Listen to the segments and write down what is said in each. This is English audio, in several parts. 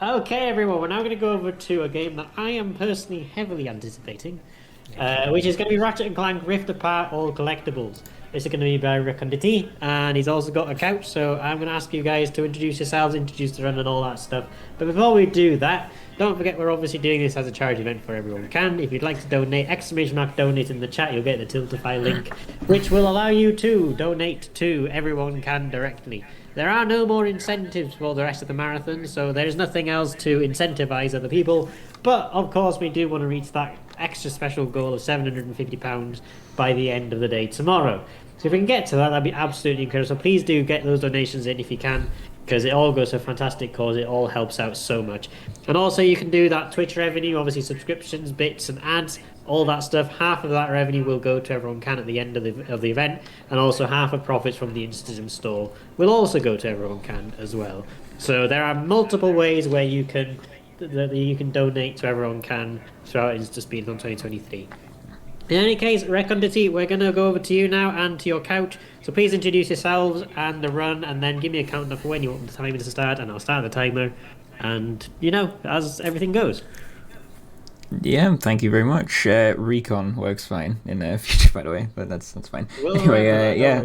Okay, everyone, we're now going to go over to a game that I am personally heavily anticipating, which is going to be Ratchet and Clank Rift Apart All Collectibles. This is going to be by reconditee, and he's also got a couch, so I'm going to ask you guys to introduce yourselves, introduce the run, and all that stuff. But before we do that, don't forget we're obviously doing this as a charity event for everyone can. If you'd like to donate, exclamation mark donate in the chat, you'll get the Tiltify link, which will allow you to donate to Everyone Can directly. There are no more incentives for the rest of the marathon, so there's nothing else to incentivize other people. But of course, we do want to reach that extra special goal of £750 by the end of the day tomorrow. So if we can get to that, that'd be absolutely incredible. So please do get those donations in if you can, because it all goes to a fantastic cause. It all helps out so much. And also, you can do that Twitch revenue, obviously subscriptions, bits, and ads, all that stuff. Half of that revenue will go to Everyone Can at the end of the event, and also half of profits from the Instaspeedathon store will also go to Everyone Can as well. So there are multiple ways where you can donate to Everyone Can throughout Instaspeedathon 2023. In any case, reconditee, we're going to go over to you now and to your couch. So please introduce yourselves and the run, and then give me a countdown for when you want the timer to start, and I'll start the timer. And, as everything goes. Yeah, thank you very much. Recon works fine in the future, by the way, but that's fine. Anyway, yeah.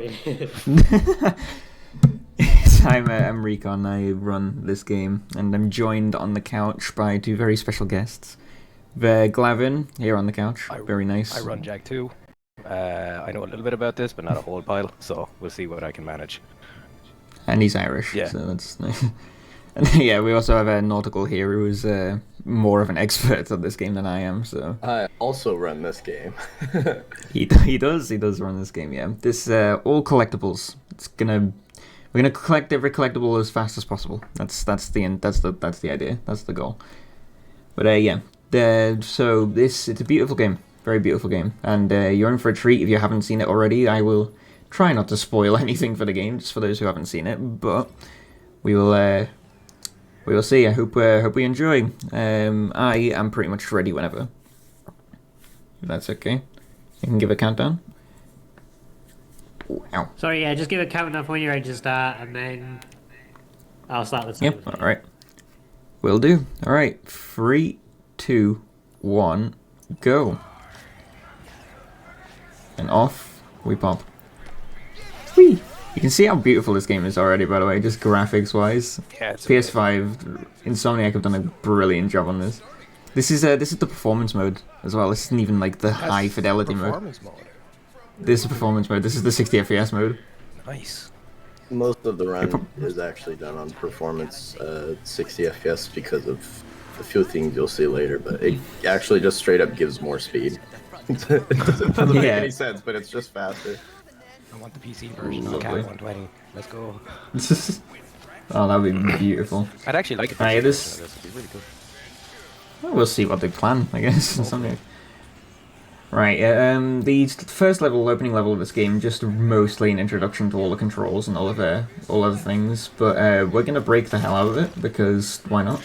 I'm Recon. I run this game, and I'm joined on the couch by two very special guests. Glavin here on the couch. Very nice. I run Jack too. I know a little bit about this, but not a whole pile, so we'll see what I can manage. And he's Irish, yeah. So that's nice. And yeah, we also have a Nautical here who is more of an expert on this game than I am. So I also run this game. he does run this game. Yeah, this all collectibles. We're gonna collect every collectible as fast as possible. That's the end. That's the idea. That's the goal. But yeah. So it's a beautiful game, very beautiful game, and you're in for a treat if you haven't seen it already. I will try not to spoil anything for the game, just for those who haven't seen it, but we will see. I hope we enjoy. I am pretty much ready whenever. If that's okay. I can give a countdown. Ow. Sorry, yeah, just give a countdown for when you're ready to start, and then I'll start the timer. Yep. All right. Will do. All right. 3, 2, 1, go. And off we pop. Whee! You can see how beautiful this game is already, by the way, just graphics-wise. Yeah, it's PS5, Insomniac have done a brilliant job on this. This is the performance mode as well. This isn't even like the high fidelity mode. This is performance mode. This is the 60 FPS mode. Nice. Most of the run is actually done on performance 60 FPS because of a few things you'll see later, but it actually just straight up gives more speed. It doesn't make any sense, but it's just faster. I want the PC version on Cat 120. Let's go. Oh, that would be beautiful. I'd actually like it. This would be really cool. Well, we'll see what they plan, I guess. Okay. Right, the first level, opening level of this game, just mostly an introduction to all the controls and all other things, but we're gonna break the hell out of it, because why not?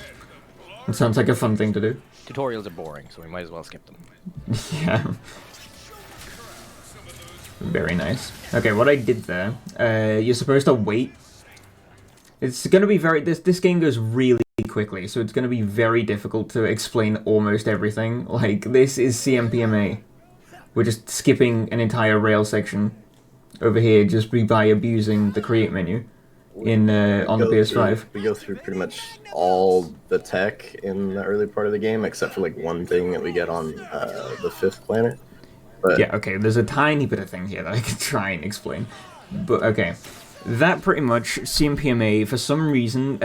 It sounds like a fun thing to do. Tutorials are boring, so we might as well skip them. Yeah. Very nice. Okay, what I did there, you're supposed to wait. It's gonna be this game goes really quickly, so it's gonna be very difficult to explain almost everything. Like, this is CMPMA. We're just skipping an entire rail section over here just by abusing the create menu on the PS5. We go through pretty much all the tech in the early part of the game, except for like one thing that we get on the 5th planet. But yeah, okay, there's a tiny bit of thing here that I can try and explain. But okay, that pretty much, CMPMA, for some reason,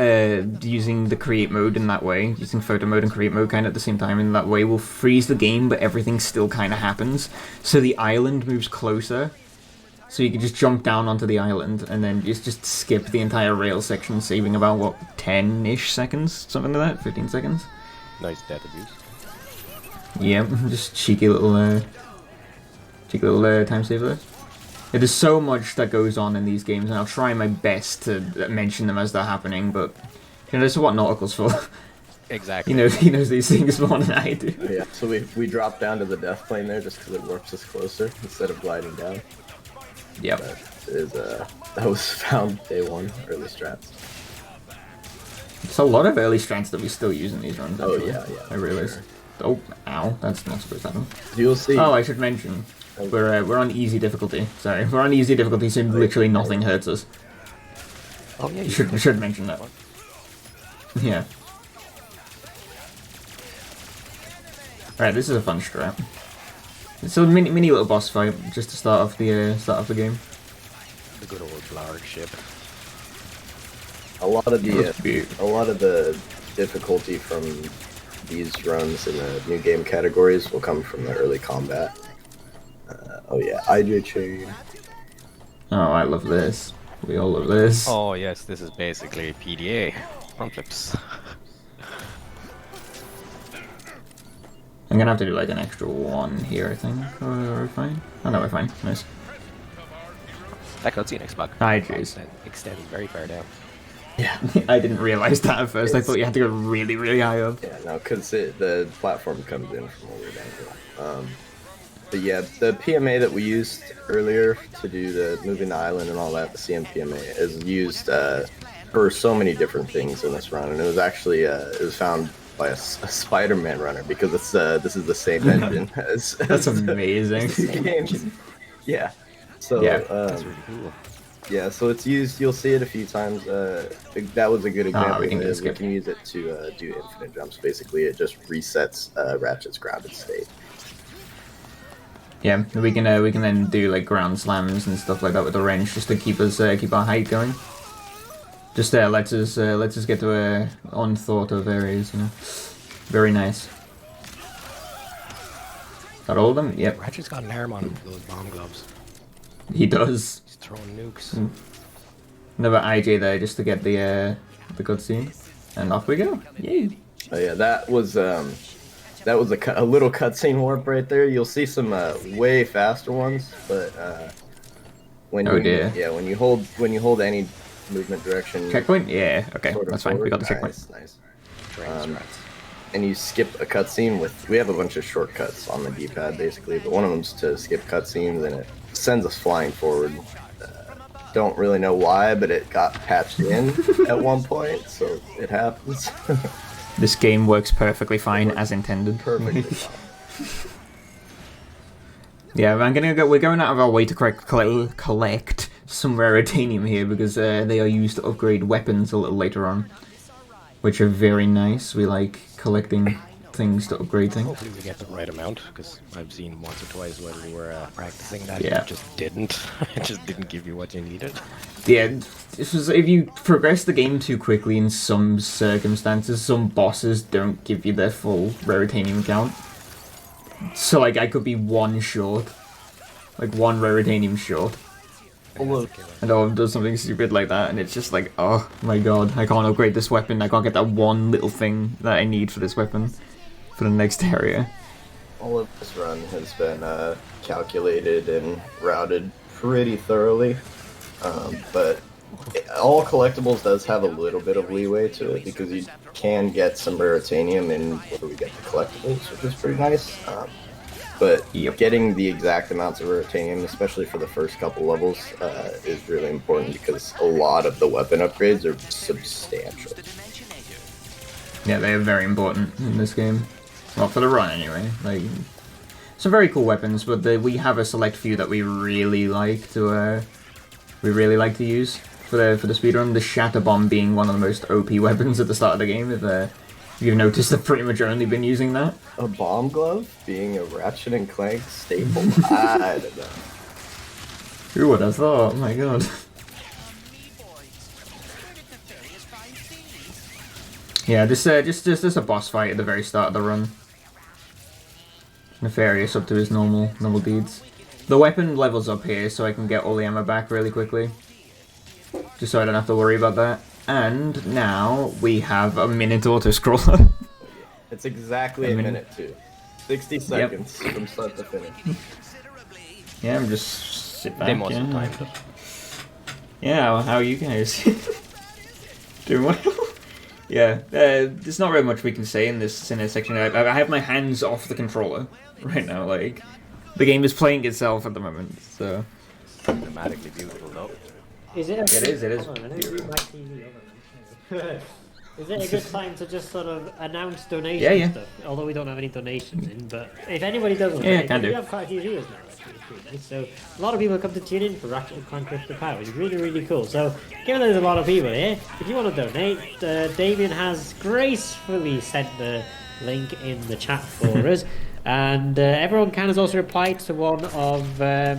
using the create mode in that way, using photo mode and create mode kind of at the same time in that way, will freeze the game, but everything still kind of happens. So the island moves closer, so you can just jump down onto the island, and then just skip the entire rail section, saving about, what, 10-ish seconds? Something like that? 15 seconds? Nice death abuse. Yep, just cheeky little time saver there. Yeah, there's so much that goes on in these games, and I'll try my best to mention them as they're happening, but this is what Nautical's for. Exactly. He knows these things more than I do. Yeah, so we drop down to the death plane there just because it warps us closer instead of gliding down. Yep. That was found day one, early strats. It's a lot of early strats that we still use in these runs. Oh Actually. yeah. I realize. Oh, ow! That's not supposed to happen. You'll see. Oh, I should mention we're on easy difficulty. Sorry, we're on easy difficulty, so literally nothing hurts us. Oh yeah, you Should mention that. Yeah. Right, this is a fun strat. It's a mini little boss fight just to start off the game. The good old flowered ship. A lot of the difficulty from these runs in the new game categories will come from the early combat. Oh yeah, IJ chain. Oh, I love this. We all love this. Oh yes, this is basically PDA front flips. I'm gonna have to do like an extra one here, I think. Or are we fine? Oh no, we're fine. Nice. That cutscene extending very far down. Yeah. I didn't realize that at first. I thought you had to go really, really high up. Yeah, no, because the platform comes in from all the way down. But yeah, the PMA that we used earlier to do the moving the island and all that, the CMPMA, is used for so many different things in this run, and it was actually it was found by a Spider-Man runner because it's this is the same engine as That's amazing. games. Yeah. So Yeah. That's really cool. yeah, so it's used. You'll see it a few times. That was a good example. we can of it. just We skip. can use it to do infinite jumps. Basically, it just resets Ratchet's grounded state. Yeah, we can then do like ground slams and stuff like that with the wrench just to keep us keep our height going. Just lets us get to unthought of areas, you know. Very nice. Got all of them? Yep, Ratchet's got an arm on him for those bomb gloves. he does. He's throwing nukes. Another IJ there just to get the cutscene, and off we go. Yay! Oh yeah, that was a little cutscene warp right there. You'll see some way faster ones, but when Oh, dear. when you hold any movement direction, Checkpoint? Yeah. Okay, sort of that's fine. We got the forward. checkpoint. Nice. Train strats. And you skip a cutscene we have a bunch of shortcuts on the D-pad basically, but one of them's to skip cutscenes and it sends us flying forward. Don't really know why, but it got patched in at one point, so it happens. This game works perfectly fine as intended. Perfectly fine. Yeah, we're going out of our way to collect some raritanium here because they are used to upgrade weapons a little later on, which are very nice. We like collecting things to upgrade things. Hopefully we get the right amount, because I've seen once or twice when we were practicing that Yeah. it just didn't. It just didn't give you what you needed. Yeah, this was, if you progress the game too quickly in some circumstances, some bosses don't give you their full raritanium count. So like I could be one short, like one raritanium short. And I've done something stupid like that, and it's just like, oh my god, I can't upgrade this weapon, I can't get that one little thing that I need for this weapon for the next area. All of this run has been calculated and routed pretty thoroughly, but all collectibles does have a little bit of leeway to it because you can get some raritanium in where we get the collectibles, which is pretty nice. But Yep. getting the exact amounts of raritanium, especially for the first couple levels, is really important because a lot of the weapon upgrades are substantial. Yeah, they are very important in this game. Well, for the run anyway. Like, some very cool weapons, but we have a select few that we really like to use for the speedrun. The Shatter Bomb being one of the most OP weapons at the start of the game. If you've noticed, I've pretty much only been using that. A bomb glove being a Ratchet and Clank staple? I don't know. Who would have thought? Oh my god. Yeah, just a boss fight at the very start of the run. Nefarious up to his normal deeds. The weapon levels up here so I can get all the ammo back really quickly. Just so I don't have to worry about that. And now we have a minute auto-scroller. It's exactly a minute too. 60 seconds from start to finish. Yeah, I'm just sit back. They must have yeah. timed it. Yeah, how are you guys? Doing well? Yeah, there's not very much we can say in this section. I have my hands off the controller right now. Like, the game is playing itself at the moment, so... Dramatically beautiful though. Is it? It is. Hold on, I don't move my TV over. Is it a good time to just sort of announce donation Yeah. stuff? Although we don't have any donations in, but if anybody does want Yeah, to, can we do. have quite a few viewers now. Actually, so a lot of people come to tune in for Ratchet and Clank Rift Apart, which is really cool. So given there's a lot of people here, if you want to donate, Damien has gracefully sent the link in the chat for us, and everyone can has also replied to one of our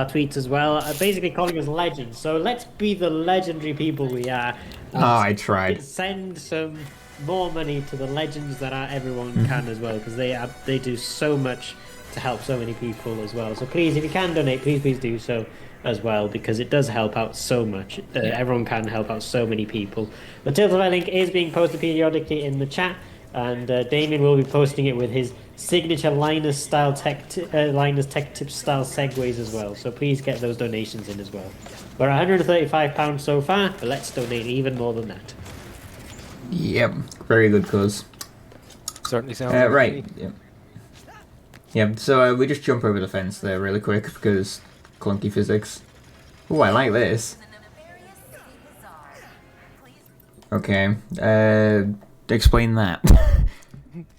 tweets as well, basically calling us legends. So let's be the legendary people we are. I tried. Send some more money to the legends that are Everyone Can as well, because they do so much to help so many people as well. So please, if you can donate, please do so as well, because it does help out so much. Everyone Can help out so many people. The Tiltify link is being posted periodically in the chat, and Damien will be posting it with his signature Linus Tech Tips style segues as well. So please get those donations in as well. We're at £135 so far, but let's donate even more than that. Yep, very good cause. Certainly sounds like right. me. Yeah. So we just jump over the fence there really quick because clunky physics. Oh, I like this. Okay. Explain that.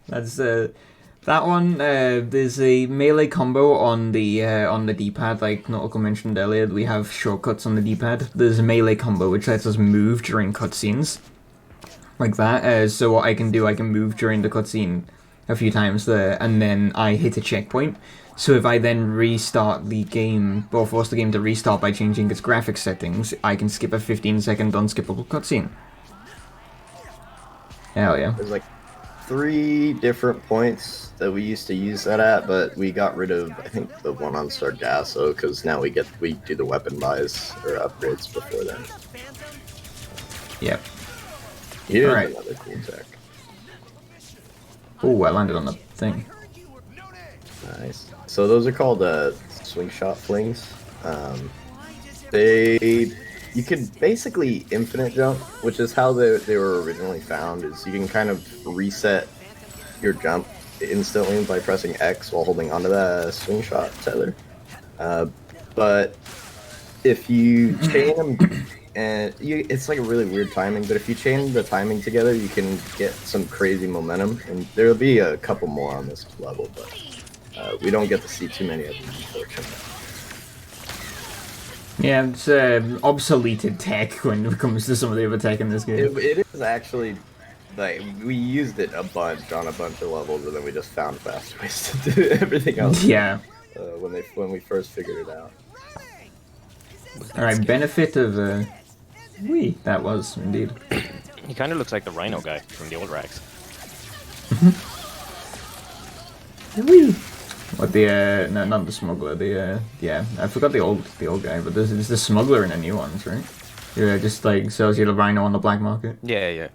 That's that one. There's a melee combo on the D-pad, like Nautical mentioned earlier. We have shortcuts on the D-pad. There's a melee combo which lets us move during cutscenes, like that. So what I can do, I can move during the cutscene a few times there, and then I hit a checkpoint. So if I then restart the game, or force the game to restart by changing its graphics settings, I can skip a 15-second unskippable cutscene. Hell yeah. There's like 3 different points that we used to use that at, but we got rid of, I think, the one on Sargasso, because now we do the weapon buys or upgrades before then. Yep. Here's Alright. another cool tech. Oh, I landed on the thing. Nice. So those are called swing shot flings. You can basically infinite jump, which is how they were originally found. Is you can kind of reset your jump instantly by pressing X while holding onto that swing shot tether. But if you chain them, it's like a really weird timing. But if you chain the timing together, you can get some crazy momentum. And there'll be a couple more on this level, but we don't get to see too many of them, unfortunately. Yeah, it's obsoleted tech when it comes to some of the other tech in this game. It is actually, like, we used it a bunch on a bunch of levels, and then we just found fast ways to do everything else. Yeah. When we first figured it out. Alright, benefit of that was indeed. He kind of looks like the Rhino guy from the old racks. What the no, not the smuggler, yeah, I forgot the old guy, but there's the smuggler in the new ones, right? Yeah, just like sells you the Rhino on the black market. Yeah.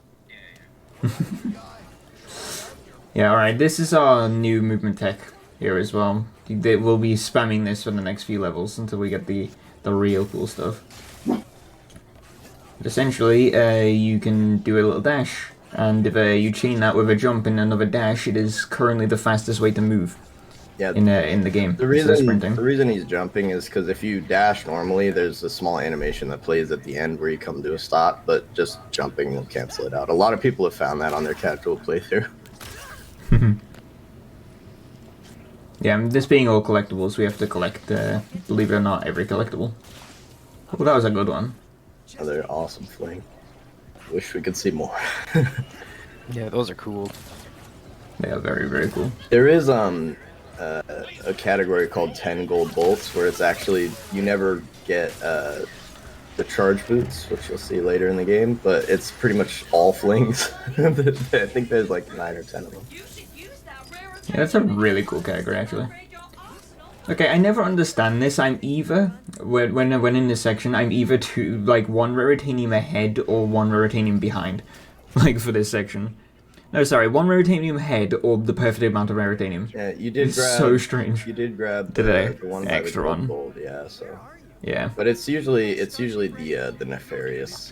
Yeah, alright, this is our new movement tech here as well. We'll be spamming this for the next few levels until we get the real cool stuff. But essentially, you can do a little dash, and if you chain that with a jump and another dash, it is currently the fastest way to move. Yeah, in the game. The reason he's jumping is because if you dash normally, there's a small animation that plays at the end where you come to a stop, but just jumping will cancel it out. A lot of people have found that on their casual playthrough. Yeah, this being all collectibles, we have to collect, believe it or not, every collectible. Oh, that was a good one. Another awesome fling. Wish we could see more. Yeah, those are cool. They are very, very cool. There is a category called 10 gold bolts where it's actually you never get the charge boots, which you'll see later in the game, but it's pretty much all flings. I think there's like 9 or 10 of them. Yeah, that's a really cool category actually. Okay, I never understand this. I'm either when in this section, I'm either like 1 raritanium ahead or 1 raritanium behind, like for this section. No, sorry, 1 raritanium head or the perfect amount of raritanium. Yeah, you did it's grab. So strange. You did grab the one extra by the one. gold, yeah. So. Yeah. But it's usually the nefarious.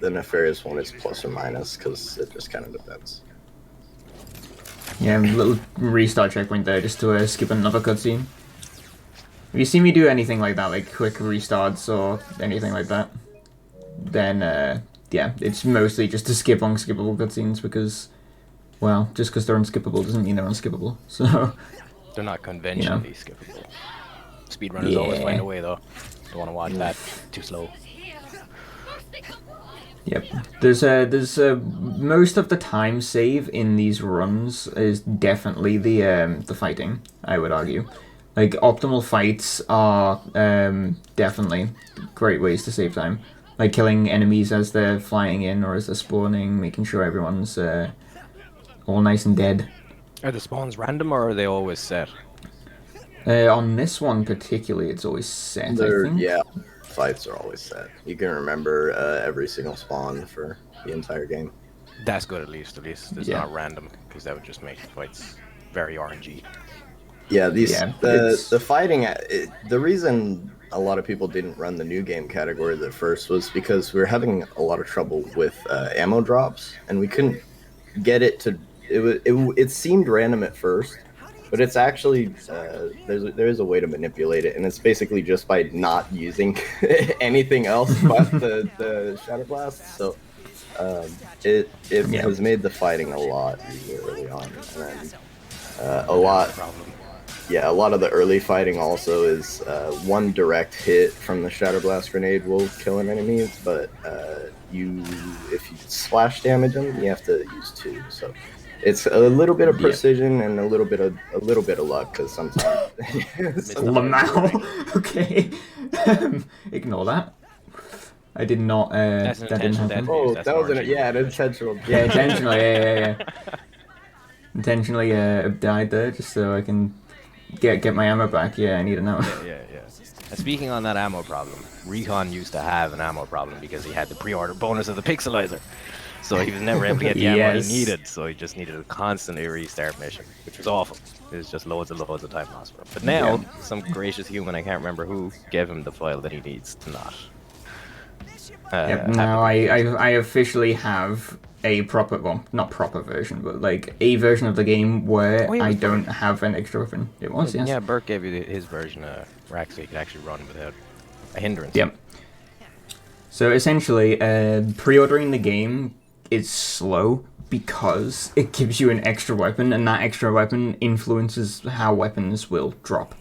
The nefarious one is plus or minus because it just kind of depends. Yeah, a little restart checkpoint there just to skip another cutscene. If you see me do anything like that, like quick restarts or anything like that, then yeah, it's mostly just to skip unskippable cutscenes because, well, just because they're unskippable doesn't mean they're unskippable. So They're not conventionally skippable. Speedrunners always find a way, though. Don't want to watch that. Too slow. Yep. There's most of the time save in these runs is definitely the fighting, I would argue. Like optimal fights are definitely great ways to save time. Like killing enemies as they're flying in or as they're spawning, making sure everyone's all nice and dead. Are the spawns random or are they always set? On this one particularly, it's always set, I think. Yeah, fights are always set. You can remember every single spawn for the entire game. That's good, at least. At least it's not random, because that would just make the fights very RNG. Yeah, the fighting. The reason a lot of people didn't run the new game categories at first was because we were having a lot of trouble with ammo drops, and we couldn't get it to. It seemed random at first, but it's actually there is a way to manipulate it, and it's basically just by not using anything else but the Shatter Blast. So it has made the fighting a lot easier early on, and a lot. Yeah, a lot of the early fighting also is one direct hit from the Shatter Blast grenade will kill an enemy, but if you splash damage them, you have to use 2. So it's a little bit of precision and a little bit of luck, because sometimes. Lamau. Okay. Ignore that. I did not. That's an that didn't happen. Oh, that was an intentional. Yeah, intentionally. Yeah. Intentionally died there just so I can get my ammo back. Yeah, I need it now. Yeah. And speaking on that ammo problem, Recon used to have an ammo problem because he had the pre-order bonus of the pixelizer. So he was never able to get the ammo he needed, so he just needed to constantly restart mission, which was awful. It was just loads and loads of time lost for him. But now, some gracious human, I can't remember who, gave him the file that he needs to not. Now I officially have a proper, well, not proper version, but like a version of the game where I don't have an extra weapon. It was, yes. Yeah, Burke gave you his version of Rack so you could actually run without a hindrance. Yep. So essentially, pre-ordering the game is slow because it gives you an extra weapon, and that extra weapon influences how weapons will drop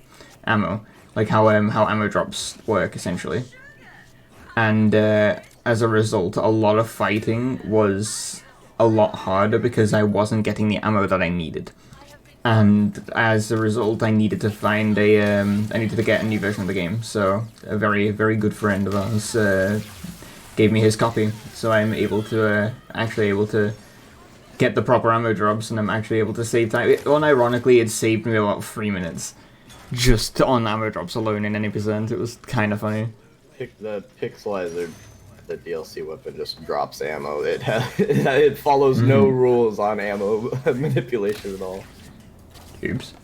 ammo, like how ammo drops work essentially. And as a result, a lot of fighting was a lot harder because I wasn't getting the ammo that I needed. And as a result, I needed to find I needed to get a new version of the game. So a very, very good friend of ours gave me his copy. So I'm actually able to get the proper ammo drops, and I'm actually able to save time. Unironically, it saved me about 3 minutes just on ammo drops alone in any percent. It was kind of funny. The pixelizer, the DLC weapon, just drops ammo. It follows no rules on ammo manipulation at all. Oops.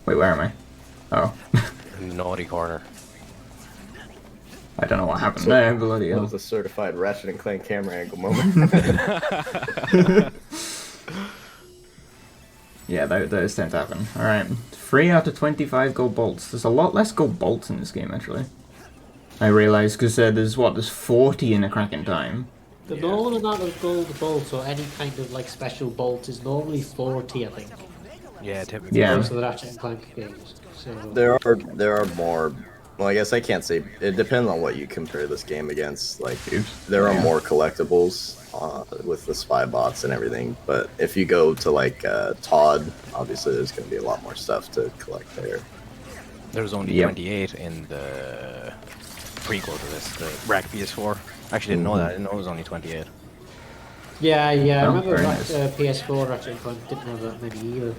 Wait, where am I? Oh. In the naughty corner. I don't know what happened there, bloody That hell. was a certified Ratchet and Clank camera angle moment. Yeah, those tend to happen. Alright. 3 out of 25 gold bolts. There's a lot less gold bolts in this game, actually. I realise, because there's 40 in a cracking time. The normal amount of gold bolts or any kind of like special bolt is normally 40, I think. Yeah, typically. Yeah. Most of the Ratchet and Clank games. So There are more. Well, I guess I can't say. It depends on what you compare this game against. Like, there are more collectibles with the spy bots and everything. But if you go to like Todd, obviously there's going to be a lot more stuff to collect there. There's only 28 in the prequel to this, the Rack PS4. Actually, didn't know that. I didn't know it was only 28. yeah, I remember very nice. PS4 Ratchet and Clank didn't have that many either.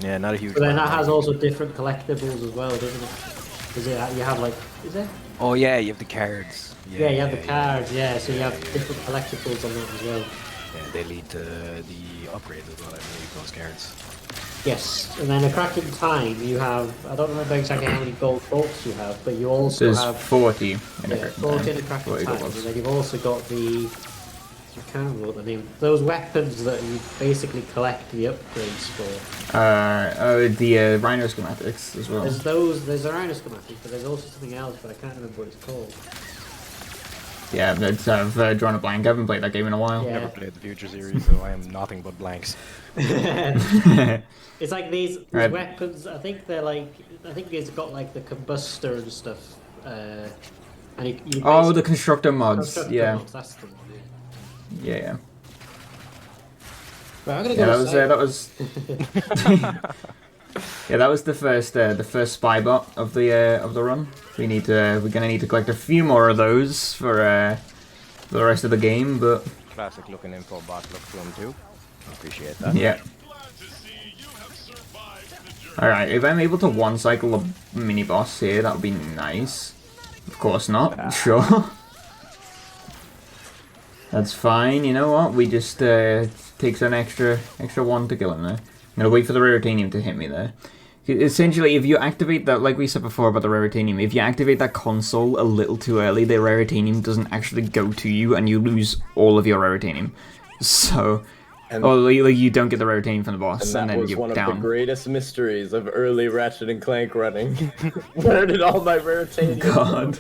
Yeah, not a huge. But then one. that has also different collectibles as well, doesn't it? Is it? You have like, is it? Oh yeah, you have the cards. Yeah, you have the cards. Yeah, so you have different collectibles on that as well. Yeah, they lead to the upgrades as well. I believe those cards. Yes, and then a cracking time you have. I don't remember exactly how many gold bolts you have, but you also There's have 40 in a cracking 40 in a time. cracking 40 time, gold and bolts. then you've also got the. I can't remember what the name. Those weapons that you basically collect the upgrades for. The Rhino schematics as well. There's a Rhino schematic, but there's also something else, but I can't remember what it's called. Yeah, I've drawn a blank. I haven't played that game in a while. Yeah. Never played the Future series, so I am nothing but blanks. It's like these Right. weapons. I think it's got like the combustor and stuff. And you Oh, the constructor mods. constructor Yeah. mods, that's the one. Yeah. Right, I'm gonna Yeah, go. that was. Yeah, that was the first spy bot of the run. We're gonna need to collect a few more of those for the rest of the game, but Classic looking info bot look to him too. Appreciate that. yeah. Alright, if I'm able to one cycle a mini boss here, that would be nice. Of course not, sure. That's fine, you know what? We just takes an extra one to kill him there. I'm gonna wait for the Raritanium to hit me there. Essentially, if you activate that, like we said before about the Raritanium, if you activate that console a little too early, the Raritanium doesn't actually go to you, and you lose all of your Raritanium. So, you don't get the Raritanium from the boss, and that then was you're one down. of the greatest mysteries of early Ratchet and Clank running. Where did all my Raritanium God.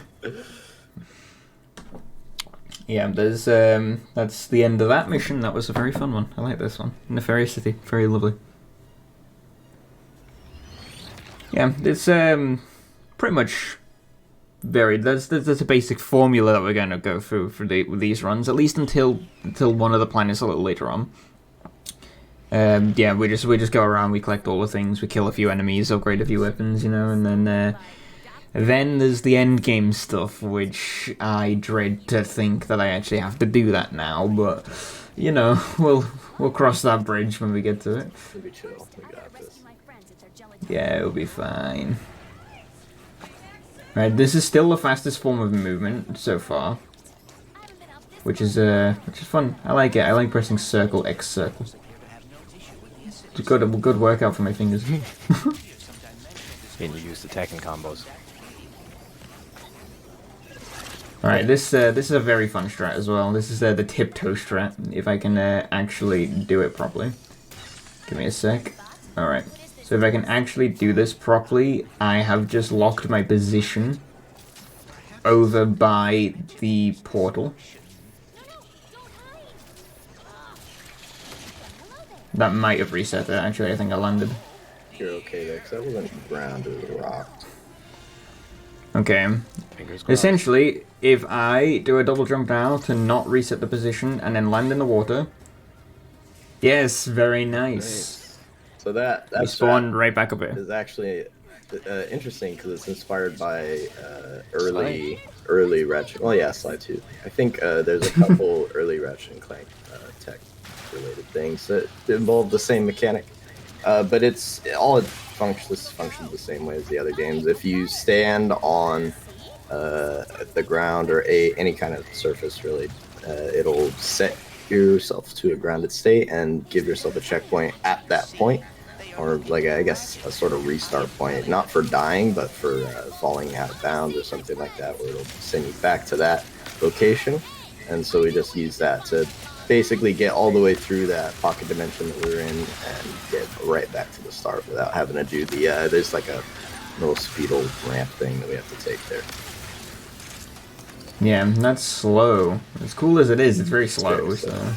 Yeah, there's that's the end of that mission. That was a very fun one. I like this one. Nefarious City, very lovely. Yeah, it's pretty much varied. There's a basic formula that we're gonna go through for these runs, at least until one of the planets a little later on. Yeah, we just go around, we collect all the things, we kill a few enemies, upgrade a few weapons, you know, and then there's the end game stuff, which I dread to think that I actually have to do that now, but you know, we'll cross that bridge when we get to it. It'll be chill. We got this. Yeah, it'll be fine. Right, this is still the fastest form of movement so far, which is fun. I like it. I like pressing circle, X circle. It's a good workout for my fingers. And you use the Tekken combos. Alright, this is a very fun strat as well. This is the tiptoe strat, if I can actually do it properly. Give me a sec. Alright, so if I can actually do this properly, I have just locked my position over by the portal. That might have reset it, actually. I think I landed. You're okay there, because that wasn't ground, it was rock. Okay. Fingers crossed. Essentially, if I do a double jump now to not reset the position and then land in the water. Yes, very nice. So that We spawned right back up here. is actually interesting because it's inspired by early Ratchet. Well, yeah, Slide 2. I think there's a couple early Ratchet and Clank tech related things that involve the same mechanic. But this functions the same way as the other games. If you stand on the ground or any kind of surface, really, it'll set yourself to a grounded state and give yourself a checkpoint at that point, or like I guess a sort of restart point, not for dying, but for falling out of bounds or something like that, where it'll send you back to that location. And so we just use that to basically get all the way through that pocket dimension that we were in and get right back to the start without having to do the there's like a little speedle ramp thing that we have to take there. Yeah, that's slow. As cool as it is, it's very slow, so...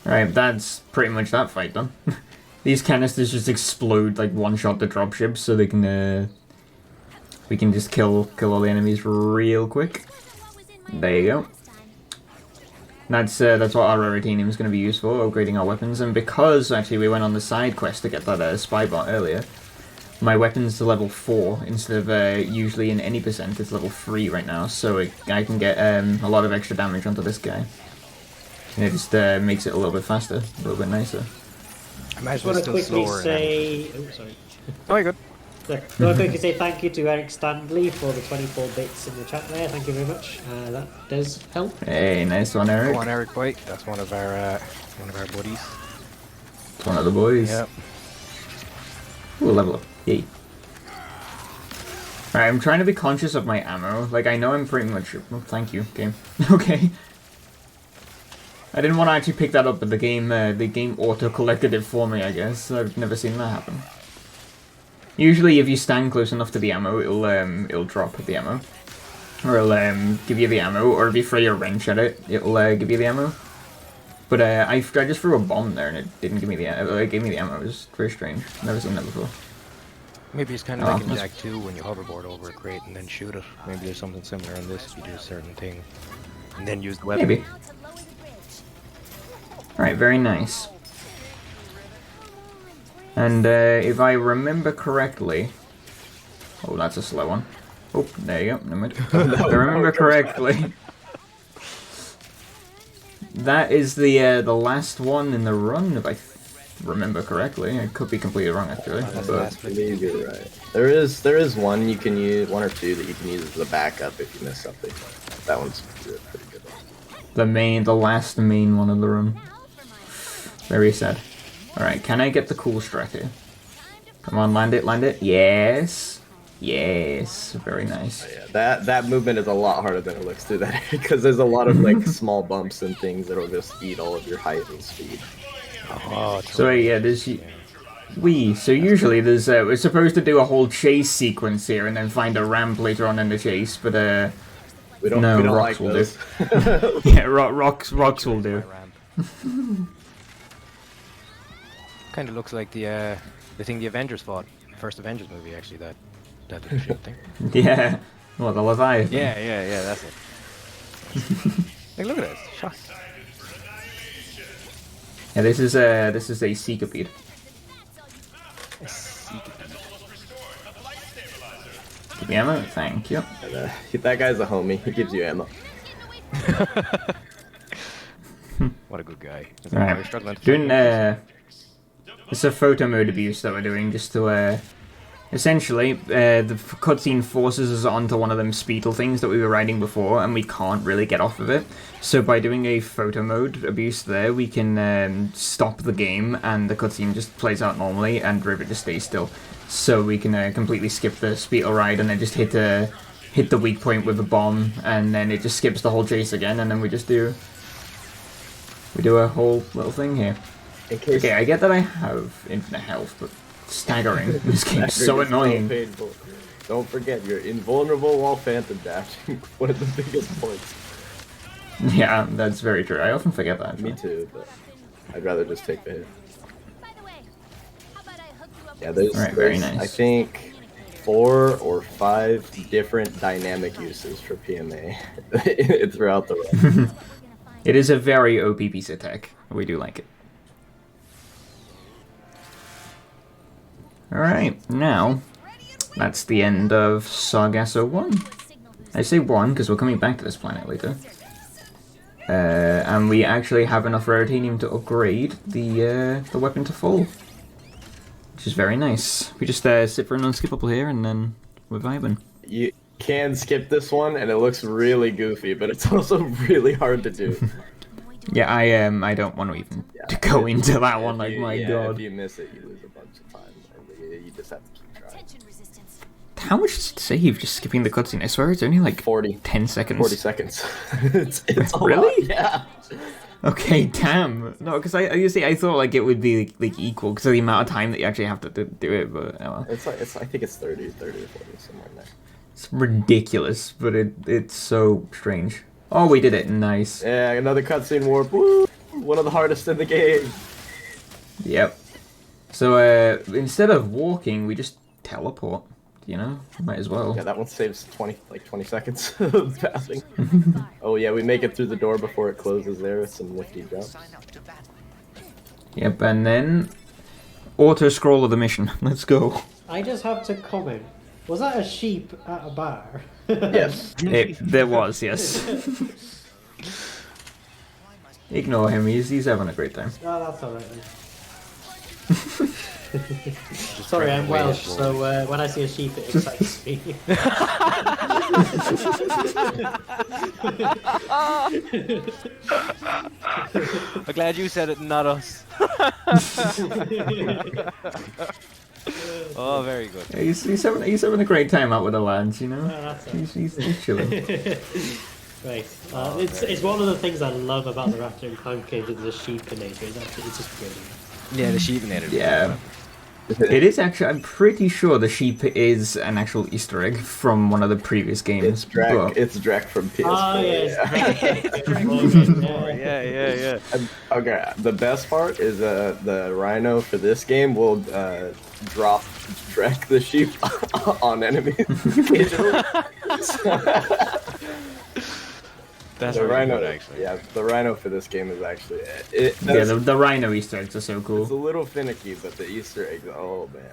Alright, that's pretty much that fight done. These canisters just explode like one-shot the dropships, so they can, we can just kill all the enemies real quick. There you go. That's what our Raritanium is going to be used for, upgrading our weapons, and because, actually, we went on the side quest to get that spy bot earlier, my weapon's to level 4, instead of usually in any percent, it's level 3 right now, so I can get a lot of extra damage onto this guy. And it just makes it a little bit faster, a little bit nicer. I might as I well want to still quickly slower. say... Oh, sorry. Oh, you're good. I want to quickly say thank you to Eric Stanley for the 24 bits in the chat there. Thank you very much. That does help. Hey, nice one, Eric. Go on, Eric White. That's one of our buddies. It's one of the boys. Yep. Ooh, level up. Yay. Alright, I'm trying to be conscious of my ammo. Like, I know I'm pretty much... Oh, thank you, game. Okay. I didn't want to actually pick that up, but the game auto-collected it for me, I guess. I've never seen that happen. Usually, if you stand close enough to the ammo, it'll drop the ammo. it'll give you the ammo, or if you throw your wrench at it, it'll give you the ammo. But I just threw a bomb there and it didn't give me the it gave me the ammo. It was very strange. Never seen that before. Maybe it's kind of like in Jack 2 when you hoverboard over a crate and then shoot it. Maybe there's something similar in this if you do a certain thing and then use the weapon. Maybe. Alright, very nice. And if I remember correctly... Oh, that's a slow one. Oh, there you go. Never mind. If I remember correctly... That is the last one in the run, if I remember correctly. I could be completely wrong, actually. I believe you're right. There is one you can use, one or two that you can use as a backup if you miss something. That one's pretty good. The last main one of the run. Very sad. Alright, can I get the cool strat here? Come on, land it. Yes. Yes. Very nice. Oh, yeah, that movement is a lot harder than it looks through that because there's a lot of like small bumps and things that'll just eat all of your height and speed. Oh, so yeah, there's so usually there's we're supposed to do a whole chase sequence here and then find a ramp later on in the chase, but we don't rocks like will those. do. Yeah, rocks will do. Kind of looks like the thing the Avengers fought, first Avengers movie actually. That little ship thing. Yeah. Well, the Leviathan. Yeah, that's it. Like, look at this. Shot. Yeah, this is a Seekapede. Give me ammo, thank you. And, that guy's a homie. He gives you ammo. What a good guy. Alright. Doing it's a photo mode abuse that we're doing just to essentially, the cutscene forces us onto one of them speedle things that we were riding before, and we can't really get off of it. So by doing a photo mode abuse there, we can stop the game, and the cutscene just plays out normally, and River just stays still. So we can completely skip the speedle ride, and then just hit the weak point with a bomb, and then it just skips the whole chase again, and then we just do a whole little thing here. Okay, I get that I have infinite health, but staggering. This game is so annoying. Painful. Don't forget, you're invulnerable while phantom dashing. One of the biggest points. Yeah, that's very true. I often forget that. Me too, but I'd rather just take the hit. Yeah, there's very nice. I think 4 or 5 different dynamic uses for PMA throughout the run. It is a very OP piece of tech. We do like it. Alright, now, that's the end of Sargasso 1. I say 1 because we're coming back to this planet later. And we actually have enough raritanium to upgrade the weapon to full. Which is very nice. We just sit for an unskippable here and then we're vibing. You can skip this one and it looks really goofy, but it's also really hard to do. Yeah, I don't want to even go into that one, like, my god. If you miss it, you lose a bunch of time. You just have to keep trying. How much does it save just skipping the cutscene? I swear it's only like 10 seconds. 40 seconds. it's a really? lot, yeah. Okay, damn. No, because I thought like it would be like equal because of the amount of time that you actually have to do it, but It's like I think it's 30 or 40 somewhere in there. It's ridiculous, but it's so strange. Oh, we did it. Nice. Yeah, another cutscene warp. Woo! One of the hardest in the game. Yep. So instead of walking, we just teleport. You know, might as well. Yeah, that one saves 20 seconds of passing. Oh yeah, we make it through the door before it closes there with some nifty jumps. Yep, and then auto scroll of the mission. Let's go. I just have to comment. Was that a sheep at a bar? Yes. There was, yes. Ignore him, he's having a great time. Oh, that's alright then. Sorry, I'm Welsh, so when I see a sheep, it excites me. I'm glad you said it, not us. Oh, very good. Yeah, he's having a great time out with the lads, you know? Oh, he's chilling. Right. It's one of the things I love about the Ratchet and Clank games is the sheep nature. It's just brilliant. Yeah, the sheep native. Yeah. It is actually. I'm pretty sure the sheep is an actual Easter egg from one of the previous games. It's Drek. It's Drek from PS4. Oh, yes. Yeah. And, okay, the best part is the rhino for this game will drop Drek the sheep on enemies. That's the really rhino, good, actually. yeah, the rhino for this game is actually The rhino Easter eggs are so It's a cool. little finicky, but the Easter eggs, oh man.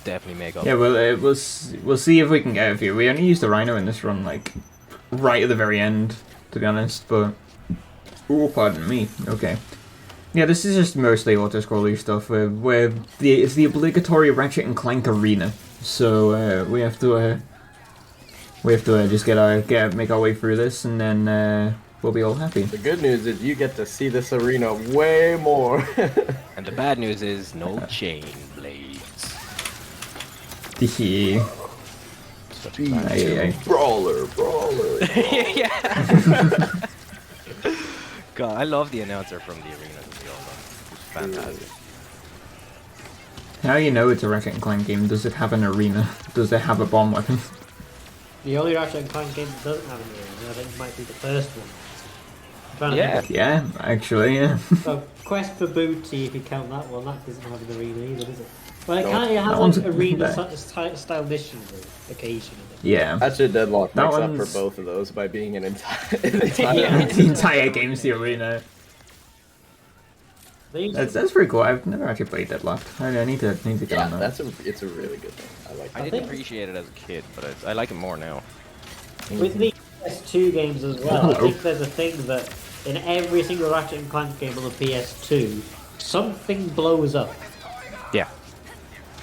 Definitely make up. Yeah, well, we'll see if we can get a few. We only used the rhino in this run, like right at the very end, to be honest. But oh, pardon me. Okay. Yeah, this is just mostly auto-scrolling stuff. It's the obligatory Ratchet and Clank arena, so we have to just make our way through this, and then we'll be all happy. The good news is you get to see this arena way more. And the bad news is no chain blades. Yeah. Such a bad Aye. Brawler. Yeah. God, I love the announcer from the arena. It's fantastic. How do you know it's a Ratchet and Clank game? Does it have an arena? Does it have a bomb weapon? The only Ratchet and Clank game that doesn't have an arena, I think, might be the first one. I'm trying to Yeah. think Yeah, actually, yeah. of- Quest for Booty, if you count that one, that doesn't have an arena either, does it? Well, it No. kind of That one's- has an arena style missions occasionally. Yeah. Actually, Deadlock That makes up for one's- both of those by being an entire. The entire game's the arena. They used That's pretty cool. I've never actually played Deadlocked. I need to get Yeah, on that. it's a really good thing. I like I that. didn't appreciate it as a kid, but I like it more now. With the PS2 games as well, I think there's a thing that in every single Ratchet and Clank game on the PS2, something blows up. Yeah.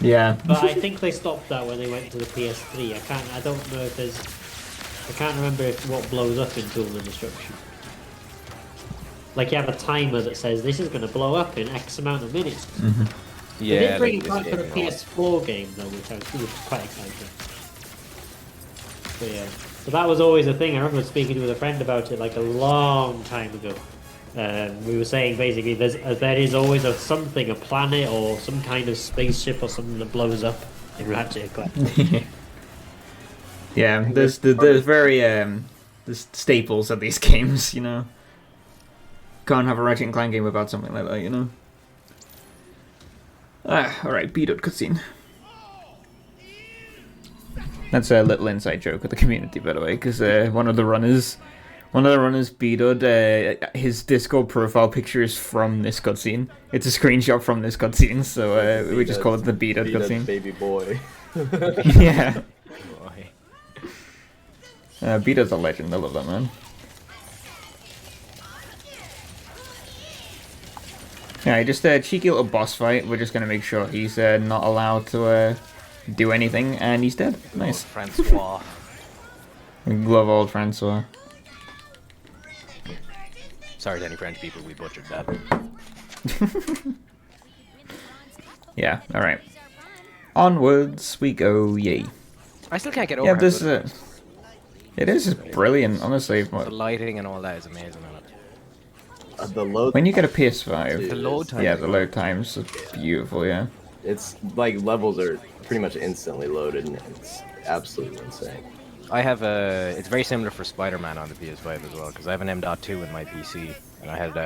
Yeah. But I think they stopped that when they went to the PS3. I don't know if there's. I can't remember if what blows up in Tools and Destruction. Like you have a timer that says this is going to blow up in X amount of minutes. They Yeah. did bring like it back this for the game and all. PS4 game though, which was quite exciting. But yeah, so that was always a thing. I remember speaking with a friend about it like a long time ago. We were saying basically there is always a planet or some kind of spaceship or something that blows up in Ratchet and Clank. Yeah, there's very there's staples of these games, you know. Can't have a Ratchet and Clank game without something like that, you know. Alright, beat up cutscene. That's a little inside joke of the community, by the way, because one of the runners, B-Dud, his Discord profile picture is from this cutscene. It's a screenshot from this cutscene, so we just call it the B-Dud cutscene. Baby boy. Yeah. Boy. B-Dud's a legend. I love that man. Yeah, just a cheeky little boss fight. We're just gonna make sure he's not allowed to do anything, and he's dead. Nice. Francois. Love old Francois. Sorry to any French people, we butchered that. Yeah. All right. Onwards we go. Yay. I still can't get over Yeah, how this good it it is brilliant, honestly. the lighting and all that is amazing on it. The load. When you get a PS5, The load time. yeah, the load times are beautiful. Yeah. It's like levels are pretty much instantly loaded, and it's absolutely insane. I have a. It's very similar for Spider-Man on the PS5 as well, because I have an M.2 in my PC, and I had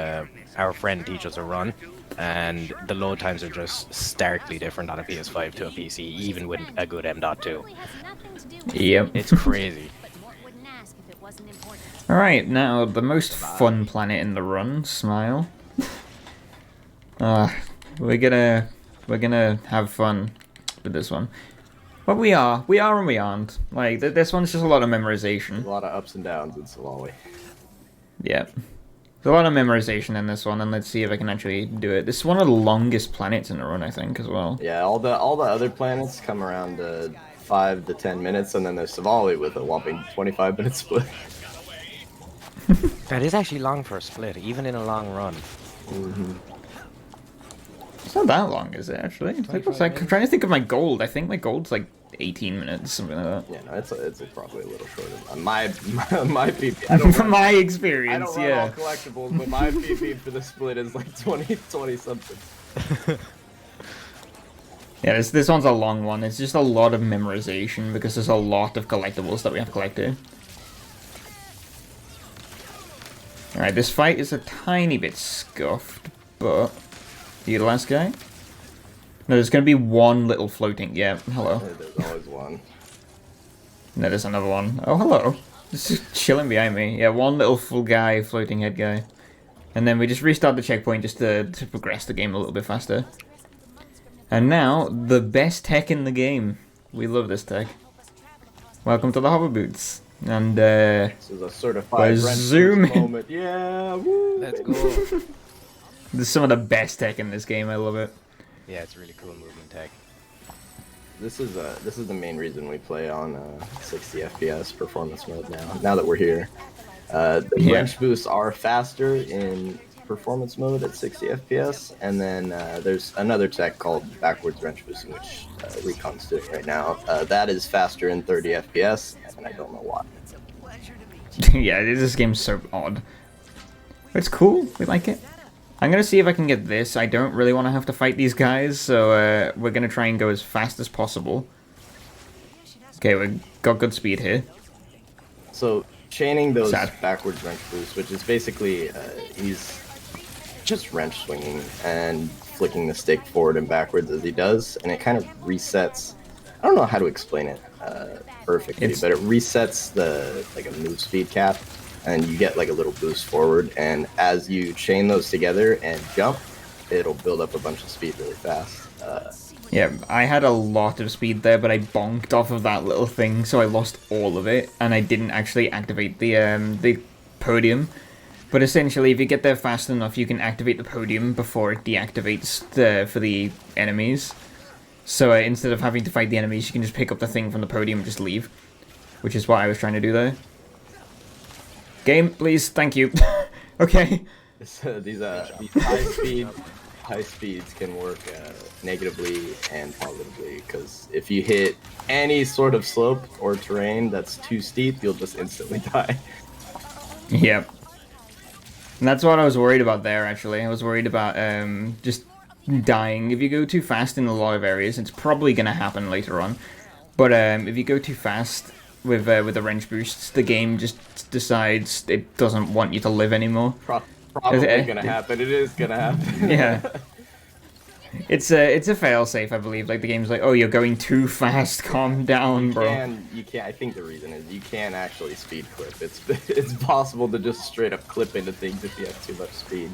our friend teach us a run, and the load times are just starkly different on a PS5 to a PC, even with a good M.2. Yep. It's crazy. All right, now the most fun planet in the run. Smile. We're gonna have fun with this one. But we are and we aren't. Like this one's just a lot of memorization. A lot of ups and downs in Solari. Yeah. There's a lot of memorization in this one, and let's see if I can actually do it. This is one of the longest planets in the run, I think, as well. Yeah, all the other planets come around 5 to 10 minutes, and then there's Savali with a whopping 25-minute split. That is actually long for a split, even in a long run. It's not that long, is it, actually? I'm trying to think of my gold. I think my gold's like 18 minutes, something like that. Yeah, no, it's probably a little shorter. My PP. I don't From run, my I experience, don't run all yeah. collectibles, but my PP for the split is like 20 something. Yeah, this one's a long one. It's just a lot of memorization because there's a lot of collectibles that we have to collect here. Alright, this fight is a tiny bit scuffed, but... You the last guy? No, there's gonna be one little floating... Yeah, hello. There's always one. No, there's another one. Oh, hello. Just chilling behind me. Yeah, one little full guy, floating head guy. And then we just restart the checkpoint just to progress the game a little bit faster. And now, the best tech in the game. We love this tech. Welcome to the hover boots. And this is a certified zoom moment. Yeah, woo, Let's baby. go. This is some of the best tech in this game. I love it. Yeah, it's really cool movement tech. This is the main reason we play on 60 FPS performance mode now. Now that we're here, the wrench boosts are faster in performance mode at 60 FPS, and then there's another tech called backwards wrench boosting, which Recon's doing right now. That is faster in 30 FPS, and I don't know why. Yeah, this game's so odd. But it's cool. We like it. I'm gonna see if I can get this. I don't really want to have to fight these guys, so we're gonna try and go as fast as possible. Okay, we've got good speed here. So chaining those Sad. backwards wrench boosts, which is basically he's just wrench swinging and flicking the stick forward and backwards as he does, and it kind of resets. I don't know how to explain it perfectly, but it resets the a move speed cap, and you get like a little boost forward. And as you chain those together and jump, it'll build up a bunch of speed really fast. Yeah, I had a lot of speed there, but I bonked off of that little thing, so I lost all of it, and I didn't actually activate the podium. But essentially, if you get there fast enough, you can activate the podium before it deactivates for the enemies. So instead of having to fight the enemies, you can just pick up the thing from the podium and just leave. Which is what I was trying to do there. Game, please, thank you. Okay. These high speeds can work negatively and positively, because if you hit any sort of slope or terrain that's too steep, you'll just instantly die. Yep. And that's what I was worried about there, actually. I was worried about just dying. If you go too fast in a lot of areas, it's probably going to happen later on. But if you go too fast with the wrench boosts, the game just decides it doesn't want you to live anymore. Probably going to happen. It is going to happen. Yeah. It's a failsafe, I believe. Like, the game's like, oh, you're going too fast. Calm down, bro. You can. I think the reason is you can actually speed clip. It's possible to just straight up clip into things if you have too much speed.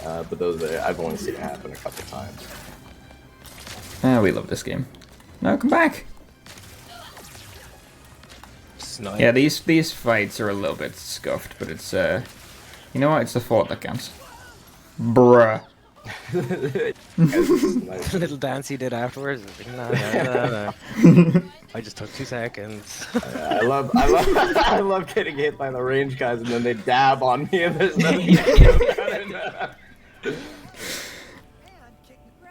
But I've only seen it happen a couple times. We love this game. No, come back. Snipe. Yeah, these fights are a little bit scuffed, but it's you know what? It's the thought that counts. Bruh. The little dance he did afterwards. I just took 2 seconds. I love getting hit by the range guys, and then they dab on me, and there's nothing you can do about it.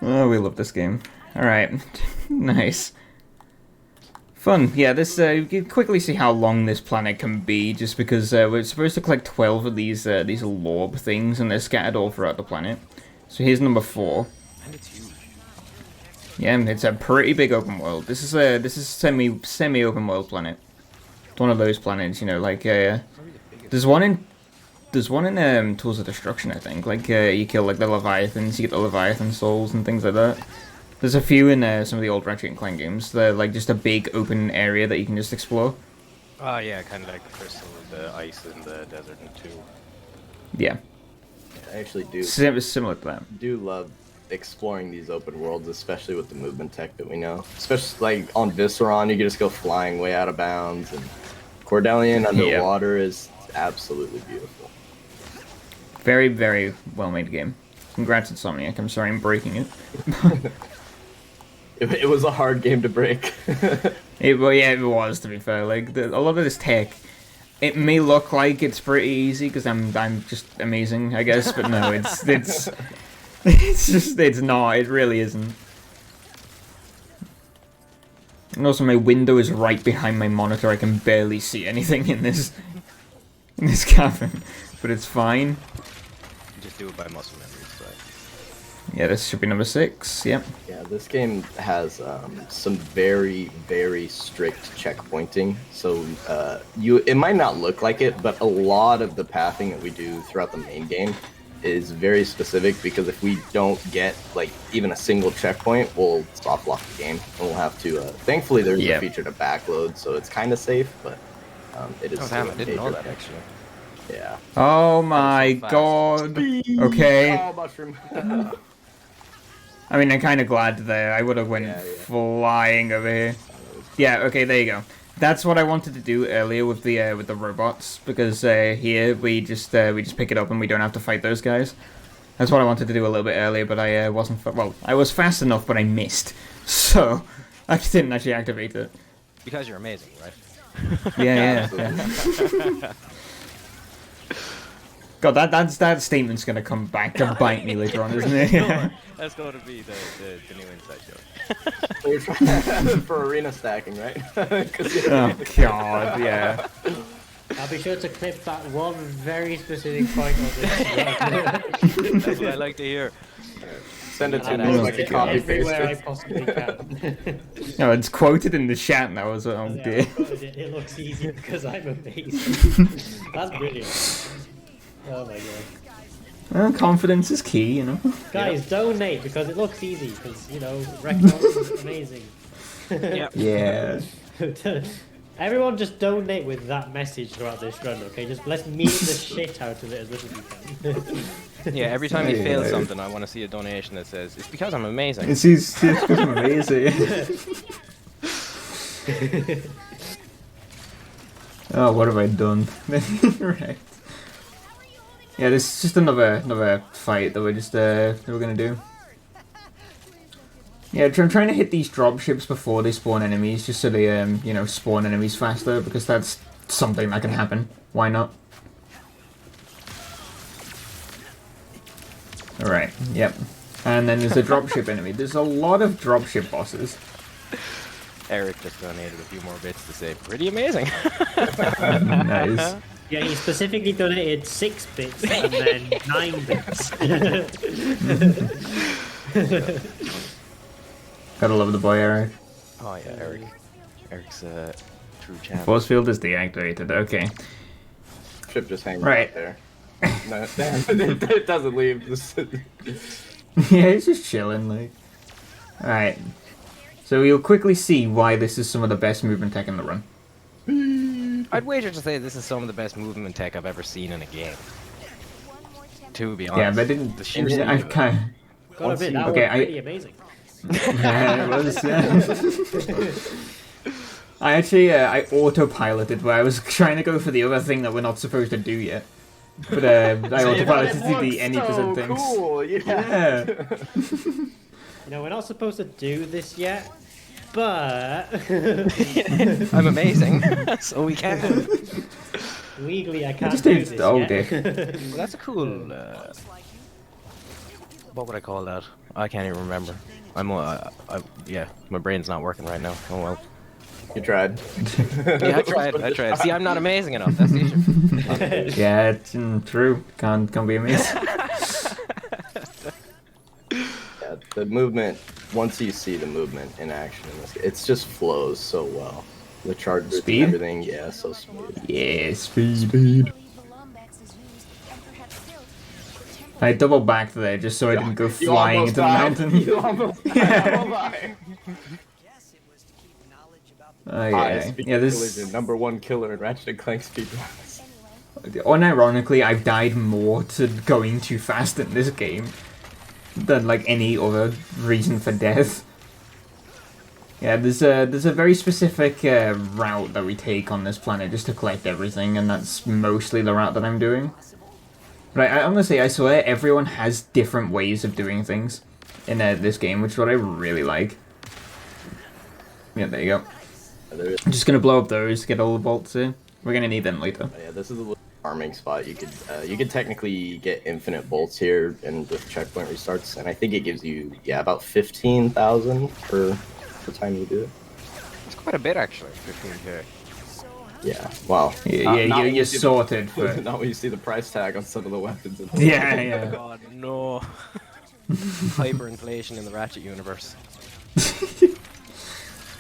Oh, we love this game. Alright. Nice. Fun. Yeah, this you can quickly see how long this planet can be, just because we're supposed to collect 12 of these lorb things, and they're scattered all throughout the planet. So here's number 4. And it's huge. Yeah, it's a pretty big open world. This is semi open world planet. It's one of those planets, you know, like there's one in Tools of Destruction, I think. Like you kill like the Leviathans, you get the Leviathan souls and things like that. There's a few in some of the old Ratchet and Clank games. They're like just a big open area that you can just explore. Oh yeah, kind of like the crystal, the ice in the desert and 2. Yeah. I actually do Similar to that. do love exploring these open worlds, especially with the movement tech that we know. Especially like on Visceron, you can just go flying way out of bounds, and Cordelian underwater is absolutely beautiful. Very, very well made game. Congrats, Insomniac. I'm sorry I'm breaking it. It was a hard game to break. Well, yeah, it was, to be fair. Like a lot of this tech, it may look like it's pretty easy because I'm just amazing, I guess, but no, it's not. It really isn't. And also, my window is right behind my monitor. I can barely see anything in this cavern, but it's fine. You just do it by muscle memory, so. Yeah, this should be number 6. Yep. Yeah, this game has some very, very strict checkpointing. So it might not look like it, but a lot of the pathing that we do throughout the main game is very specific, because if we don't get like even a single checkpoint, we'll soft lock the game and we'll have to. Thankfully, there's a feature to backload, so it's kind of safe, but it is. Oh damn! I didn't know that actually. Yeah. Oh my god. Okay. Oh, mushroom. I mean, I'm kind of glad there. I would have went flying over here. Yeah. Okay. There you go. That's what I wanted to do earlier with the robots, because here we just pick it up and we don't have to fight those guys. That's what I wanted to do a little bit earlier, but I wasn't. Well, I was fast enough, but I missed, so I didn't actually activate it. Because you're amazing, right? Yeah. God, that statement's gonna come back to bite me later on, isn't it? That's going to be the new inside joke. You're trying for arena stacking, right? Oh god, yeah. I'll be sure to clip that one very specific point of this. That's what I like to hear. Send it to And me I so I can copy paste everywhere I it. possibly can. No, it's quoted in the chat now. Oh Yeah, dear. it looks easy because I'm amazing. That's brilliant. Oh my god. Well, confidence is key, you know. Guys, donate because it looks easy, because, you know, record is amazing. Yep. Yeah. Everyone just donate with that message throughout this run, okay? Just let's meme the shit out of it as much as we can. Yeah, every time you fail something, I want to see a donation that says, it's because I'm amazing. It's amazing. Oh, what have I done? Right. Yeah, this is just another fight that we're gonna do. Yeah, I'm trying to hit these dropships before they spawn enemies, just so they you know, spawn enemies faster, because that's something that can happen. Why not? Alright, yep. And then there's a dropship enemy. There's a lot of dropship bosses. Eric just donated a few more bits to say, pretty amazing. Nice. Yeah, he specifically donated 6 bits and then 9 bits. Gotta love the boy, Eric. Oh yeah, Eric. Eric's a true champ. Force field is deactivated, okay. Ship just hanging Right. out there. No, it doesn't leave. Yeah, it's just chilling, like. Alright. So you'll quickly see why this is some of the best movement tech in the run. I'd wager to say this is some of the best movement tech I've ever seen in a game. To be honest. Yeah, but The sheer speed I've of it. kind Gotta admit, that Okay, was pretty amazing. yeah, it was, yeah. I actually, I autopiloted where I was trying to go for the other thing that we're not supposed to do yet. But I autopiloted to the any percent things. Cool, Yeah. You know, we're not supposed to do this yet, but I'm amazing, so we can. legally I can't just do did- this oh, yet. dear. Well, that's a cool. What would I call that? I can't even remember. Yeah, my brain's not working right now. Oh well. You tried. Yeah, I tried. See, I'm not amazing enough. That's the issue. Yeah, it's true. Can't be amazed. Yeah, the movement. Once you see the movement in action, in this, it just flows so well. The charge Speed? and everything, yeah, so smooth. Yeah, speed. I double backed there just so I didn't go You flying almost into the died. mountain. You almost died. Oh yeah, yeah. This Collision, #1 killer in Ratchet and Clank speedruns. unironically, I've died more to going too fast in this game than like any other reason for death. Yeah, there's a very specific route that we take on this planet just to collect everything, and that's mostly the route that I'm doing. But I'm gonna say, I swear, everyone has different ways of doing things in this game, which is what I really like. Yeah, there you go. I'm just gonna blow up those, get all the bolts in. We're gonna need them later. Yeah, this is a little farming spot. You could technically get infinite bolts here and with checkpoint restarts, and I think it gives you about 15,000 per time you do it. It's quite a bit actually. 15k. Yeah, wow. Yeah, you're sorted for. Not when you see the price tag on some of the weapons. Yeah. God no. Hyperinflation in the Ratchet universe.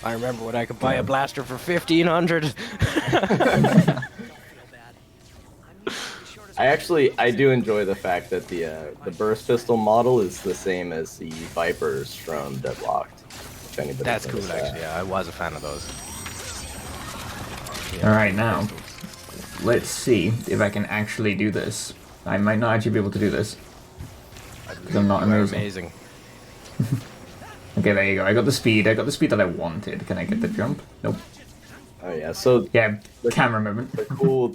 I remember when I could buy a blaster for 1,500. I do enjoy the fact that the burst pistol model is the same as the Vipers from Deadlocked. If anybody That's cool, noticed that. actually. Yeah, I was a fan of those. All right, now let's see if I can actually do this. I might not actually be able to do this because I'm not amazing. Amazing. Okay, there you go. I got the speed. I got the speed that I wanted. Can I get the jump? Nope. Oh yeah, so Yeah, camera movement.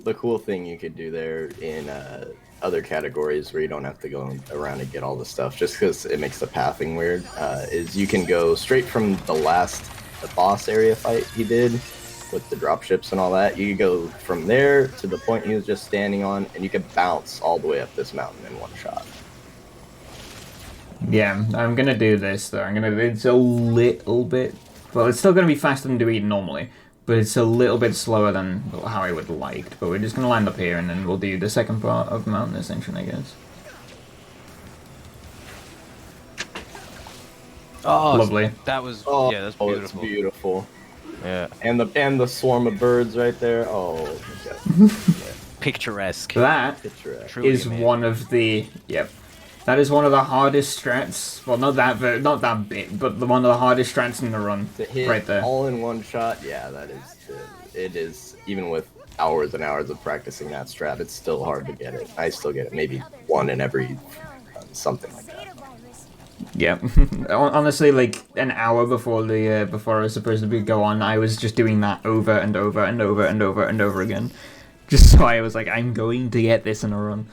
the cool thing you could do there in other categories where you don't have to go around and get all the stuff, just because it makes the pathing weird, is you can go straight from the boss area fight he did with the dropships and all that. You could go from there to the point he was just standing on, and you could bounce all the way up this mountain in one shot. Yeah, I'm gonna do this though. It's a little bit. Well, it's still gonna be faster than doing it normally, but it's a little bit slower than how I would have liked. But we're just gonna land up here, and then we'll do the second part of Mountain Ascension, I guess. Oh, Lovely. That was yeah, that's Oh, beautiful. it's beautiful. Yeah, And the swarm of birds right there. Oh, yeah. picturesque. That Picturesque. Truly is amazing. one of the That is one of the hardest strats. Well, not that big, but one of the hardest strats in the run. To hit right there. all in one shot, yeah, it is, even with hours and hours of practicing that strat, it's still hard to get it. I still get it maybe one in every something like that. Yeah, honestly, like an hour before before I was supposed to go on, I was just doing that over and over and over and over and over again, just so I was like, I'm going to get this in a run.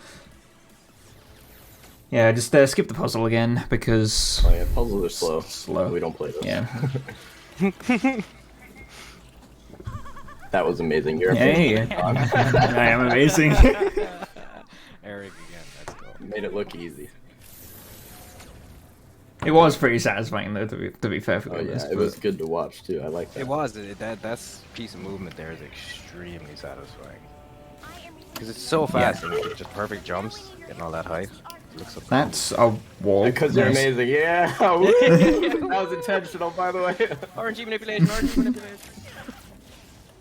Yeah, just skip the puzzle again because Oh yeah, puzzles are slow. Slow. We don't play those. yeah. That was amazing. You're Hey, amazing. I am amazing. Eric again. Let's go. Made it look easy. It was pretty satisfying though, to be fair. For Oh yeah, honest, it was good to watch too. I like that. It was that's piece of movement there is extremely satisfying because it's so fast and it's just perfect jumps, getting all that height. It looks so cool. That's a wall. Because you're Nice. amazing. Yeah. That was intentional, by the way. RNG manipulation, RNG manipulation.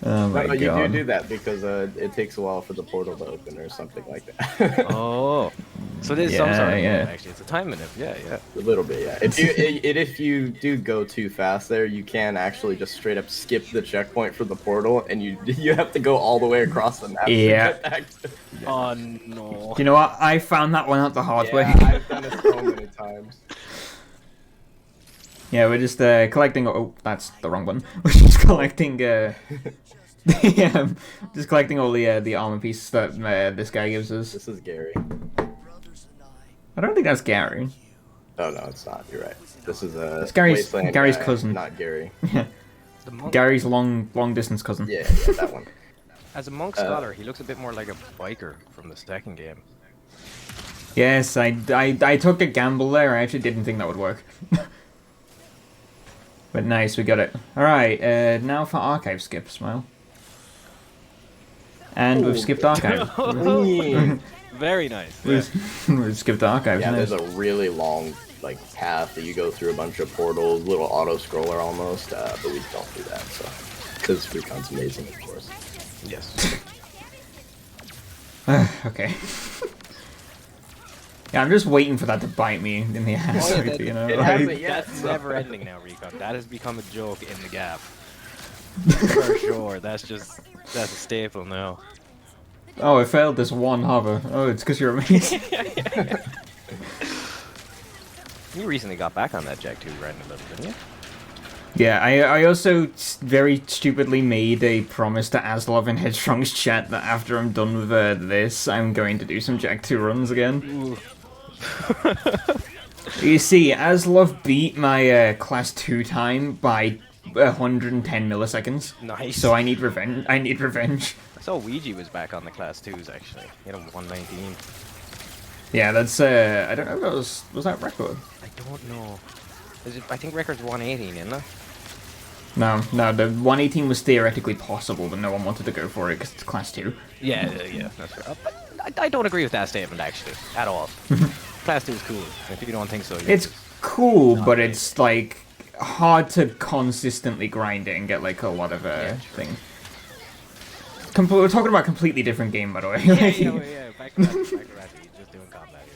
Oh my No, you god. do that because it takes a while for the portal to open or something like that. Oh, so there's some sort of Yeah. actually. It's a time manip. Yeah. A little bit, yeah. If you do go too fast there, you can actually just straight up skip the checkpoint for the portal, and you have to go all the way across the map. Yeah. To get back to... Oh no. You know what? I found that one out the hard way. Yeah, I've done it so many times. Yeah, we're just collecting. Oh, that's the wrong one. We're just collecting. Just collecting all the armor pieces that this guy gives us. This is Gary. I don't think that's Gary. Oh no, it's not. You're right. This is It's Gary's Wasteland Gary's guy, cousin. not Gary. The monk, Gary's long distance cousin. Yeah, that one. as a monk scholar, he looks a bit more like a biker from the second game. Yes, I took a gamble there. I actually didn't think that would work. But nice, we got it. All right, now for archive skip, Smile. And we've skipped archive. Very nice. Yeah. We've skipped archives. Yeah, nice. there's a really long path that you go through a bunch of portals, little auto scroller almost, but we don't do that. So, because Recon's amazing, of course. Yes. Okay. Yeah, I'm just waiting for that to bite me in the ass. Oh, yeah, like, that- you know, it like- hasn't yet. That's never ending now, Recon. That has become a joke in the gap. For sure. That's a staple now. Oh, I failed this one hover. Oh, it's because you're amazing. You recently got back on that Jack 2 grind a little, didn't you? Yeah, I also very stupidly made a promise to Aslov in Headstrong's chat that after I'm done with this, I'm going to do some Jack 2 runs again. Ooh. You see, Aslov beat my Class 2 time by 110 milliseconds. Nice. So I need revenge. I saw Ouija was back on the Class 2s, actually. He had a 119. Yeah, that's, I don't know if that was that record? I don't know. I think record's 118, isn't it? No, the 118 was theoretically possible, but no one wanted to go for it because it's Class 2. Yeah, that's right. I don't agree with that statement, actually, at all. Class 2 is cool. If you don't think so, It's cool, but it's like hard to consistently grind it and get like a lot of thing. We're talking about a completely different game, by the way. yeah. Back to Ratchet. He's just doing combat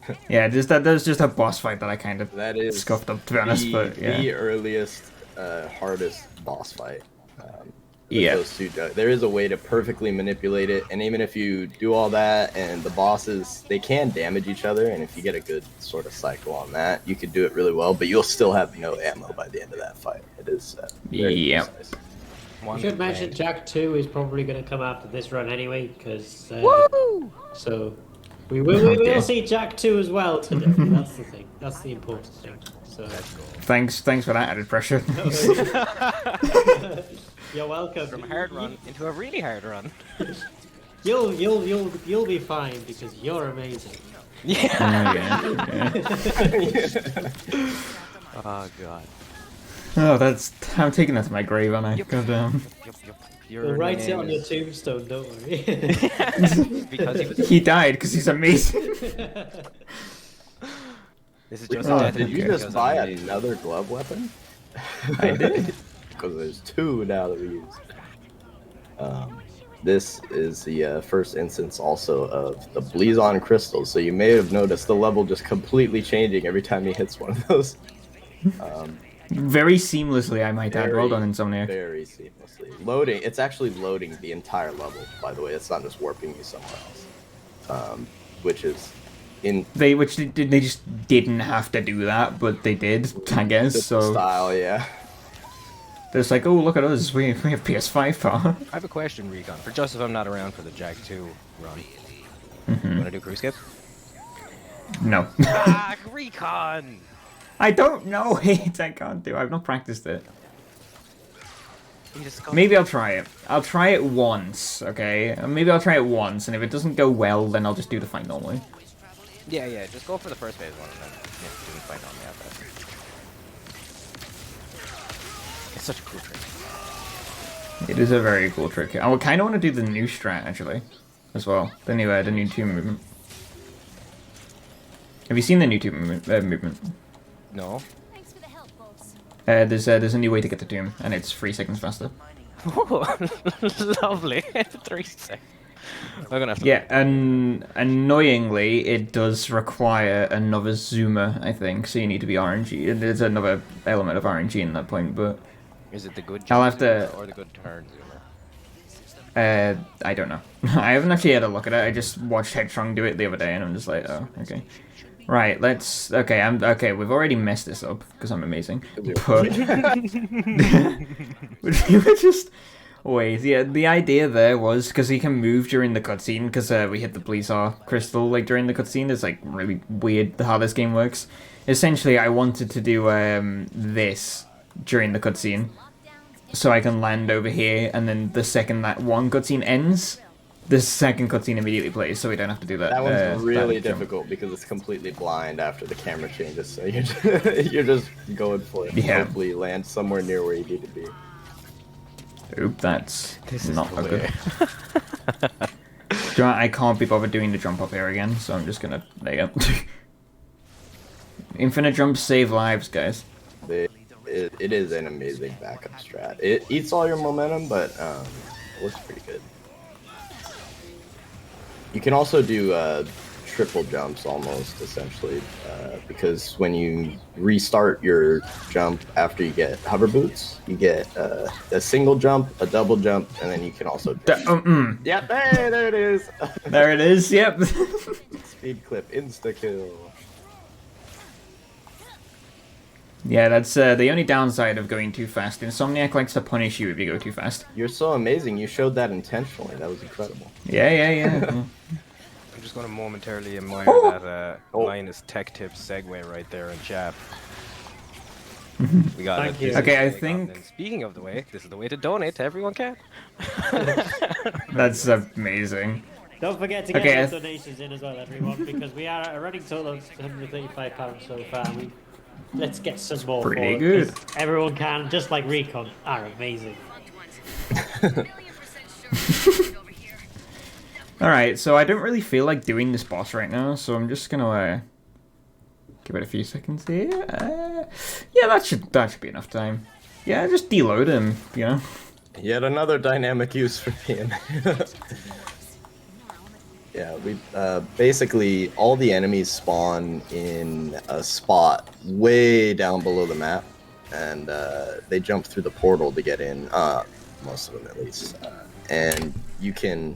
here. Yeah, there's just a boss fight that I kind of That is scuffed up, to be honest. But yeah, the earliest, hardest boss fight. Yeah. Those two, there is a way to perfectly manipulate it, and even if you do all that, and the bosses, they can damage each other, and if you get a good sort of cycle on that, you could do it really well, but you'll still have no ammo by the end of that fight. It is very precise. You should mention Jack 2 is probably going to come after this run anyway, because so we will see Jack 2 as well today. That's the thing. That's the important thing. So thanks for that added pressure. You're welcome. From a hard run into a really hard run. You'll be fine because you're amazing. Yeah. Oh god. Oh, I'm taking that to my grave, aren't I? Yep. Goddamn. We'll write it on your tombstone, don't worry. Because he died because he's amazing. This is just Did you just buy another glove weapon? I did. Because there's two now that we use. This is the first instance also of the Blizon crystals, so you may have noticed the level just completely changing every time he hits one of those. Very seamlessly, I might add. Well done, Insomniac. Very seamlessly. Loading, it's actually loading the entire level, by the way. It's not just warping you somewhere else. Which is they just didn't have to do that, but they did, I guess. So style, yeah. It's like, oh, look at us, we have PS5 power. I have a question, Recon. For just if I'm not around for the Jack 2 run. You wanna do crew skip? No. Recon! I don't know it. I can't do. I've not practiced it. You just Maybe I'll try it. I'll try it once, okay? Maybe I'll try it once, and if it doesn't go well, then I'll just do the fight normally. Yeah, just go for the first phase one and then do the fight on the after. It's such a cool trick. It is a very cool trick. I kind of want to do the new strat, actually, as well. The new 2 movement. Have you seen the new 2 movement? No. Thanks for the help, boss. There's a new way to get to Doom, and it's 3 seconds faster. Lovely. 3 seconds. I'm gonna have to. Yeah, and annoyingly, it does require another zoomer, I think, so you need to be RNG. There's another element of RNG in that point, but... Is it the good I'll have to... or the good turn zoomer? I don't know. I haven't actually had a look at it, I just watched Headstrong do it the other day, and I'm just like, oh, okay. Right, let's... Okay, we've already messed this up, because I'm amazing. But... we're just... Wait, yeah, the idea there was, because he can move during the cutscene, because we hit the Blizar crystal, like, during the cutscene. It's, like, really weird how this game works. Essentially, I wanted to do, this during the cutscene, so I can land over here, and then the second that one cutscene ends, the second cutscene immediately plays, so we don't have to do that. That one's really that jump. difficult because it's completely blind after the camera changes, so you're just going for it. Yeah. Hopefully land somewhere near where you need to be. Oop, that's not the good. Do you know what? I can't be bothered doing the jump up here again, so I'm just gonna... There you go. Infinite jumps save lives, guys. It is an amazing backup strat. It eats all your momentum, but it works pretty good. You can also do triple jumps almost, essentially, because when you restart your jump after you get hover boots, you get a single jump, a double jump, and then you can also jump. Yep, hey, there it is! There it is, yep. Speed clip, insta-kill. Yeah, that's the only downside of going too fast. Insomniac likes to punish you if you go too fast. You're so amazing, you showed that intentionally, that was incredible. Yeah. I'm just gonna momentarily admire that minus tech tips segue right there in chat. We got Thank it. you. Okay, I think... And speaking of the way, this is the way to donate to EveryoneCan. That's amazing. Don't forget to get your donations in as well, everyone, because we are at a running total of £135 so far. Let's get some more. Pretty good. Everyone can, just like Recon, are amazing. Alright, so I don't really feel like doing this boss right now, so I'm just gonna give it a few seconds here. Yeah, that should be enough time. Yeah, just deload him, you know? Yet another dynamic use for PMA. Yeah, we basically all the enemies spawn in a spot way down below the map, and they jump through the portal to get in. Most of them, at least. And you can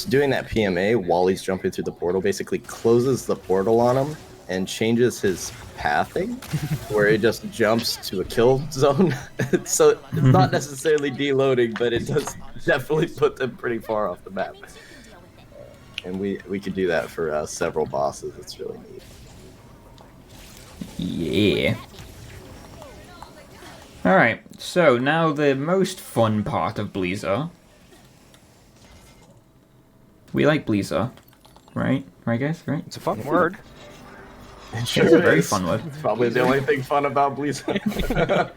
doing that PMA while he's jumping through the portal basically closes the portal on him and changes his pathing, where it just jumps to a kill zone. So it's not necessarily deloading, but it does definitely put them pretty far off the map. And we could do that for several bosses. It's really neat. Yeah. Alright, so now the most fun part of Blizzard. We like Blizzard, right? Right, guys? Right? It's a fun word. It sure It's a very is. fun word. It's probably the only thing fun about Blizzard. Yeah,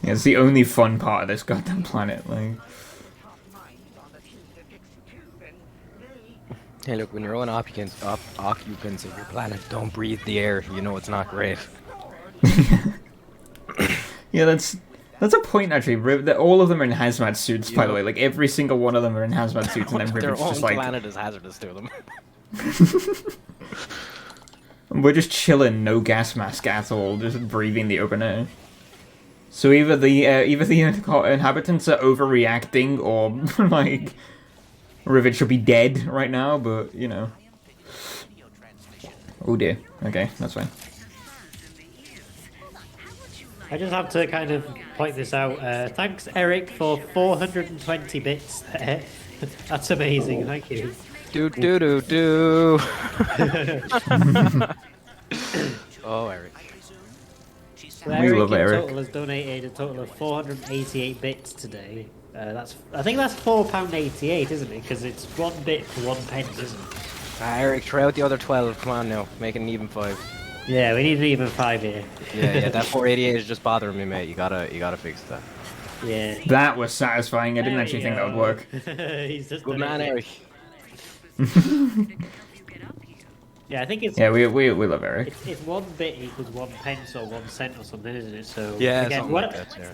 it's the only fun part of this goddamn planet. Like, Hey, look, when your own occupants of your planet don't breathe the air, you know it's not great. yeah, that's a point actually. All of them are in hazmat suits, by the way. Like every single one of them are in hazmat suits, and then Their Rivet's own just like, planet is hazardous to them. we're just chilling, no gas mask at all, just breathing the open air. So either the inhabitants are overreacting, or like Rivet should be dead right now. But you know, oh dear. Okay, that's fine. I just have to kind of point this out. Thanks, Eric, for 420 bits there. That's amazing. Thank you. Do do do do. Oh, Eric. So We Eric love in Eric. total has donated a total of 488 bits today. I think that's £4.88, isn't it? Because it's 1 bit for 1 pence, isn't it? Eric, try out the other 12. Come on now, make it an even 5. Yeah, we need an even 5 here. Yeah, that 488 is just bothering me, mate. You gotta fix that. Yeah. That was satisfying. I didn't There actually we think that would go. work. He's just Good man, donated. Eric. Yeah, I think it's Yeah, we love Eric. it's 1 bit equals 1 pence or 1 cent or something, isn't it? So Yeah, again, something like that, yeah.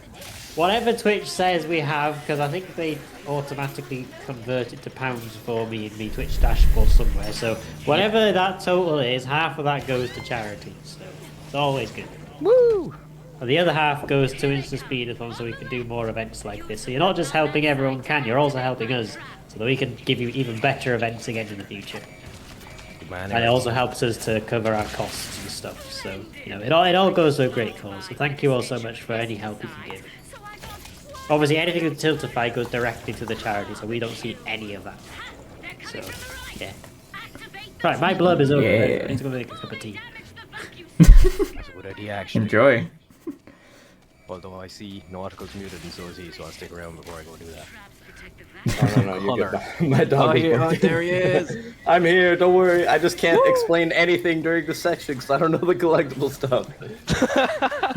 whatever Twitch says we have, because I think they automatically convert it to pounds for me in the Twitch dashboard somewhere. So whatever that total is, half of that goes to charity. So it's always good. Woo! And the other half goes to InstaSpeedathon so we can do more events like this. So you're not just helping everyone, you're also helping us so that we can give you even better events again in the future. Good man, And it Eric. also helps us to cover our costs and stuff. So, you know, it all goes to a great cause. So thank you all so much for any help you can give. Obviously, anything with Tiltify goes directly to the charity, so we don't see any of that. So, yeah. Right, my blurb is over. Yeah. I need to go make a cup of tea. That's a good idea, actually. Enjoy. Although I see no articles muted and so is he, so I'll stick around before I go do that. No, you're good. My dog is barking. There he is. I'm here, don't worry. I just can't explain anything during the section because I don't know the collectible stuff.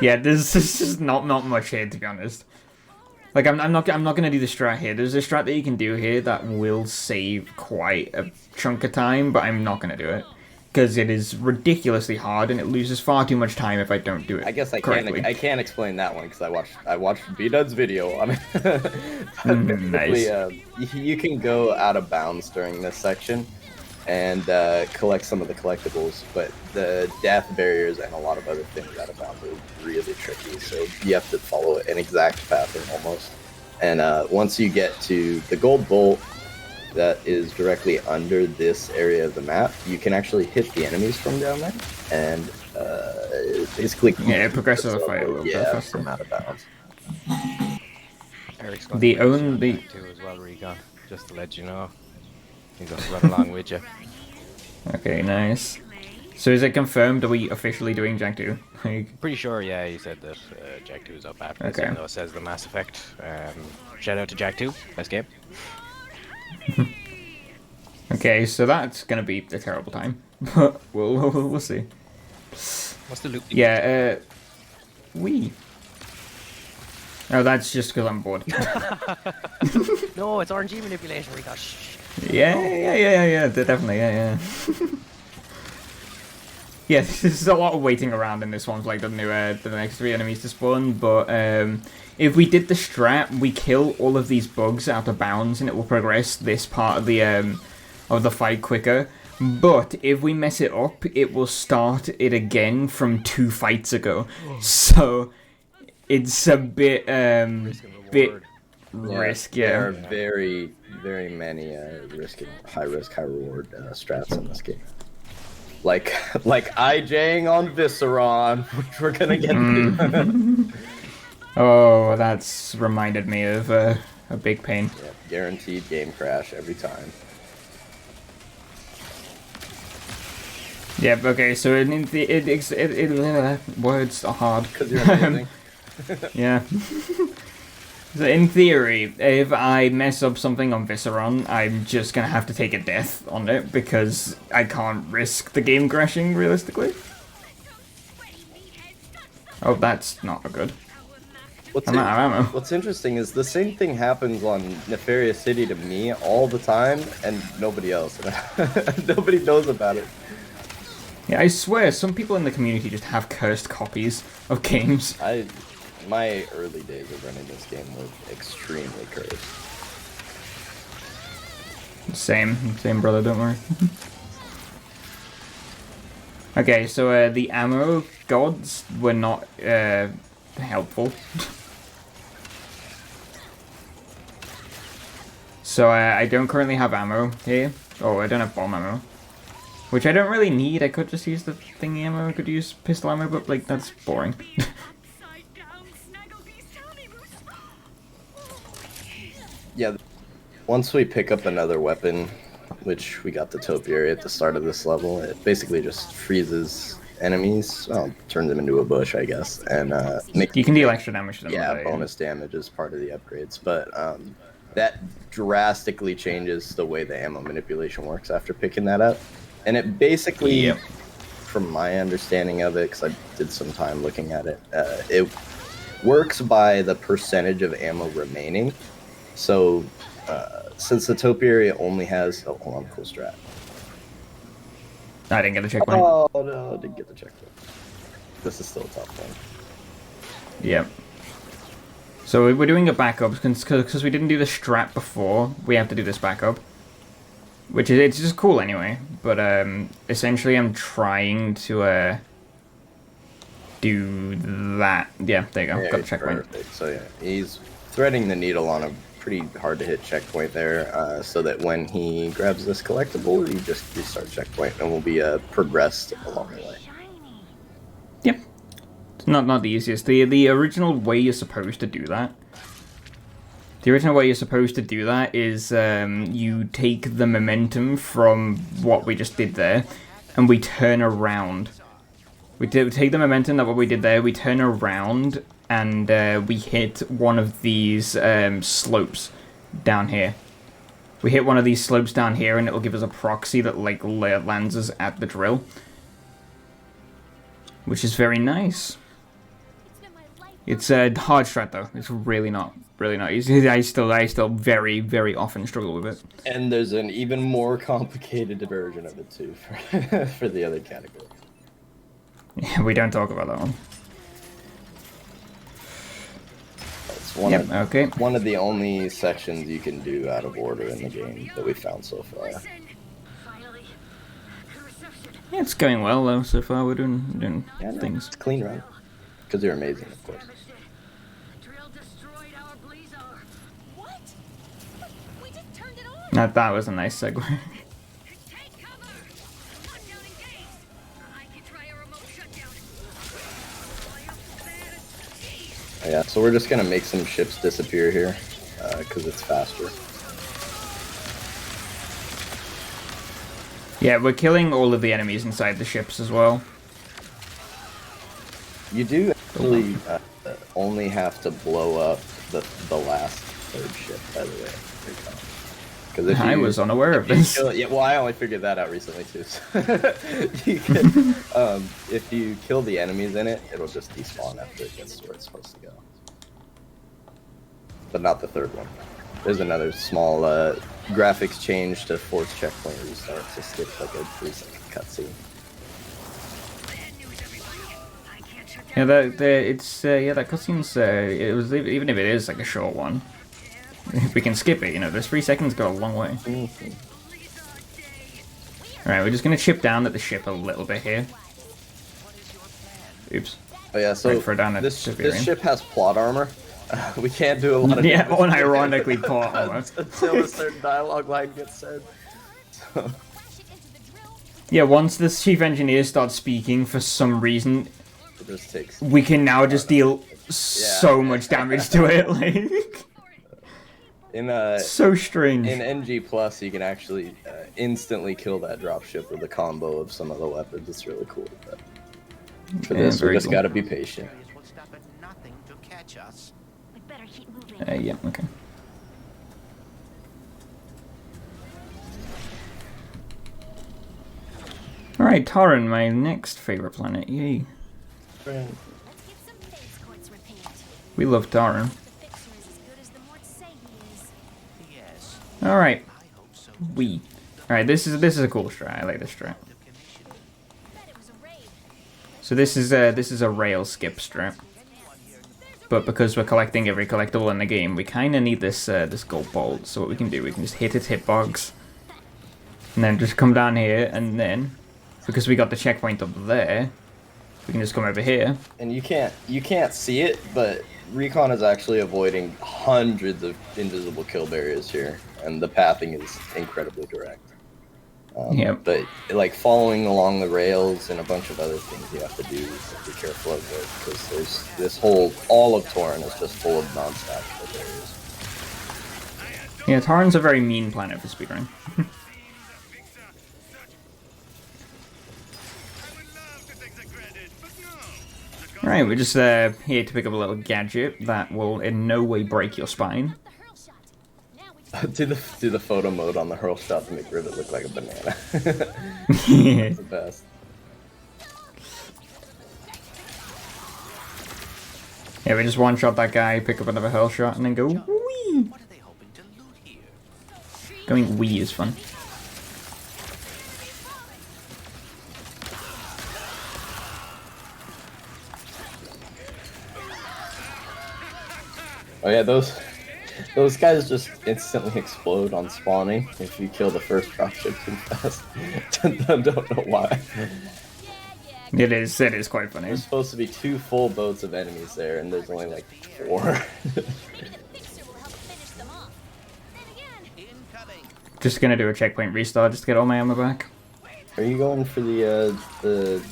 Yeah, there's just not much here, to be honest. Like, I'm not gonna do the strat here. There's a strat that you can do here that will save quite a chunk of time, but I'm not gonna do it because it is ridiculously hard and it loses far too much time if I don't do it. I guess I correctly. can't explain that one because I watched B-Dud's video on it. Nice. Basically, you can go out of bounds during this section and collect some of the collectibles, but the death barriers and a lot of other things out of bounds are really tricky. So you have to follow an exact pattern almost. And once you get to the gold bolt that is directly under this area of the map, you can actually hit the enemies from down there, and basically Yeah, it progresses the fight a little bit yeah, faster. from out of bounds. Eric's got The to race only- you too as well, Recon. Just to let you know. He's going to run along with you. Okay, nice. So is it confirmed? Are we officially doing Jack 2? Like, Pretty sure, yeah, he said that Jack 2 is up after this, Okay. even though it says the Mass Effect. Shout out to Jack 2, best game. okay, so that's gonna be a terrible time, but we'll see. What's the loop? Yeah, we. Oh, that's just because I'm bored. No, it's RNG manipulation, Rico. Shh. Yeah, definitely, yeah. Yeah, there's a lot of waiting around in this one for like the next 3 enemies to spawn, but if we did the strat, we kill all of these bugs out of bounds and it will progress this part of the fight quicker. But if we mess it up, it will start it again from 2 fights ago. So it's a bit risk, yeah. There are very, very many high risk, high reward strats in this game. Like IJing on Visceron, which we're gonna get to. Oh, that's reminded me of a big pain. Yeah, guaranteed game crash every time. Yeah, okay, so words are hard. Because you're amazing. Yeah. So in theory, if I mess up something on Visceron, I'm just gonna have to take a death on it because I can't risk the game crashing realistically. Oh, that's not good. I'm out of ammo. What's interesting is the same thing happens on Nefarious City to me all the time, and nobody else. Nobody knows about it. Yeah, I swear, some people in the community just have cursed copies of games. My early days of running this game were extremely cursed. Same brother, don't worry. Okay, so the ammo gods were not helpful. So I don't currently have ammo here. Oh, I don't have bomb ammo. Which I don't really need. I could just use the thingy ammo. I could use pistol ammo, but like that's boring. Yeah, once we pick up another weapon, which we got the topiary at the start of this level, it basically just freezes enemies, well, turns them into a bush, I guess, and you can deal extra damage to them. Yeah, bonus damage is part of the upgrades, but that drastically changes the way the ammo manipulation works after picking that up, and it basically, from my understanding of it, because I did some time looking at it, it works by the percentage of ammo remaining. So, since the topiary only has... Oh, hold on, cool strat. I didn't get the checkpoint. Oh, no, I didn't get the checkpoint. This is still a tough one. Yeah. So we're doing a backup, because we didn't do the strat before, we have to do this backup. Which is, it's just cool anyway, but essentially I'm trying to do that. Yeah, there you go, got the checkpoint. Perfect. So yeah, he's threading the needle on a pretty hard to hit checkpoint there, so that when he grabs this collectible, he just restarts checkpoint and will be progressed along the way. Yep. It's not the easiest. The original way you're supposed to do that. The original way you're supposed to do that is you take the momentum from what we just did there, and we turn around. We take the momentum of what we did there, we turn around, and we hit one of these slopes down here. We hit one of these slopes down here, and it will give us a proxy that like lands us at the drill, which is very nice. It's a hard strat though. It's really not easy. I still very, very often struggle with it. And there's an even more complicated version of it too for the other category. Yeah, we don't talk about that one. It's one of the only sections you can do out of order in the game that we found so far. Yeah, it's going well though so far. We're doing things. It's a clean run. Because you're amazing, of course. That was a nice segue. Yeah, so we're just gonna make some ships disappear here, because it's faster. Yeah, we're killing all of the enemies inside the ships as well. You do actually only have to blow up the last third ship, by the way. Because I was unaware of this. Yeah, well, I only figured that out recently too. So you can, if you kill the enemies in it, it'll just despawn after it gets to where it's supposed to go. but not the third one. There's another small graphics change to force checkpoint restart to skip like a 3-second cutscene. Yeah, that cutscene's it was even if it is like a short one, we can skip it. You know, those 3 seconds go a long way. All right, we're just gonna chip down at the ship a little bit here. Oops. Oh yeah, so this ship has plot armor. We can't do a lot of yeah, unironically plot armor until a certain dialogue line gets said. So. Yeah, once the chief engineer starts speaking, for some reason, we can now just deal so much damage to it. Like, so strange. In NG Plus, you can actually instantly kill that dropship with a combo of some other weapons. It's really cool. But for this, we just gotta be patient. Yeah, okay. Alright, Taran, my next favorite planet. Yay. We love Taran. Alright. Alright, this is a cool strat. I like this strat. So this is a rail skip strat. But because we're collecting every collectible in the game, we kind of need this this gold bolt. So what we can do, we can just hit its hitbox, and then just come down here, and then because we got the checkpoint up there, we can just come over here. And you can't see it, but Recon is actually avoiding hundreds of invisible kill barriers here, and the pathing is incredibly direct. Yeah. But like following along the rails and a bunch of other things you have to do, so be careful of it, because there's this all of Tauren is just full of non-stop kill barriers. Yeah, Tauren's a very mean planet for speedrun. Alright, we're just here to pick up a little gadget that will in no way break your spine. do the photo mode on the hurl shot to make Rivet look like a banana. That's the best. Yeah, we just one-shot that guy, pick up another hurl shot, and then go wee! Going wee is fun. Oh yeah, those guys just instantly explode on spawning if you kill the first dropship too fast. Don't know why. It is quite funny. There's supposed to be 2 full boats of enemies there, and there's only like 4. Just gonna do a checkpoint restart just to get all my ammo back. Are you going for the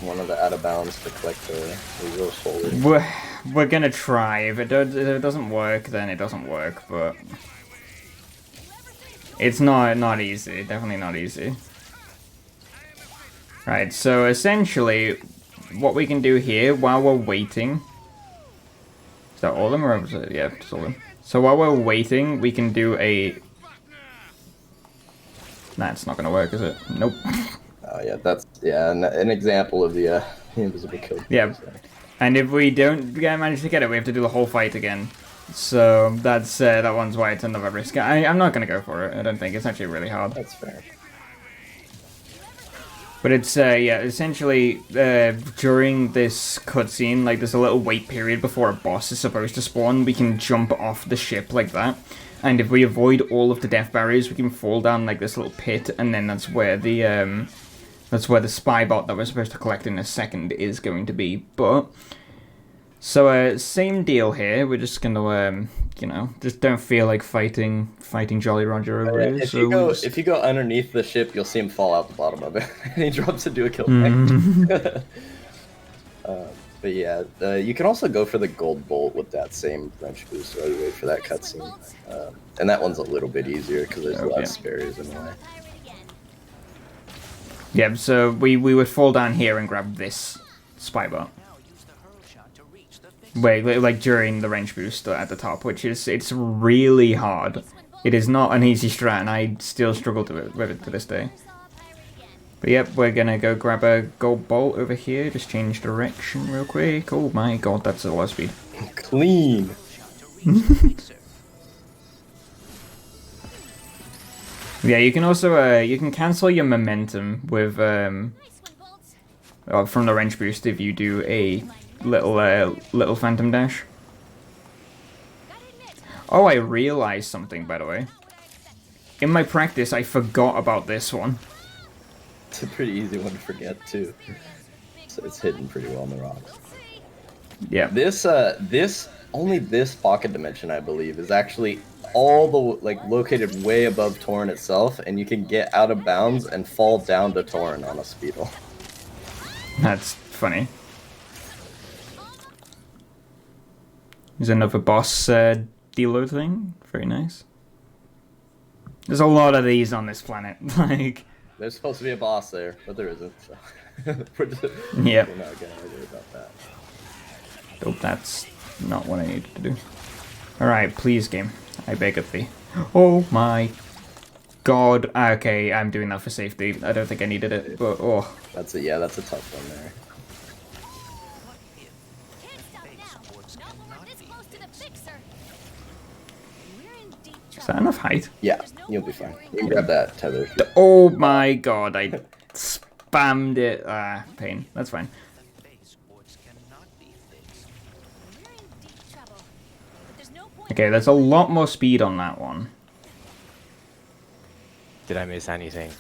one of the out of bounds to collect the real soul? We're gonna try. If it doesn't work, then it doesn't work. But it's not easy. Definitely not easy. Right. So essentially, what we can do here while we're waiting. Is that all of them, or was it? Yeah, just all of them. So while we're waiting, we can do a. Nah, it's not gonna work, is it? Nope. Oh yeah, that's an example of the invisible kill. Yeah. And if we don't manage to get it, we have to do the whole fight again. So that's that one's why it's another risk. I'm not gonna go for it. I don't think it's actually really hard. That's fair. But it's yeah, essentially during this cutscene, like there's a little wait period before a boss is supposed to spawn. We can jump off the ship like that, and if we avoid all of the death barriers, we can fall down like this little pit, and then that's where the spy bot that we're supposed to collect in a second is going to be. But so same deal here. We're just gonna you know, just don't feel like fighting Jolly Roger over here. If you go underneath the ship, you'll see him fall out the bottom of it, and he drops to do a kill tank. But yeah, you can also go for the gold bolt with that same wrench boost while you wait for that cutscene, and that one's a little bit easier because there's less barriers in the way. Yeah, so we would fall down here and grab this spy bot. Wait, like during the range boost at the top, it's really hard. It is not an easy strat, and I still struggle with it to this day. But yep, we're gonna go grab a gold bolt over here, just change direction real quick. Oh my god, that's a lot of speed. Clean! Yeah, you can also you can cancel your momentum with from the wrench boost if you do a little phantom dash. Oh, I realized something, by the way. In my practice, I forgot about this one. It's a pretty easy one to forget too. So it's hidden pretty well in the rocks. Yeah. This only this pocket dimension, I believe, is actually all the located way above Torrent itself, and you can get out of bounds and fall down to Torrent on a speedle. That's funny. There's another boss deload thing. Very nice. There's a lot of these on this planet. Like, there's supposed to be a boss there, but there isn't. So yep. we're not gonna argue about that. Nope, that's not what I needed to do. Alright, please, game. I beg of thee. Oh my god. Okay, I'm doing that for safety. I don't think I needed it, but oh. That's a tough one there. Is that enough height? Yeah, you'll be fine. You can grab that tether. Oh my god, I spammed it. Ah, pain. That's fine. Okay, there's a lot more speed on that one. Did I miss anything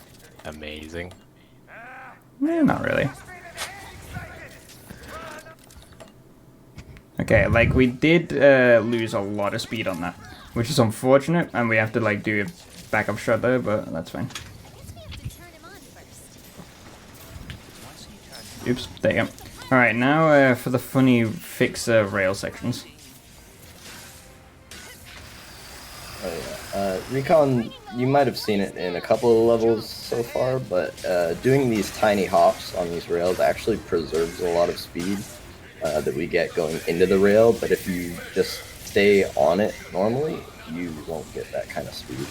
amazing? Not really. Okay, like, we did lose a lot of speed on that, which is unfortunate, and we have to, like, do a backup shot there, but that's fine. Oops, there you go. Alright, now for the funny fixer rail sections. Oh yeah. Recon, you might have seen it in a couple of levels so far, but doing these tiny hops on these rails actually preserves a lot of speed that we get going into the rail, but if you just stay on it normally, you won't get that kind of speed.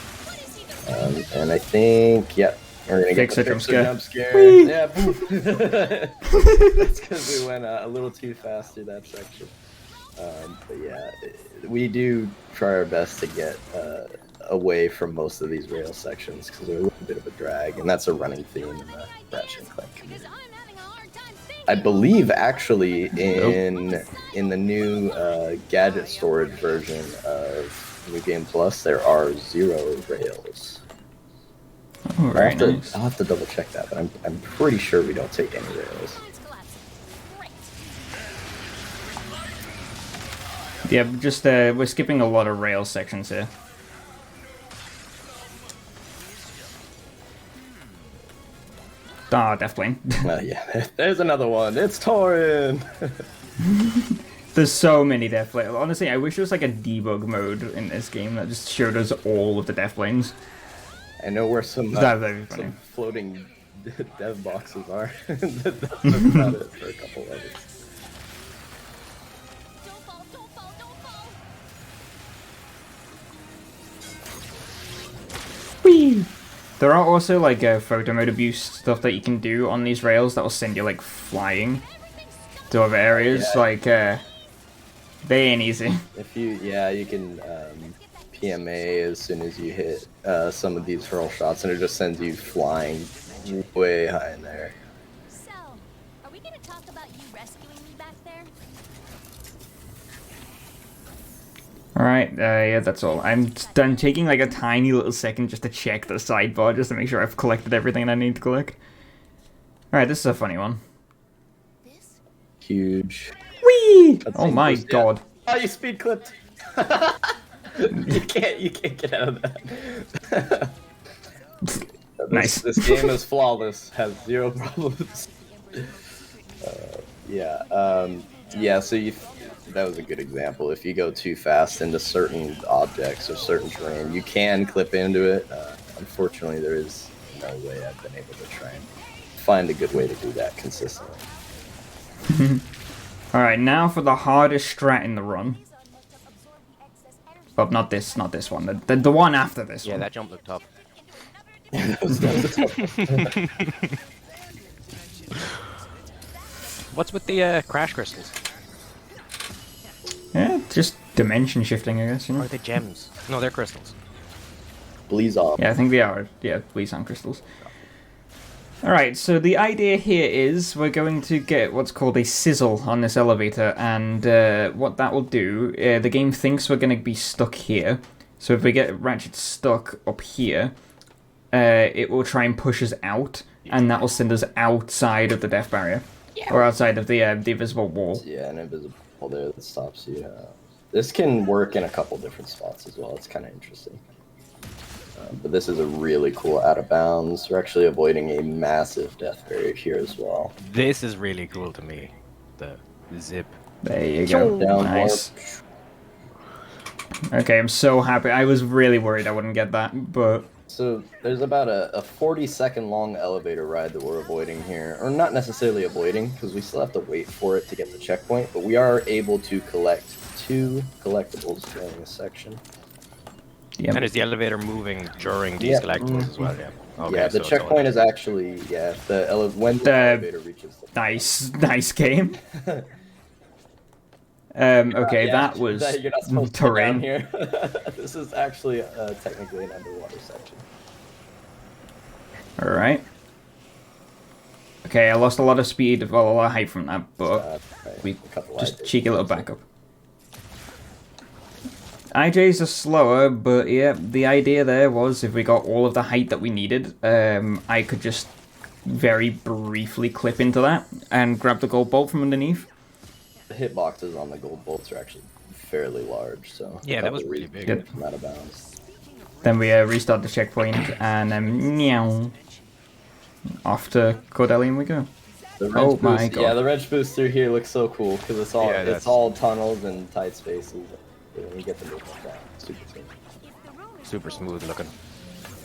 And I think, yep, we're gonna get the fixer jump scare. Yeah, poof. That's because we went a little too fast through that section. But yeah, we do try our best to get away from most of these rail sections because they're a little bit of a drag, and that's a running theme in the Ratchet and Clank community. I believe actually in the new gadget storage version of New Game Plus, there are 0 rails. Oh, very nice. I'll have to double check that, but I'm pretty sure we don't take any rails. Yeah, just we're skipping a lot of rail sections here. Ah, Death Plane. Yeah, there's another one. It's Torin! There's so many Death Planes. Honestly, I wish there was like a debug mode in this game that just showed us all of the Death Planes. I know where some floating dev boxes are. That's about it for a couple levels. Whee! There are also like photo mode abuse stuff that you can do on these rails that will send you like flying to other areas. Yeah. Like they ain't easy. If you you can PMA as soon as you hit some of these hurl shots, and it just sends you flying way high in there. So, are we gonna talk about you rescuing me back there? Alright, yeah, that's all. I'm taking like a tiny little second just to check the sidebar, just to make sure I've collected everything I need to collect. Alright, this is a funny one. This? Huge. Whee! Oh my god. Oh, you speed clipped! you can't get out of that. Nice. This game is flawless, has 0 problems. So that was a good example. If you go too fast into certain objects or certain terrain, you can clip into it. Unfortunately, there is no way I've been able to try and find a good way to do that consistently. Alright, now for the hardest strat in the run. Well, not this one. The one after this one. Yeah, that jump looked tough. What's with the crash crystals? Yeah, just dimension shifting, I guess. You Or know? are they gems? No, they're crystals. Bleeze off. Yeah, I think they are. Yeah, Bleezon crystals. Alright, so the idea here is we're going to get what's called a sizzle on this elevator, and what that will do, the game thinks we're going to be stuck here. So if we get Ratchet stuck up here, it will try and push us out, and that will send us outside of the death barrier. Or outside of the invisible wall. Yeah, an invisible wall there that stops you. This can work in a couple different spots as well. It's kind of interesting. But this is a really cool out of bounds. We're actually avoiding a massive death barrier here as well. This is really cool to me. The zip. There you go. Down Nice. Okay, I'm so happy. I was really worried I wouldn't get that, but... So there's about a 40-second long elevator ride that we're avoiding here. Or not necessarily avoiding, because we still have to wait for it to get the checkpoint. But we are able to collect 2 collectibles during this section. Yep. And is the elevator moving during these collectibles as well? Yeah. Okay, Yeah, the so checkpoint is actually, when the elevator reaches the... Nice game. Okay, Yeah, that was you're not supposed to go down terrain. here. This is actually technically an underwater section. Alright. Okay, I lost a lot of speed, well, a lot of height from that, but Right, we a couple just ideas. cheeky little backup. IJs are slower, but yeah, the idea there was if we got all of the height that we needed, I could just very briefly clip into that and grab the gold bolt from underneath. The hitboxes on the gold bolts are actually fairly large, so Yeah, that was really pretty big. Good. from out of bounds. Then we restart the checkpoint, and meow, off to Cordelium we go. The wrench Oh my boost, god. Yeah, the wrench boost through here looks so cool because it's all Yeah, it's all tunnels and tight spaces. When you get the move like that, super smooth. Super smooth looking.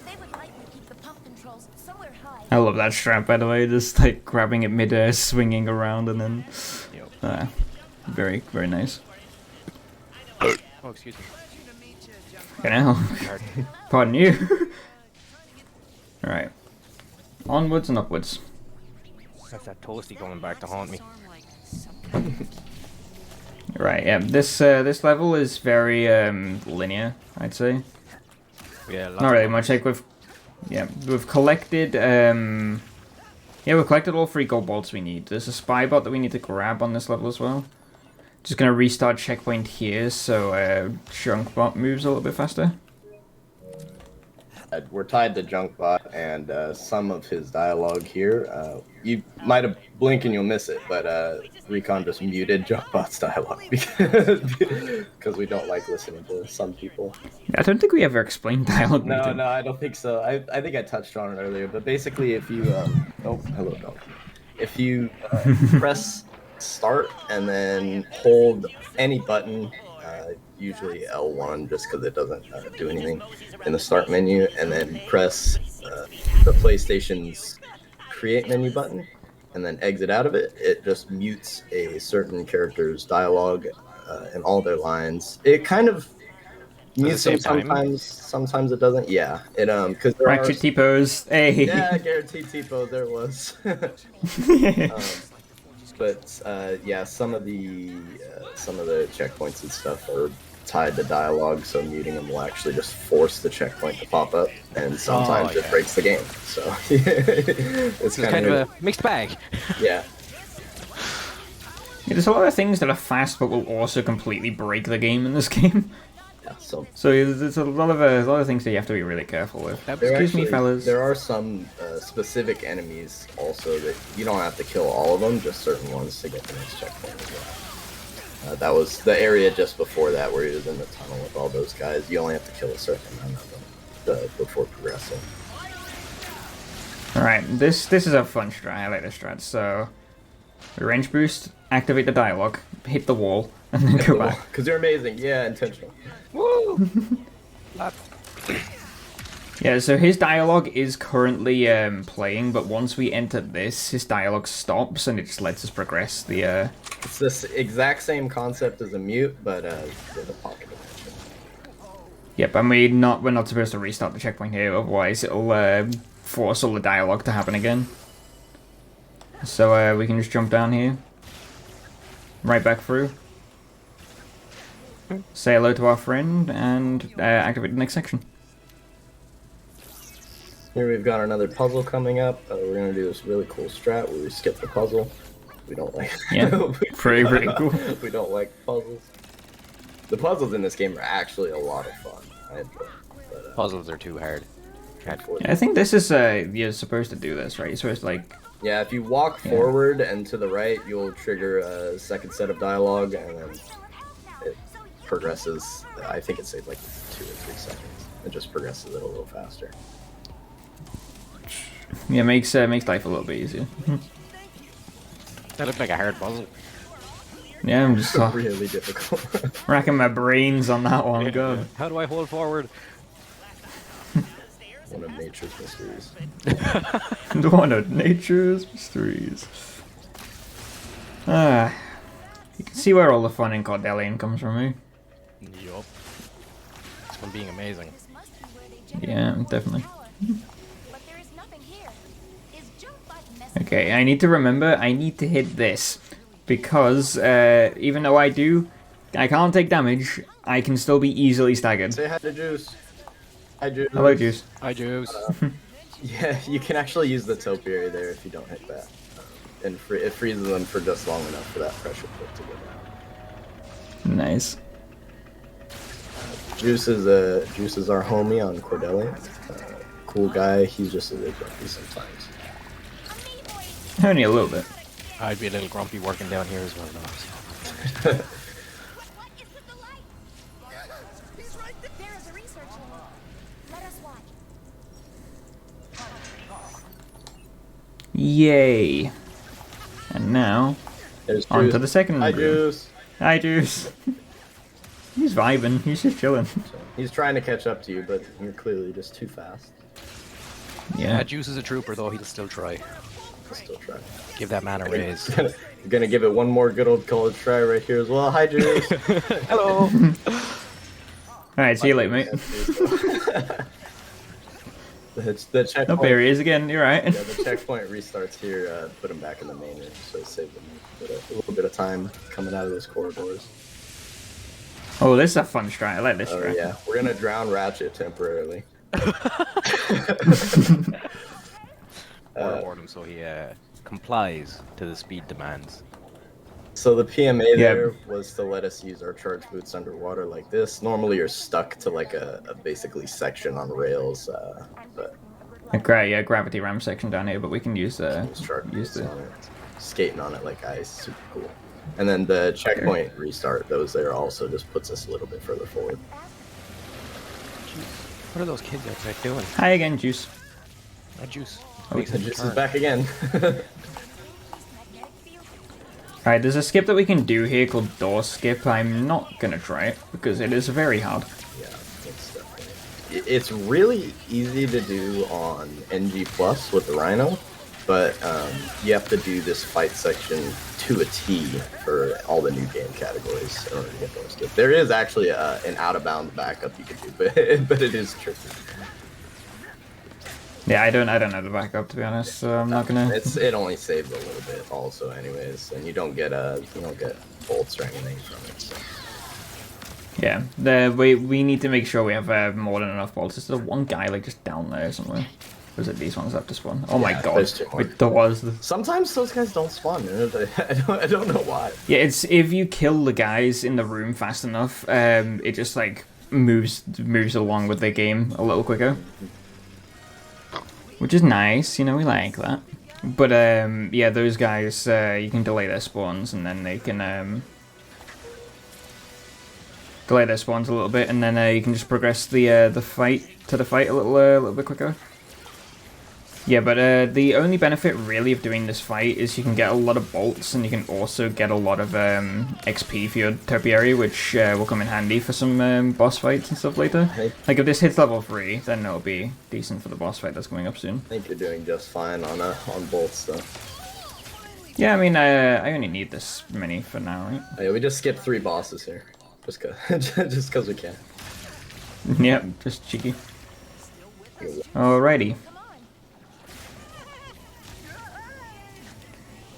They would like me to keep the pump controls somewhere high. I love that strap, by the way, just like grabbing it mid-air, swinging around, and then... very, very nice. Oh, excuse me. You know, pardon you. Alright. Onwards and upwards. That's that toasty coming back to haunt me. Right, yeah, this level is very linear, I'd say. Yeah, Not really much, like we've collected, we've collected all 3 gold bolts we need. There's a spy bot that we need to grab on this level as well. Just gonna restart checkpoint here, so junk bot moves a little bit faster. We're tied to Junkbot, and some of his dialogue here, you might have blink and you'll miss it, but Recon just muted Junkbot's dialogue because we don't like listening to some people. I don't think we ever explained dialogue. No, I don't think so. I think I touched on it earlier, but basically if you, oh, hello, dog. If you press start and then hold any button, usually L1 just because it doesn't do anything in the start menu, and then press the PlayStation's create menu button and then exit out of it, it just mutes a certain character's dialogue and all their lines. It kind of mutes them sometimes it doesn't. Yeah, it because there Ratchet T-pose. Hey. Yeah, guaranteed T-pose, there it was. But yeah, some of the checkpoints and stuff are tied to dialogue, so muting them will actually just force the checkpoint to pop up, and sometimes it breaks the game. So it's kind of a mixed bag. Yeah. There's a lot of things that are fast, but will also completely break the game in this game. Yeah, so there's a lot of things that you have to be really careful with. Excuse me, fellas. There are some specific enemies also that you don't have to kill all of them, just certain ones to get the next checkpoint as well. That was the area just before that where he was in the tunnel with all those guys. You only have to kill a certain amount of them before progressing. Alright, this is a fun strat. I like this strat. So, range boost, activate the dialogue, hit the wall, and then go back. Because they're amazing. Yeah, intentional. Woo! Yeah, so his dialogue is currently playing, but once we enter this, his dialogue stops and it just lets us progress the... It's this exact same concept as a mute, but with a pocket dimension. Yep, and we're not supposed to restart the checkpoint here, otherwise it'll force all the dialogue to happen again. So we can just jump down here. Right back through. say hello to our friend, and activate the next section. Here we've got another puzzle coming up. We're gonna do this really cool strat where we skip the puzzle. We don't like. Yeah, pretty cool. We don't like puzzles. The puzzles in this game are actually a lot of fun. I enjoy them. But, Puzzles are too hard. Yeah, I think this is you're supposed to do this, right? You're supposed to like. yeah, if you walk forward and to the right, you'll trigger a second set of dialogue, and then it progresses. I think it saves like 2 or 3 seconds. It just progresses it a little faster. Yeah, makes life a little bit easier. That looked like a hard puzzle. Yeah, I'm just Really difficult. racking my brains on that one. Go. How do I hold forward? One of nature's mysteries. One of nature's mysteries. Ah, you can see where all the fun in Cordelian comes from, eh? Yup. It's from being amazing. This must be where they generate Yeah, all the definitely. power. But there is nothing here. Is jump button messing Okay, I need to remember, I need to hit this. Because, even though I can't take damage, I can still be easily staggered. Say hi to Juice. Hi, Juice. Hello, Juice. Hi, Juice. Yeah, you can actually use the topiary there if you don't hit that. And it freezes them for just long enough for that pressure plate to go down. Nice. Juice is our homie on Cordelian. Cool guy. He's just a little grumpy sometimes. Only a little bit. I'd be a little grumpy working down here as well, though. What is with the light? He's right there. There is a research lab. Let us watch. Yay. And now, There's on Juice. to the second Hi, room. Juice. Hi, Juice. He's vibing. He's just chilling. He's trying to catch up to you, but you're clearly just too fast. Yeah. Juice is a trooper, though. He'll still try. I'll still try. Give that man a raise. You're gonna give it one more good old college try right here as well. Hi, Juice. Hello. Alright, see you later, mate. The checkpoint. Nope, here he is again. You're right. Yeah, the checkpoint restarts here. Put him back in the main room, so save them a little bit of time coming out of those corridors. Oh, this is a fun strat. I like this Oh strat. yeah, we're gonna drown Ratchet temporarily. Waterboard him so he complies to the speed demands. So the PMA there was to let us use our charge boots underwater like this. Normally you're stuck to like a basically section on rails, but A gravity ram section down here, but we can use charge use boots the. on it. Skating on it like ice, super cool. And then the checkpoint restart, those there also just puts us a little bit further forward. What are those kids outside doing? Hi again, Juice. Hi, Juice. Oh, Makes The a juice is turn. back again. Alright, there's a skip that we can do here called door skip. I'm not gonna try it because it is very hard. Yeah, it's really easy to do on NG Plus with the Rhino, but you have to do this fight section to a T for all the new game categories in order to get those skips. There is actually an out-of-bounds backup you can do, but it is tricky. Yeah, I don't know the backup to be honest, so I'm not gonna. It only saves a little bit, also, anyways, and you don't get bolts or anything from it. So. Yeah, we need to make sure we have more than enough bolts. Is there one guy like just down there somewhere? Or is it these ones that have to spawn? Oh my god! there's 2 more. Wait, there was. Sometimes those guys don't spawn. I don't know why. Yeah, it's if you kill the guys in the room fast enough, it just like moves along with the game a little quicker. Which is nice, you know, we like that. But yeah, those guys, you can delay their spawns, and then they can delay their spawns a little bit, and then you can just progress the fight a little bit quicker. Yeah, but the only benefit really of doing this fight is you can get a lot of bolts, and you can also get a lot of XP for your topiary, which will come in handy for some boss fights and stuff later. Like if this hits level 3, then it'll be decent for the boss fight that's coming up soon. I think you're doing just fine on bolts, though. Yeah, I mean, I only need this many for now, right? Oh, yeah, we just skipped 3 bosses here, just cause we can. Yep, just cheeky. Alrighty.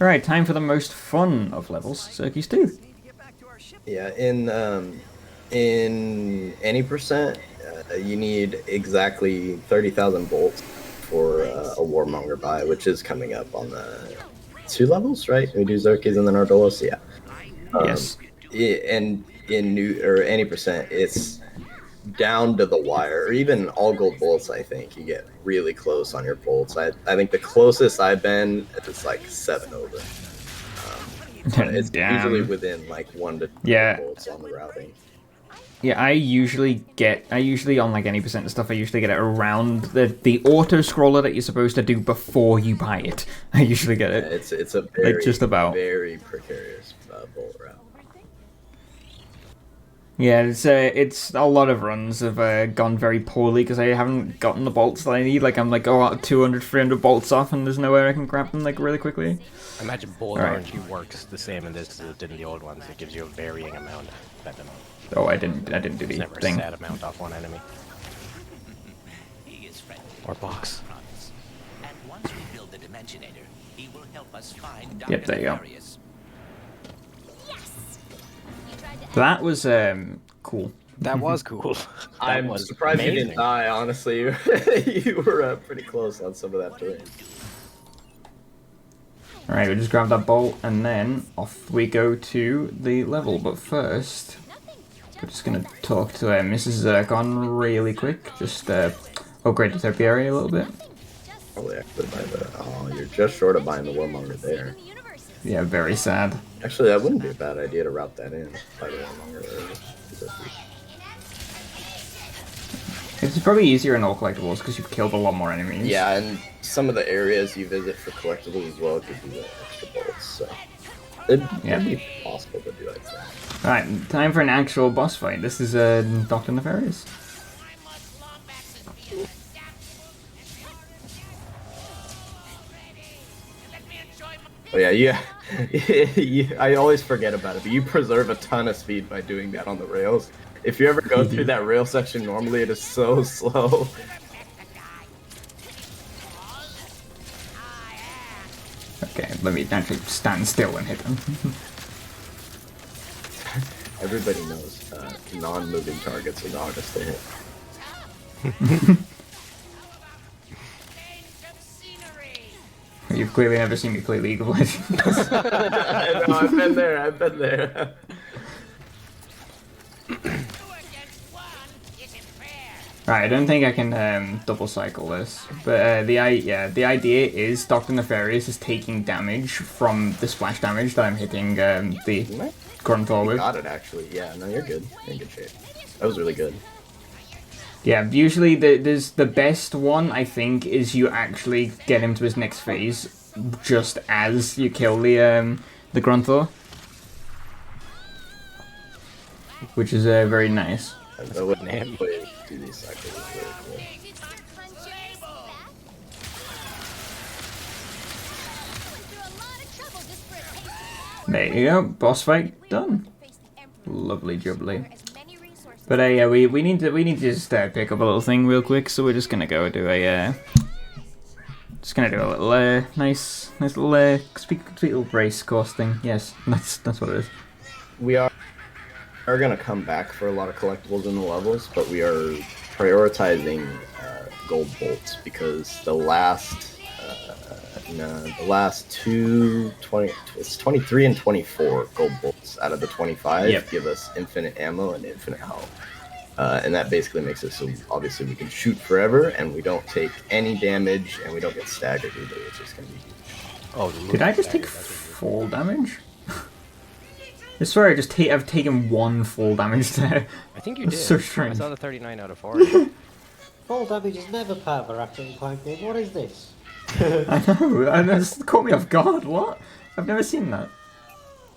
Alright, time for the most fun of levels, Circuits 2. Yeah, in In any percent, you need exactly 30,000 bolts for a Warmonger buy, which is coming up on the 2 levels, right? We do Xerxes and then Ardolos, yeah. Yes. And in new or any percent, it's down to the wire, or even all gold bolts. I think you get really close on your bolts. I think the closest I've been is like 7 over. But it's usually within like 1 to 2 bolts on the routing. Yeah, I usually on like any percent of stuff, I usually get it around the auto scroller that you're supposed to do before you buy it. I usually get it. Yeah, it's a very, like just about very precarious bolt route. Yeah, it's a lot of runs have gone very poorly because I haven't gotten the bolts that I need. Like I'm like 200, 300 bolts off, and there's nowhere I can grab them like really quickly. I imagine bolt RNG works the same in this as it did in the old ones. It gives you a varying amount. Oh, I didn't do the never thing. a set amount off one enemy. Or box. And once we build the Dimensionator, he will help us find Yep, there you go. Yes. That was cool. That was cool. I'm surprised you didn't die, honestly. You were pretty close on some of that terrain. Alright, we just grab that bolt and then off we go to the level. But first, we're just going to talk to Mrs. Zircon really quick. Just upgrade the topiary a little bit. Probably actually buy the... Oh, you're just short of buying the Warmonger there. Yeah, very sad. Actually, that wouldn't be a bad idea to route that in. Buy the Warmonger there. It's probably easier in all collectibles because you've killed a lot more enemies. Yeah, and some of the areas you visit for collectibles as well give you the extra bolts, so... It'd be possible to do like that. Alright, time for an actual boss fight. This is Dr. Nefarious. Oh yeah, I always forget about it, but you preserve a ton of speed by doing that on the rails. If you ever go through that rail section, normally it is so slow. Okay, let me actually stand still and hit them. Everybody knows non-moving targets are the hardest to hit. You've clearly never seen me play League of Legends. I know, I've been there. Alright, I don't think I can double cycle this, but the idea is Dr. Nefarious is taking damage from the splash damage that I'm hitting the Grunthor with. Got it actually. Yeah, no, you're good. You're in good shape. That was really good. Yeah, usually the best one I think is you actually get him to his next phase just as you kill the Grunthor, which is very nice. I wouldn't have played do these cycles really cool. There you go, boss fight done. Lovely jubbly. But yeah, we need to just pick up a little thing real quick, so we're just gonna go do a little nice little sweet little race course thing. Yes, that's what it is. We are gonna come back for a lot of collectibles in the levels, but we are prioritizing gold bolts because the last two 23 and 24 gold bolts out of the 25 give us infinite ammo and infinite health. And that basically makes it so obviously we can shoot forever and we don't take any damage and we don't get staggered either, which is going to be huge. Oh, did I just take full damage? I swear I've taken 1 full damage there. I think you did. So strange. I saw the 39 out of 40. Full damage is never part of a Ratchet and Clank game. What is this? I know, and that's caught me off guard. What? I've never seen that.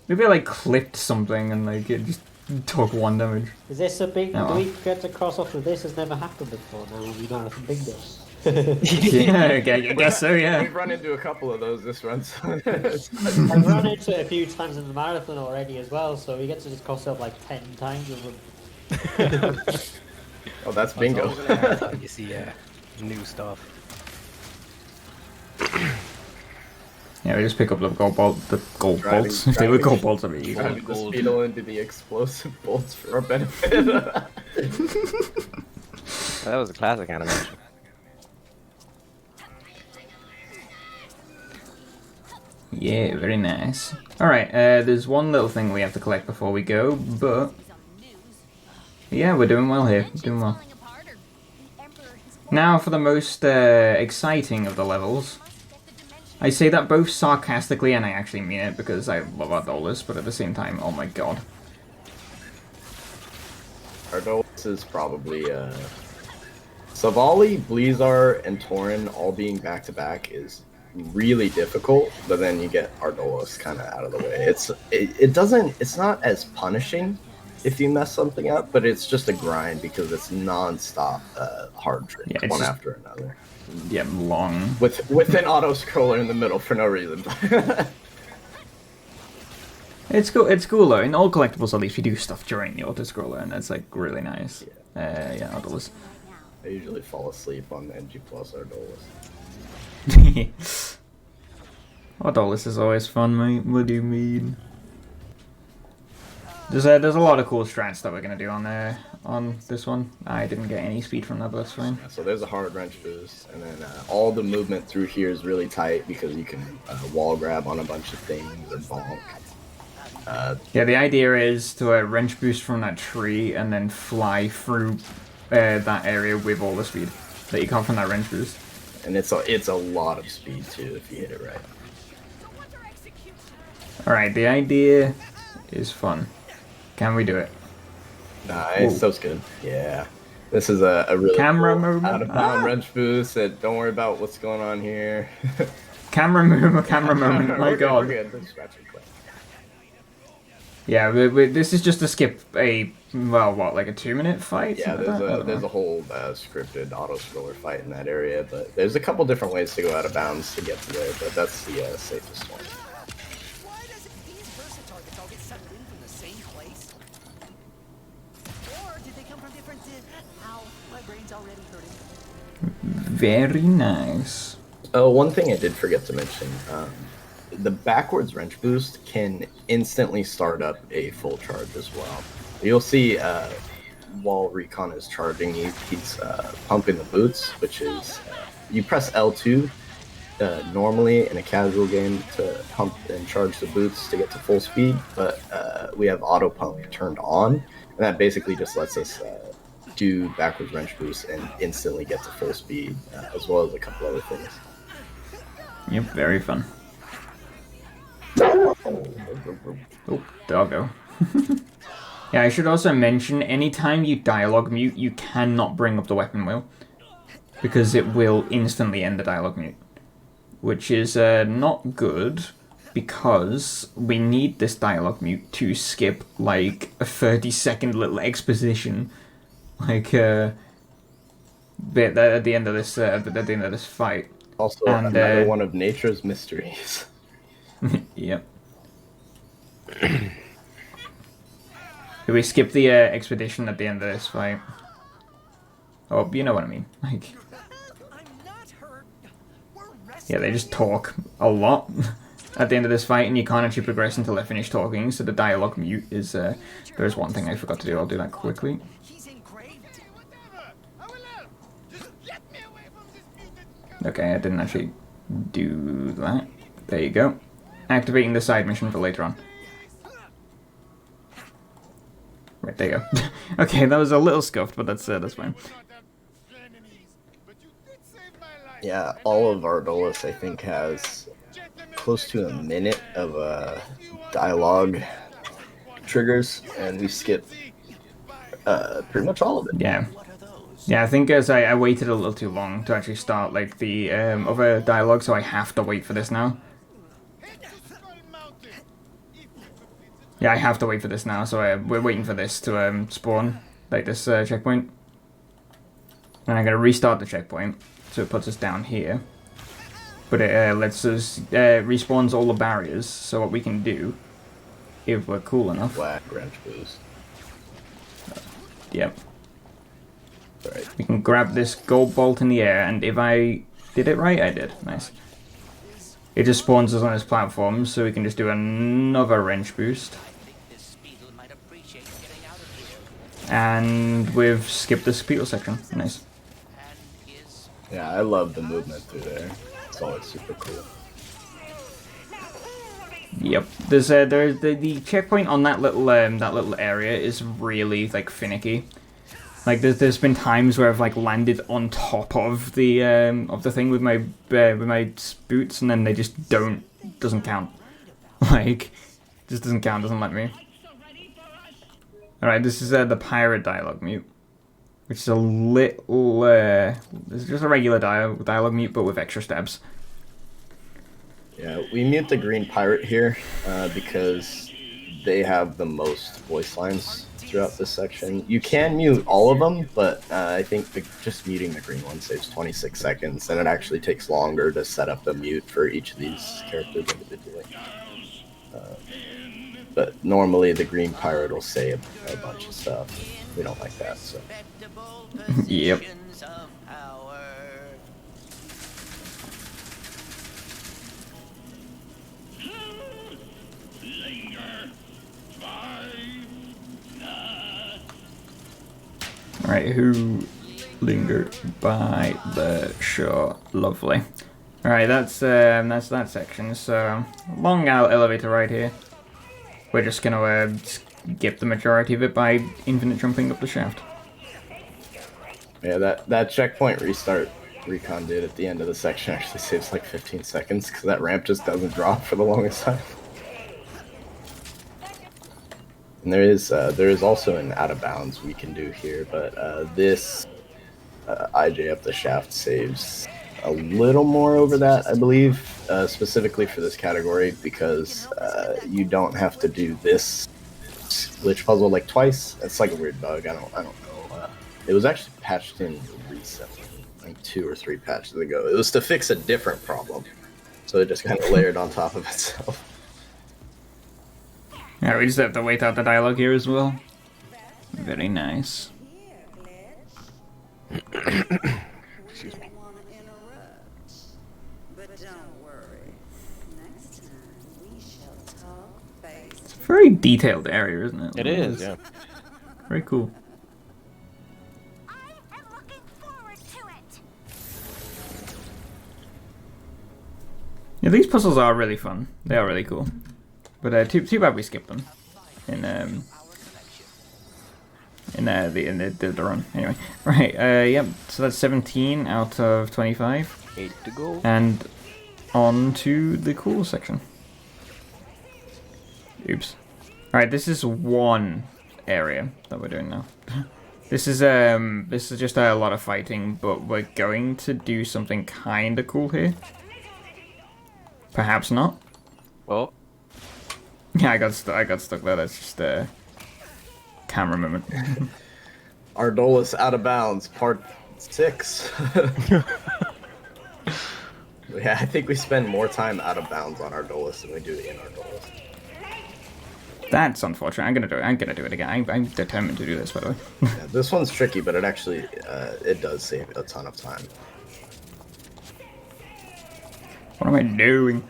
Maybe I like clipped something and like it just took 1 damage. Is this a big leap get to cross off with this? Has never happened before. Now we know how big this. Yeah, I guess so. Yeah. We've run into a couple of those this run. So. I've run into it a few times in the marathon already as well, so we get to just cross up like 10 times with them. Oh, that's bingo. You see new stuff. Yeah, we just pick up the gold bolts. Driving- If they were gold bolts, that'd be easy. Driving the Gold. Speedo into the explosive bolts for our benefit. That was a classic animation. Yeah, very nice. Alright, there's one little thing we have to collect before we go, but... Yeah, we're doing well here. Doing well. Now for the most exciting of the levels. I say that both sarcastically and I actually mean it because I love Ardolus, but at the same time, oh my god. Ardolus is probably Savali, Blizzar, and Tauren all being back to back is really difficult, but then you get Ardolus kind of out of the way. It's not as punishing if you mess something up, but it's just a grind because it's non-stop hard trick, Yeah, it's one just- after another. Yeah, long. With an auto scroller in the middle for no reason. It's cool. It's cool though. In all collectibles, at least, you do stuff during the auto scroller, and that's like really nice. Yeah, Ardolus. I usually fall asleep on the NG Plus Ardolus. Ardolus is always fun, mate. What do you mean? There's a lot of cool strats that we're gonna do on this one. I didn't get any speed from that, but that's fine. So there's a hard wrench boost, and then all the movement through here is really tight because you can wall grab on a bunch of things or bonk. Yeah, the idea is to wrench boost from that tree and then fly through that area with all the speed that you got from that wrench boost. And it's a lot of speed too if you hit it right. Alright, the idea is fun. Can we do it? Nice, Ooh. that was good. Yeah. This is a really Camera cool movement. out of bound wrench boost that don't worry about what's going on here. Camera movement, camera moment, my We're god. good. Just Ratchet and Clank. Yeah, this is just to skip a, well, what, like a 2-minute fight? Yeah, Something like that? I don't there's know. a whole scripted auto scroller fight in that area, but there's a couple different ways to go out of bounds to get to there, but that's the safest one. Why doesn't these Versa targets all get sucked in from the same place? Or did they come from different... Ow, my brain's already hurting. Very nice. Oh, one thing I did forget to mention. The backwards wrench boost can instantly start up a full charge as well. You'll see while Recon is charging, he's pumping the boots, which is you press L2 normally in a casual game to pump and charge the boots to get to full speed, but we have auto pump turned on, and that basically just lets us do backwards wrench boost and instantly get to full speed, as well as a couple other things. Yep, very fun. Oh, doggo. Yeah, I should also mention, anytime you dialogue mute, you cannot bring up the weapon wheel, because it will instantly end the dialogue mute. Which is not good, because we need this dialogue mute to skip, like, a 30-second little exposition, like, bit at the end of this, at the end of this fight. Also, And, another one of nature's mysteries. Yep. Do we skip the expedition at the end of this fight? Oh, you know what I mean. Like, I'm not hurt. We're yeah, they just talk a lot at the end of this fight, and you can't actually progress until they finish talking. So the dialogue mute is. There's one thing I forgot to do. I'll do that quickly. He's engraved. Okay, I didn't actually do that. There you go. Activating the side mission for later on. Right, there you go. Okay, that was a little scuffed, but that's fine. Yeah, all of Ardolus, I think, has close to a minute of dialogue triggers, and we skip pretty much all of it. Yeah. Yeah, I think as I waited a little too long to actually start, like, the other dialogue, so I have to wait for this now. Yeah, I have to wait for this now, so we're waiting for this to spawn, like this checkpoint. And I'm going to restart the checkpoint, so it puts us down here. But it lets us, respawns all the barriers, so what we can do, if we're cool enough. Whack wrench boost. Yep. Right. We can grab this gold bolt in the air, and if I did it right, I did. Nice. it just spawns us on his platform, so we can just do another wrench boost. And we've skipped the speedle section. Nice. Yeah, I love the movement through there. It's always super cool. Yep. There's the checkpoint on that little area is really like finicky. Like there's been times where I've like landed on top of the thing with my boots, and then they just doesn't count. Like just doesn't count, doesn't let me. All right, this is the pirate dialogue mute, which is a little this is just a regular dialogue mute but with extra stabs. Yeah, we mute the green pirate here because they have the most voice lines throughout this section. You can mute all of them, but I think just muting the green one saves 26 seconds, and it actually takes longer to set up the mute for each of these characters individually. But normally the green pirate will say a bunch of stuff. We don't like that, so. Yep. Alright, who lingered by the shore? Lovely. Alright, that's that section. So long elevator ride here. We're just gonna skip the majority of it by infinite jumping up the shaft. Yeah, that checkpoint restart Recon did at the end of the section actually saves like 15 seconds because that ramp just doesn't drop for the longest time. And there is also an out of bounds we can do here, but this IJ up the shaft saves a little more over that, I believe, specifically for this category because you don't have to do this glitch puzzle like twice. It's like a weird bug. I don't know. It was actually patched in recently, like 2 or 3 patches ago. It was to fix a different problem, so it just kind of layered on top of itself. Yeah, we just have to wait out the dialogue here as well. Very nice. Excuse me. It's a very detailed area, isn't it? It is, yeah. Very cool. I am looking forward to it. Yeah, these puzzles are really fun. They are really cool. But too bad we skipped them in the run. Anyway, right. Yep. So that's 17 out of 25. 8 to go. And on to the cool section. Oops. All right. This is one area that we're doing now. This is just a lot of fighting, but we're going to do something kind of cool here. Perhaps not. Well. Yeah, I got stuck there. That's just a camera moment. Ardolus out of bounds, part 6. Yeah, I think we spend more time out of bounds on Ardolus than we do in Ardolus. That's unfortunate. I'm gonna do it again. I'm determined to do this, by the way. Yeah, this one's tricky, but it actually it does save a ton of time. What am I doing?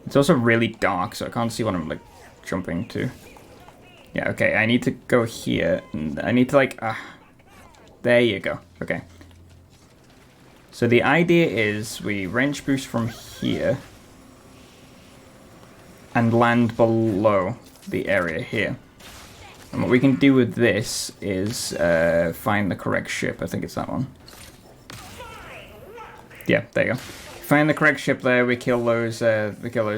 It's also really dark, so I can't see what I'm like jumping to. Yeah, okay. I need to go here, and I need to like there you go. Okay. So the idea is we wrench boost from here and land below the area here. And what we can do with this is find the correct ship. I think it's that one. Yeah, there you go. Find the correct ship there. We kill those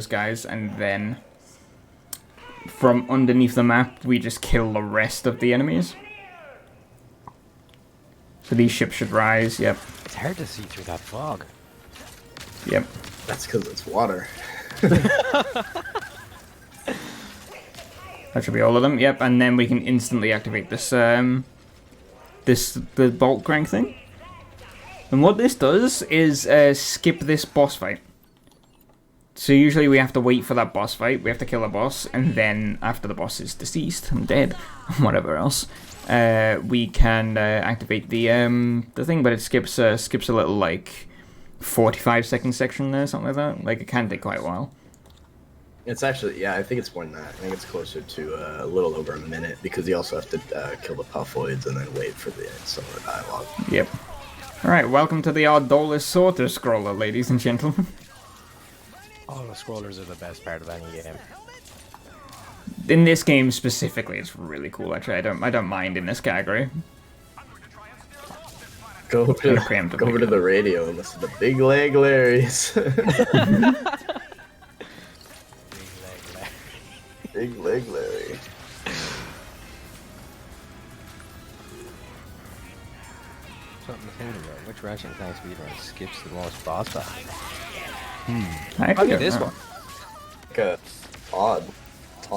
guys, and then from underneath the map, we just kill the rest of the enemies. So these ships should rise. Yep. It's hard to see through that fog. Yep. That's because it's water. That should be all of them. Yep. And then we can instantly activate this the bolt crank thing. And what this does is skip this boss fight. So usually we have to wait for that boss fight. We have to kill the boss, and then after the boss is deceased and dead, whatever else, we can activate the thing. But it skips a little like 45-second section there, something like that. Like, it can take quite a while. It's actually, yeah, I think it's more than that. I think it's closer to a little over a minute because you also have to kill the puffoids and then wait for the similar dialogue. Yep. Alright, welcome to the Ardolus Sorter Scroller, ladies and gentlemen. Oh, the scrollers are the best part of any game. In this game specifically, it's really cool, actually. I don't mind in this category. Go over to the radio and listen to Big Leg Larry's. Big Leg Larry. Something to think about. Which Ratchet and Clank speedrun skips the most boss battles? Probably This one. Like odd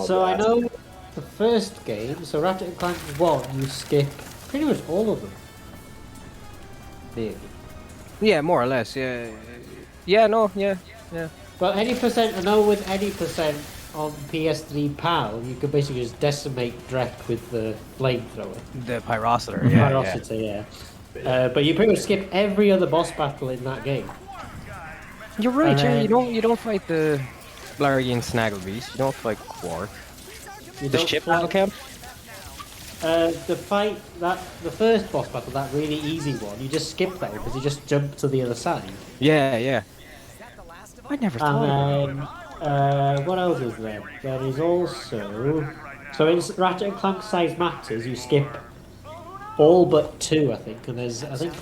So I blast. know the first game, so Ratchet and Clank 1, you skip pretty much all of them. Maybe. Yeah, more or less. Yeah. Yeah. No. Yeah. Yeah. But any percent, I know with any percent on PS3 PAL, you could basically just decimate Drek with the flamethrower. The Pyrocitor. Yeah. Pyrocity, yeah. But you pretty much skip every other boss battle in that game. You're right. And Yeah. then- You don't fight the Blargian Snagglebeast. You don't fight Quark. You The don't ship fight- battle camp. The first boss battle, that really easy one, you just skip that because you just jump to the other side. Yeah. Yeah. I never thought. And then, what else is there? There is also... So in Ratchet and Clank Size Matters, you skip all but 2, I think. And there's, I think,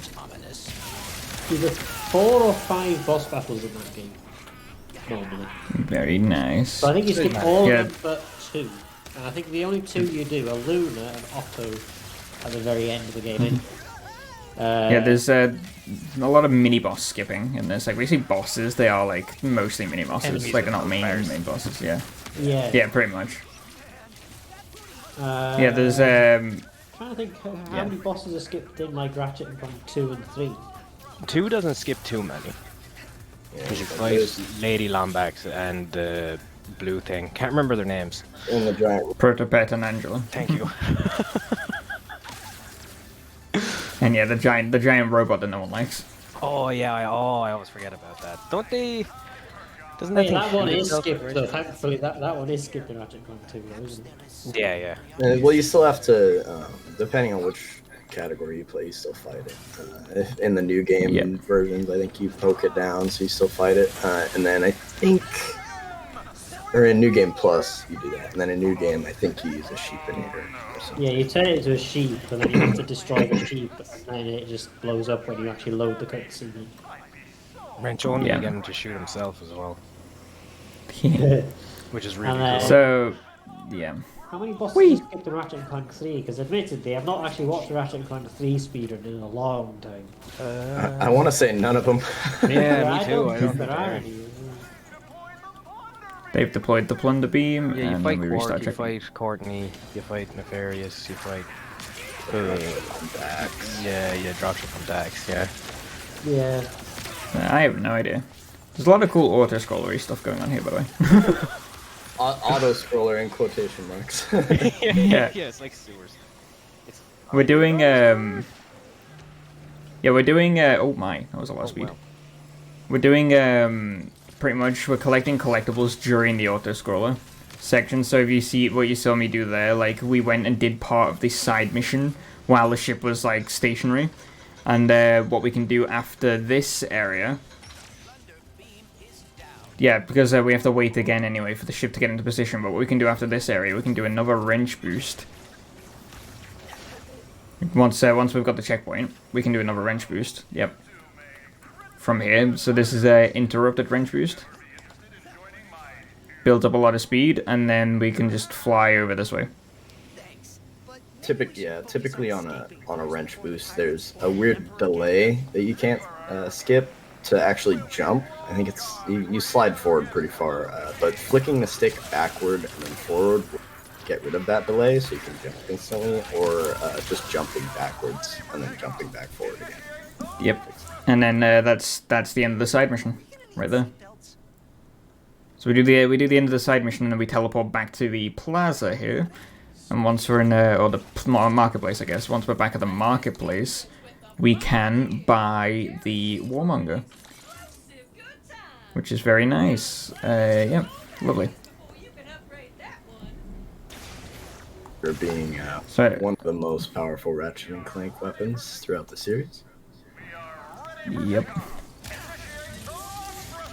either 4 or 5 boss battles in that game, normally. Very nice. So I think you skip all Yeah. of them but 2. And I think the only 2 you do are Luna and Otto at the very end of the game. Yeah, there's a lot of mini-boss skipping in this. Like, we see bosses, they are, like, mostly mini-bosses. Enemies Like, they're not with main bosses, yeah. Yeah. Yeah, pretty much. Uh, Yeah, there's, I'm trying to think how yeah. many bosses are skipped in like Ratchet and Clank 2 and 3. 2 doesn't skip too many. Because you fight Lady Lombax and the blue thing. Can't remember their names. In the giant. Protopet and Angela. Thank you. And yeah, the giant robot that no one likes. Oh yeah. I always forget about that. Don't they? Doesn't that Hey, thing that one shoot is itself skipped though. originally? Thankfully, that one is skipped in Ratchet and Clank 2 though, isn't it? Yeah. Well, you still have to, depending on which category you play, you still fight it. If in the new game Yep. versions, I think you poke it down, so you still fight it. And then I think, or in New Game Plus, you do that. And then in New Game, I think you use a sheepinator or something. Yeah, you turn it into a sheep and then you have to destroy the sheep and then it just blows up when you actually load the cutscene. Wrench only Yeah. to get him to shoot himself as well, which is really And, cool. So, yeah. How many bosses have you skipped in Ratchet and Clank 3? Because admittedly, I've not actually watched the Ratchet and Clank 3 speedrun in a long time. I want to say none of them. Yeah, I me too. don't I think don't there think are there any. They've deployed the plunder beam, Yeah, you and fight then we Quark, restart you checking. fight Courtney, you fight Nefarious, you fight... Yeah, dropship from Dax, yeah. Yeah. I have no idea. There's a lot of cool auto-scrollery stuff going on here, by the way. Auto scroller in quotation marks. Yeah. Yeah, it's like sewers. We're doing, Yeah, we're doing, oh my, that was a lot of speed. wow. We're doing, pretty much, we're collecting collectibles during the auto-scroller section, so if you see what you saw me do there, like, we went and did part of this side mission while the ship was, like, stationary. And, what we can do after this area... Yeah, because we have to wait again anyway for the ship to get into position, but what we can do after this area, we can do another wrench boost. Once we've got the checkpoint, we can do another wrench boost. Yep. From here, so this is a interrupted wrench boost. Builds up a lot of speed, and then we can just fly over this way. Typically on a wrench boost, there's a weird delay that you can't skip to actually jump. I think it's you slide forward pretty far, but flicking the stick backward and then forward will get rid of that delay, so you can jump instantly, or just jumping backwards and then jumping back forward again. Yep. And then that's the end of the side mission, right there. So we do the end of the side mission, and then we teleport back to the plaza here. And once we're in or the marketplace, I guess. Once we're back at the marketplace, we can buy the warmonger. which is very nice. Yeah, lovely. For being So, one of the most powerful Ratchet and Clank weapons throughout the series. yep.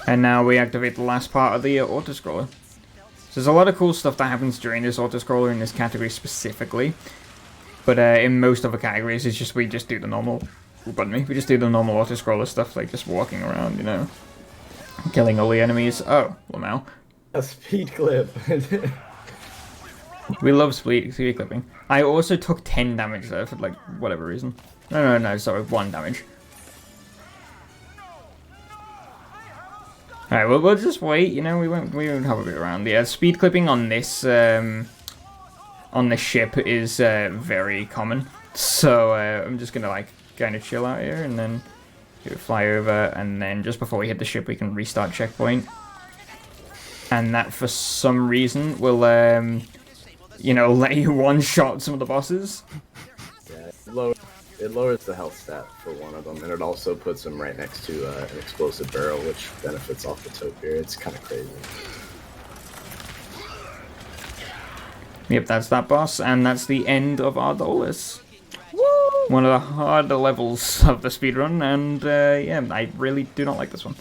And now we activate the last part of the auto-scroller. So there's a lot of cool stuff that happens during this auto-scroller in this category specifically. But in most other categories, it's just we just do the normal... Ooh, pardon me. We just do the normal auto-scroller stuff, like just walking around, you know. Killing all the enemies. Oh, well now. A speed clip. We love speed clipping. I also took 10 damage there for, like, whatever reason. No, sorry, 1 damage. Alright, well, we'll just wait, you know, we won't have a bit around. Yeah, speed clipping on this ship is very common. So I'm just gonna, like, kind of chill out here and then do a fly over, and then just before we hit the ship we can restart checkpoint. And that, for some reason, will, you know, let you one-shot some of the bosses. Yeah, it lowers the health stat for one of them, and it also puts them right next to an explosive barrel, which benefits off the topiary. It's kind of crazy. Yep, that's that boss, and that's the end of our Dolus. Woo! One of the harder levels of the speedrun, and yeah, I really do not like this one.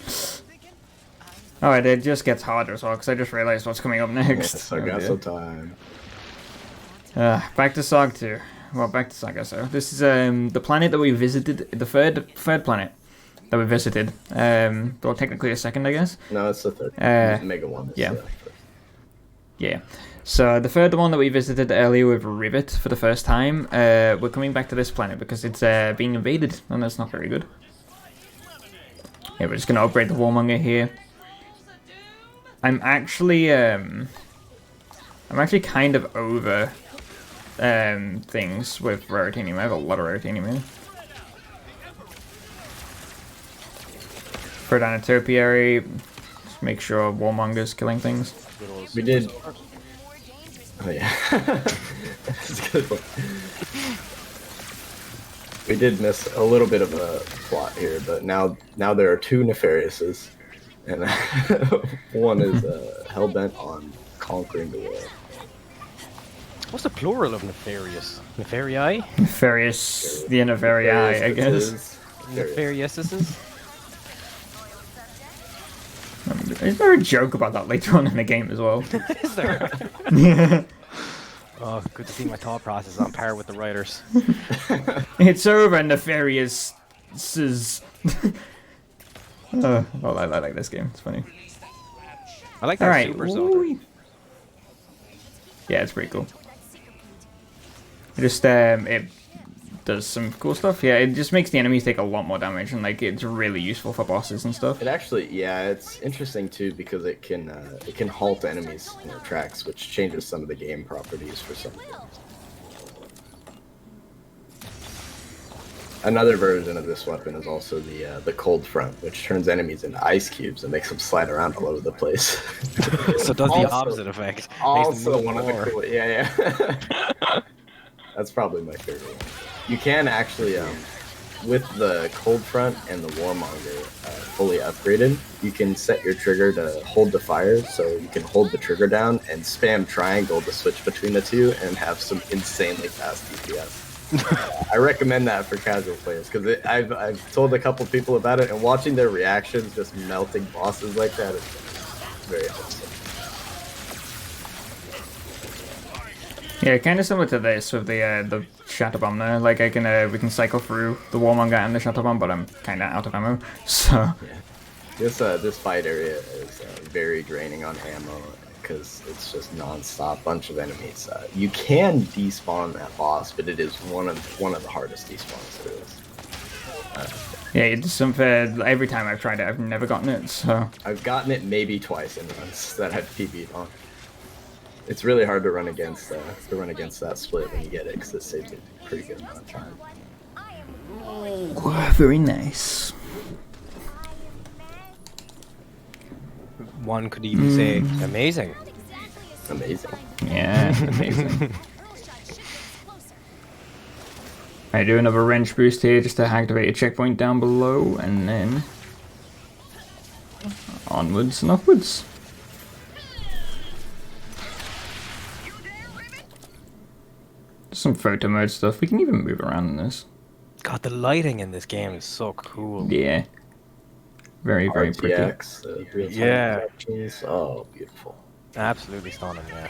Alright, it just gets harder as well, because I just realized what's coming up next. Yes, I got some time. Back to Sog 2. Well, back to Sagaso. This is the planet that we visited, the third planet that we visited. Well, technically a second, I guess. No, it's the third. Mega one. Yeah. Yeah. So the third one that we visited earlier with Rivet for the first time, we're coming back to this planet because it's being invaded, and that's not very good. Yeah, we're just gonna upgrade the warmonger here. I'm actually kind of over things with Raritanium. I have a lot of Raritanium here. Throw down a topiary. Just make sure Warmonger's killing things. We did. Oh yeah. That's a good one. We did miss a little bit of a plot here, but now there are 2 Nefariouses, and one is hell-bent on conquering the world. What's the plural of nefarious? Nefarii? Nefarious, the Nefarii, I guess. Nefariouses? Is there a joke about that later on in the game as well? Is there? Yeah. Oh, good to see my thought process on par with the writers. It's over, Nefarious. Well, I like this game. It's funny. I like that Alright. super soldier. Yeah, it's pretty cool. It does some cool stuff. Yeah, it just makes the enemies take a lot more damage, and like it's really useful for bosses and stuff. It actually, yeah, it's interesting too because it can halt enemies in their tracks, which changes some of the game properties for some things. Another version of this weapon is also the cold front, which turns enemies into ice cubes and makes them slide around all over the place. So it does the opposite effect. Also one of the cool, yeah. That's probably my favorite one. You can actually, with the cold front and the warmonger fully upgraded, you can set your trigger to hold the fire, so you can hold the trigger down and spam triangle to switch between the two and have some insanely fast DPS. I recommend that for casual players because I've told a couple people about it, and watching their reactions just melting bosses like that is very awesome. Yeah, kind of similar to this with the Shatter Bomb there. Like we can cycle through the Warmonger and the Shatter Bomb, but I'm kind of out of ammo. So yeah. This fight area is very draining on ammo because it's just non-stop bunch of enemies. You can despawn that boss, but it is one of the hardest despawns there is. Yeah, it's every time I've tried it, I've never gotten it. So I've gotten it maybe twice in runs that I've PB'd on. It's really hard to run against that split when you get it because it saves a pretty good amount of time. Oh, very nice. One could even say amazing. Amazing. Yeah, amazing. I do another wrench boost here just to activate a checkpoint down below, and then... Oh, onwards and upwards. Some photo mode stuff. We can even move around in this. God, the lighting in this game is so cool. Yeah. Very, very pretty. RTX, real-time Yeah. captions. Oh, beautiful. Absolutely stunning, yeah.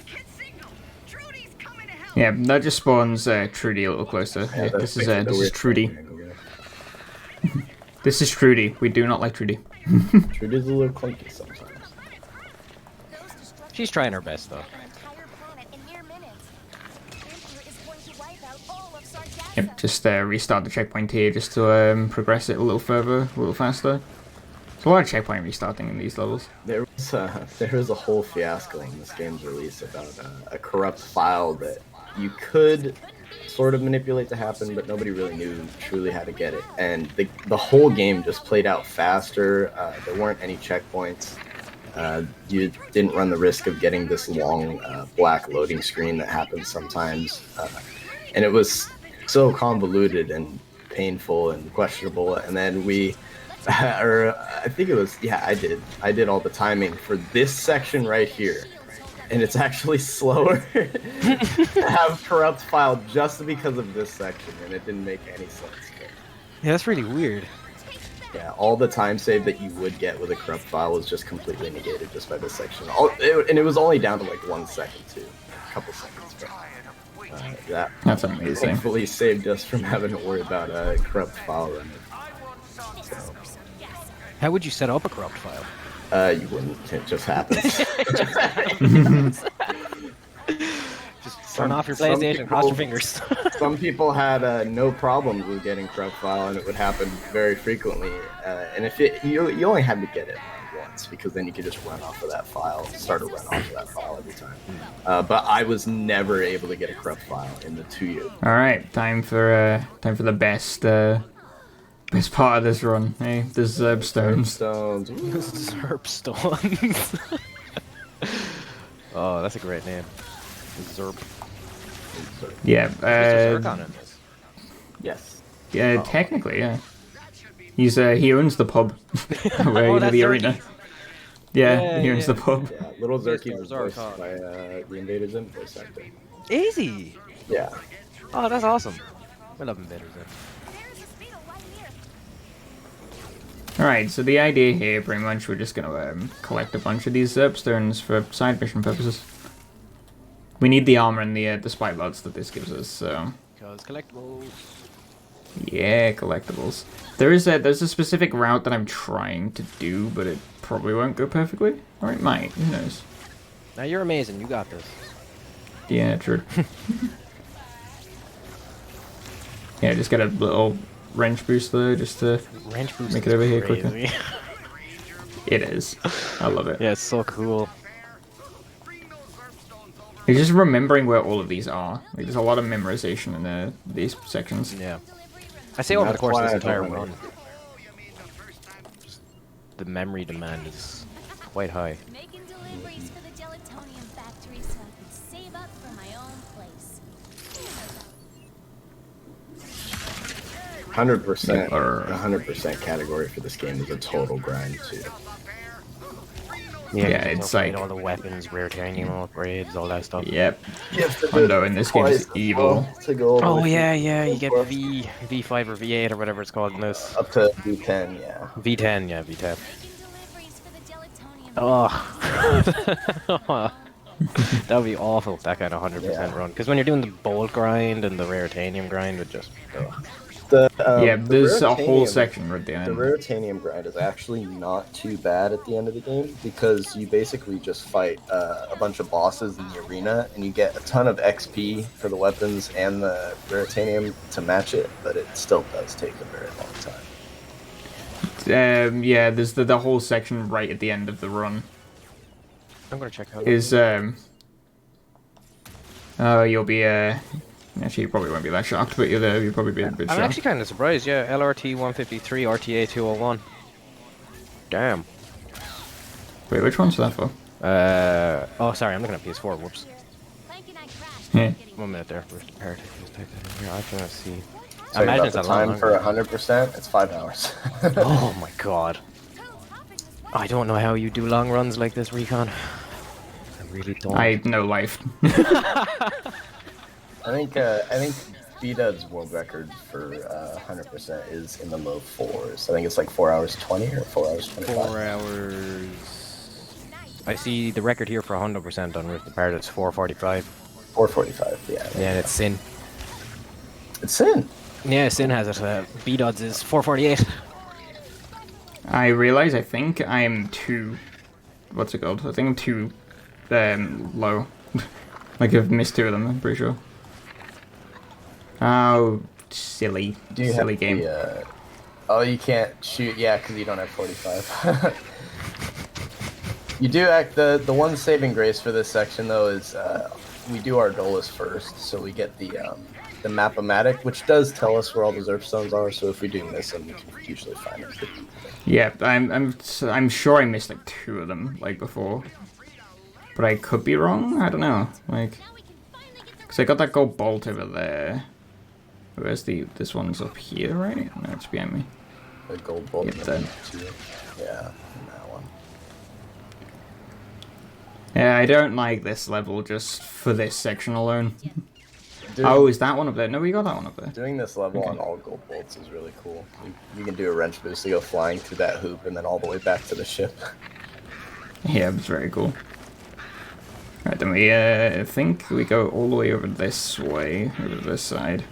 Yeah, that just spawns Trudy a little closer. Yeah, that's this is making the weird Trudy. angle there. This is Trudy. We do not like Trudy. Trudy's a little clunky sometimes. She's trying her best, though. Yep, just restart the checkpoint here just to progress it a little further, a little faster. There's a lot of checkpoint restarting in these levels. There was a whole fiasco in this game's release about a corrupt file that you could sort of manipulate to happen, but nobody really knew truly how to get it. And the whole game just played out faster. There weren't any checkpoints. You didn't run the risk of getting this long black loading screen that happens sometimes. And it was so convoluted and painful and questionable. And then or I think it was, yeah, I did all the timing for this section right here. And it's actually slower to have corrupt file just because of this section, and it didn't make any sense. Yeah, that's really weird. Yeah, all the time save that you would get with a corrupt file was just completely negated just by this section. And it was only down to like 1 second too, a couple seconds. But, That's amazing. Thankfully saved us from having to worry about a corrupt file running. So, How would you set up a corrupt file? you wouldn't. It just happens. Just turn off your PlayStation, cross your fingers. Some people had no problems with getting corrupt file, and it would happen very frequently. And if you only had to get it once, because then you could just run off of that file, start a run off of that file every time. But I was never able to get a corrupt file in the 2 years. All right, time for the best part of this run. Hey, the Zerb stones. Zerb stones. Oh, that's a great name. Zerb. Yeah. Zerg on in this? Yes. Yeah, technically, yeah. He owns the pub where that's the Zerky. arena. Yeah, Yeah, he owns yeah. the pub. Yeah, Little Zerky Mr. was Zerk, voiced huh? by the Invaders in voice actor. Easy. Yeah. Oh, that's awesome. I love Invaders in. Alright, so the idea here, pretty much, we're just gonna collect a bunch of these Zerb stones for side mission purposes. We need the armor and the spy buds that this gives us, so... Because collectibles. Yeah, collectibles. There's a specific route that I'm trying to do, but it probably won't go perfectly. Or it might, who knows. Now you're amazing. You got this. Yeah, true. Yeah, just get a little wrench boost though, just to Wrench boost make is it over here crazy. quicker. It is. I love it. Yeah, it's so cool. It's just remembering where all of these are. Like, there's a lot of memorization in these sections. Yeah. I say over the That's course of why this I entire don't run, the memory demand is quite high. Making deliveries for the gelatonium factory so I could save up for my own place. 100%. Or- 100% category for this game is a total grind too. Yeah, you it's upgrade like- all the weapons, rare titanium upgrades, all that stuff. Yep. You have to do Hundo it in this game is twice evil. to go all the Oh way yeah, through. yeah, you get V5 or V8 or whatever it's called in this. Up to V10, yeah. V10, yeah, V10. Making deliveries for the gelatonium. Oh. That would be awful, that kind of 100% Yeah. run. Because when you're doing the bolt grind and the rare titanium grind, it just... ugh. Yeah, The there's a whole Raritanium- section right there. The Raritanium grind is actually not too bad at the end of the game because you basically just fight a bunch of bosses in the arena and you get a ton of XP for the weapons and the Raritanium to match it, but it still does take a very long time. Yeah, there's the whole section right at the end of the run. I'm gonna check out... Is you'll be actually you probably won't be that shocked, but you'll probably be a bit I'm shocked. actually kind of surprised, yeah. LRT 153, RTA 201. Damn. Wait, which one's that for? Oh, sorry, I'm looking at PS4. Whoops. Clank and I crashed. Yeah. 1 minute there. Where's the part? Just type that in here. I cannot see. So imagine about it's the a lot time for longer. 100%, it's 5 hours. Oh my god. Cool, hopping this I don't know how you do long runs like this, Recon. I really don't. I no life. I think B-Dub's world record for 100% is in the low 4s. I think it's like 4 hours 20 or 4 hours 25. 4 hours. I see the record here for 100% on Rift Apart. It's 4:45. 4:45. Yeah. Yeah, it's Sin. It's Sin. Yeah, Sin has it. B-Dubs is 4:48. I realize I think I'm too. What's it called? I think I'm too low. Like I've missed 2 of them. I'm pretty sure. Oh, silly game. Oh, you can't shoot. Yeah, because you don't have 45. You do act. The one saving grace for this section though is we do our Dolus first, so we get the map-o-matic, which does tell us where all the Zerp stones are. So if we do miss them, we can usually find them. Yeah, I'm sure I missed like 2 of them like before, but I could be wrong. I don't know. Like, cause I got that gold bolt over there. Where's this one's up here, right? No, it's behind me. The gold bolt. Yep, then. Yeah, that one. Yeah, I don't like this level just for this section alone. Dude, Oh, is that one up there? No, we got that one up there. doing this level on all gold bolts is really cool. You can do a wrench boost to go flying through that hoop and then all the way back to the ship. Yeah, it's very cool. Right, then we think we go all the way over this way, over this side.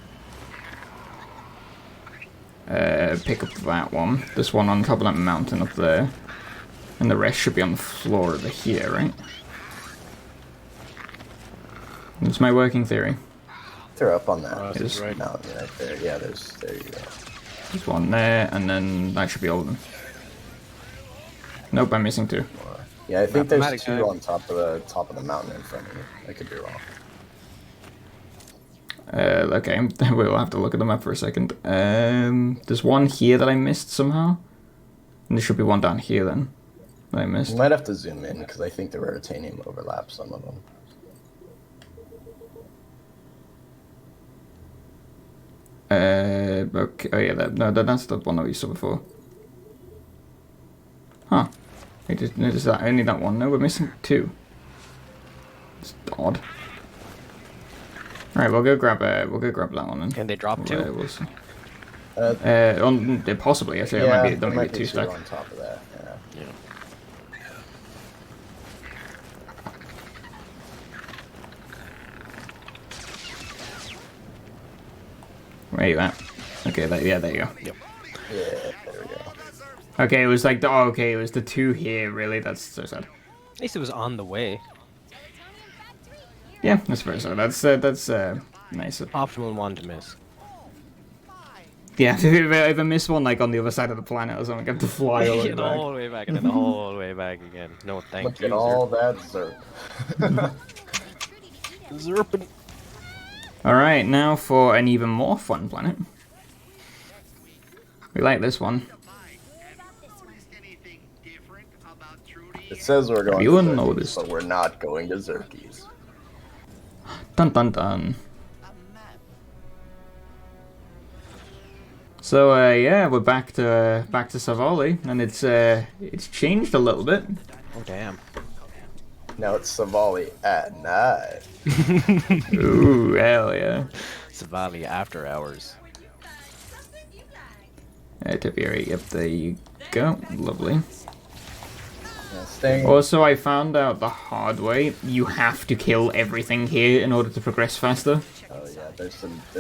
Pick up that one. This one on top of that mountain up there. And the rest should be on the floor over here, right? That's my working theory. They're up on that. Is- right. Mountain right there. Yeah, there you go. There's one there, and then that should be all of them. Nope, I'm missing 2. Yeah, I think there's Mathematic 2 time. on top of the mountain in front of you. I could be wrong. Okay, we'll have to look at the map for a second. There's one here that I missed somehow. And there should be one down here then that I missed. You might have to zoom in because I think the Raritanium overlaps some of them. Okay, oh yeah, that's the one that we saw before. Huh. Is that only that one? No, we're missing 2. It's odd. Alright, we'll go grab that one then. Can they drop 2? We'll see. Uh, Possibly, actually, yeah, it there might be 2 2 stack. on top of that. Yeah. Where are you at? Okay, there you go. Yep. Yeah, there we go. Okay, it was like it was the 2 here, really, that's so sad. At least it was on the way. Yeah, that's very sad. That's nice. Optimal one to miss. Yeah, if I miss one like on the other side of the planet or something, I have to fly all the way the back. whole way back and then the whole way back again. No, thank Look you. at all that Zerp. Zerping. Alright, now for an even more fun planet. We like this one. It says we're going You to wouldn't Zerkies, notice. but we're not going to Zerkies. Dun dun dun. So yeah, we're back to Savali, and it's changed a little bit. Oh damn. Now it's Savali at night. Ooh, hell yeah. Savali after hours. Topiary, yep, there you go. Lovely. Yeah, staying. Also, I found out the hard way. You have to kill everything here in order to progress faster. Oh yeah, there's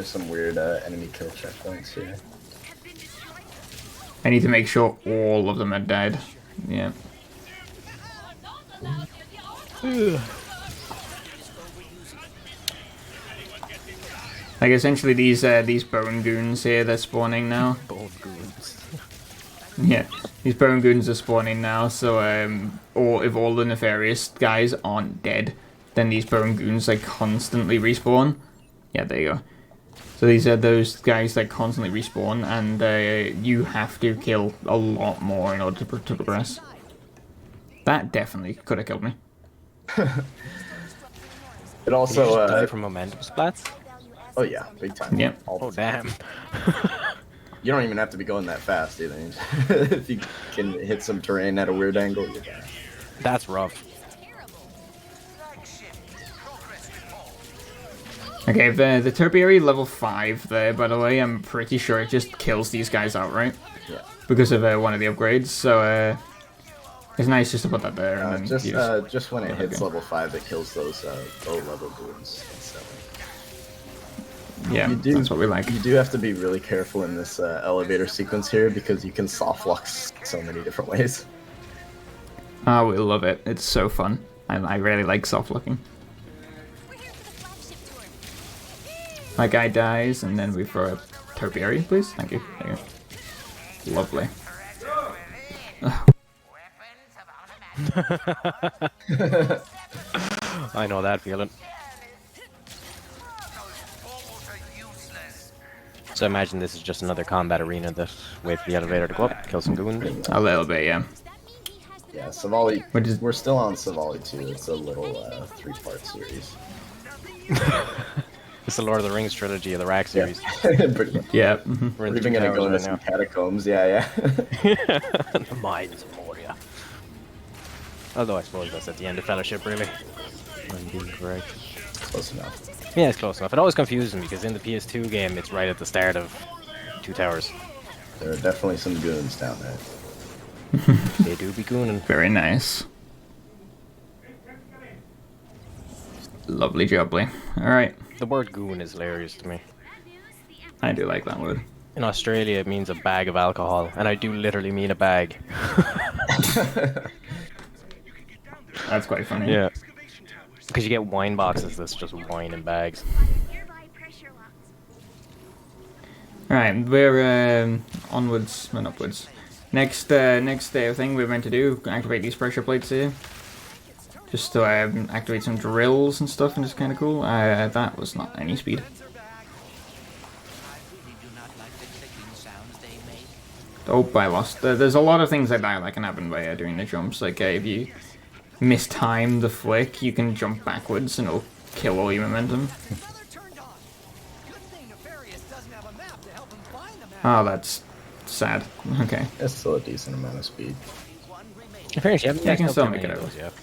some weird enemy kill checkpoints here. I need to make sure all of them are dead. Yeah. Like essentially these bone goons here, they're spawning now. Bone goons. Yeah, these bone goons are spawning now. So or if all the nefarious guys aren't dead, then these bone goons like constantly respawn. Yeah, there you go. So these are those guys that constantly respawn, and you have to kill a lot more in order to progress. That definitely could have killed me. It also die from momentum splats? oh yeah, big time. Yep. All the Oh time. damn. You don't even have to be going that fast either. If you can hit some terrain at a weird angle, you're fine. That's rough. Okay, the Topiary level 5 there, by the way, I'm pretty sure it just kills these guys outright. Yeah. Because of one of the upgrades, so it's nice just to put that there. And then Just when it hits level 5, it kills those low-level goons. So, yeah, that's what we like. You do have to be really careful in this elevator sequence here because you can soft lock so many different ways. Oh, we love it. It's so fun. I really like soft locking. My guy dies, and then we throw a Topiary, please. Thank you. There you go. Lovely. I know that feeling. So imagine this is just another combat arena that wait for the elevator to go up, kill some goons. A little bit, yeah. Yeah, Savali. We're still on Savali 2. It's a little 3-part series. It's the Lord of the Rings trilogy of the Rack series. Pretty much. Yeah. We're in We're the even gonna go into right some now. catacombs. Yeah. The mines of Moria. Although I suppose that's at the end of Fellowship, really. I'm being correct. Close enough. Yeah, it's close enough. It always confuses me because in the PS2 game, it's right at the start of Two Towers. There are definitely some goons down there. They do be gooning. Very nice. Lovely jubbly. Alright. The word goon is hilarious to me. I do like that word. In Australia, it means a bag of alcohol, and I do literally mean a bag. That's quite funny. Yeah. Because you get wine boxes that's just wine in bags. Alright, we're onwards and upwards. Next thing we're meant to do, activate these pressure plates here. Just to activate some drills and stuff, and it's kind of cool. That was not any speed. Oh, I lost. There's a lot of things like that can happen by doing the jumps. Like if you mistime the flick, you can jump backwards and it'll kill all your momentum. Oh, that's sad. Okay. It's still a decent amount of speed. In fairness, you haven't Yeah, I can maxed still out make too it many of over. those yet.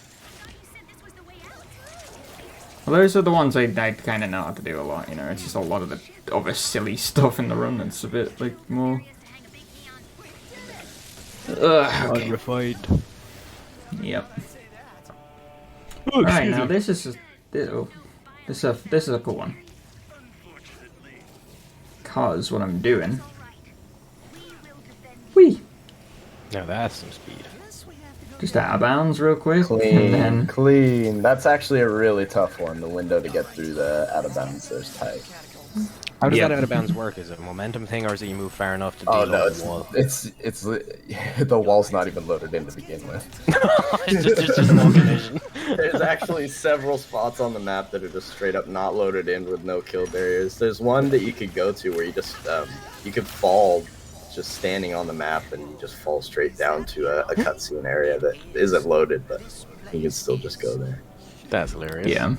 Well, those are the ones I kind of know how to do a lot, you know. It's just a lot of the silly stuff in the run that's a bit, like, more... okay. Unrefined. Yep. Alright, now this is a cool one. Because what I'm doing... Whee! Now that's some speed. Just out of bounds real quick, Clean, and then... clean. That's actually a really tough one. The window to get through the out of bounds there's tight. How does Yep. that out of bounds work? Is it a momentum thing, or is it you move far enough to Oh deal no, with the wall? it's the wall's not even loaded in to begin with. it's just no collision. There's actually several spots on the map that are just straight up not loaded in with no kill barriers. There's one that you could go to where you just you could fall just standing on the map and you just fall straight down to a cutscene area that isn't loaded, but you can still just go there. That's hilarious. Yeah.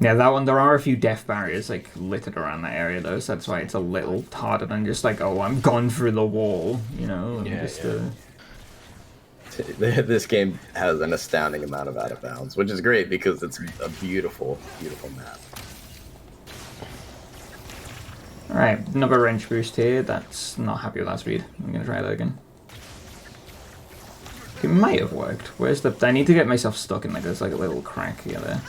Yeah, that one, there are a few death barriers, like, littered around that area, though, so that's why it's a little harder than just like, oh, I'm gone through the wall, you know? And Yeah, just, This game has an astounding amount of out of bounds, which is great because it's a beautiful, beautiful map. Alright, another wrench boost here. That's not happy with that speed. I'm gonna try that again. It might have worked. Where's the... I need to get myself stuck in like this, like a little crack here there.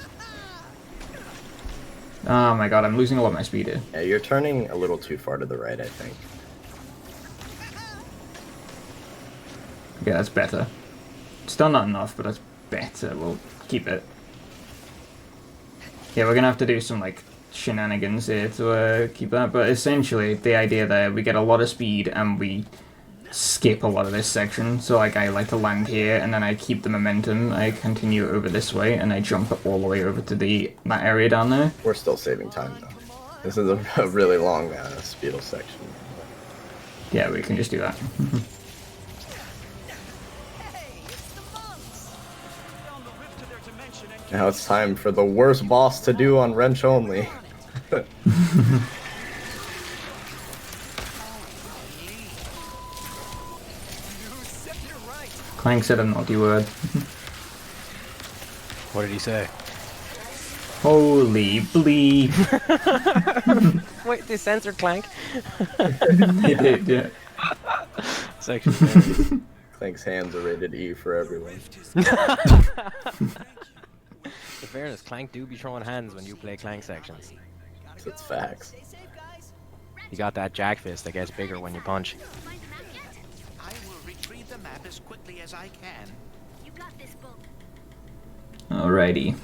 Oh my god, I'm losing a lot of my speed here. Yeah, you're turning a little too far to the right, I think. Okay, that's better. Still not enough, but that's better. We'll keep it. Yeah, we're gonna have to do some like shenanigans here to keep that, but essentially the idea there, we get a lot of speed and we skip a lot of this section. So like I like to land here and then I keep the momentum, I continue over this way and I jump all the way over to that area down there. We're still saving time though. This is a really long Speedle section. Yeah, we can just do that. Now it's time for the worst boss to do on wrench only. Clank said a naughty word. What did he say? Holy bleep. Wait, they censored Clank? They did, yeah. Section there. Clank's hands are rated E for everyone. In fairness, Clank do be throwing hands when you play Clank sections. That's facts. Stay safe, guys. You got that jack fist that gets bigger when you punch. Find the map yet? I will retrieve the map as quickly as I can. You got this, Book. Alrighty.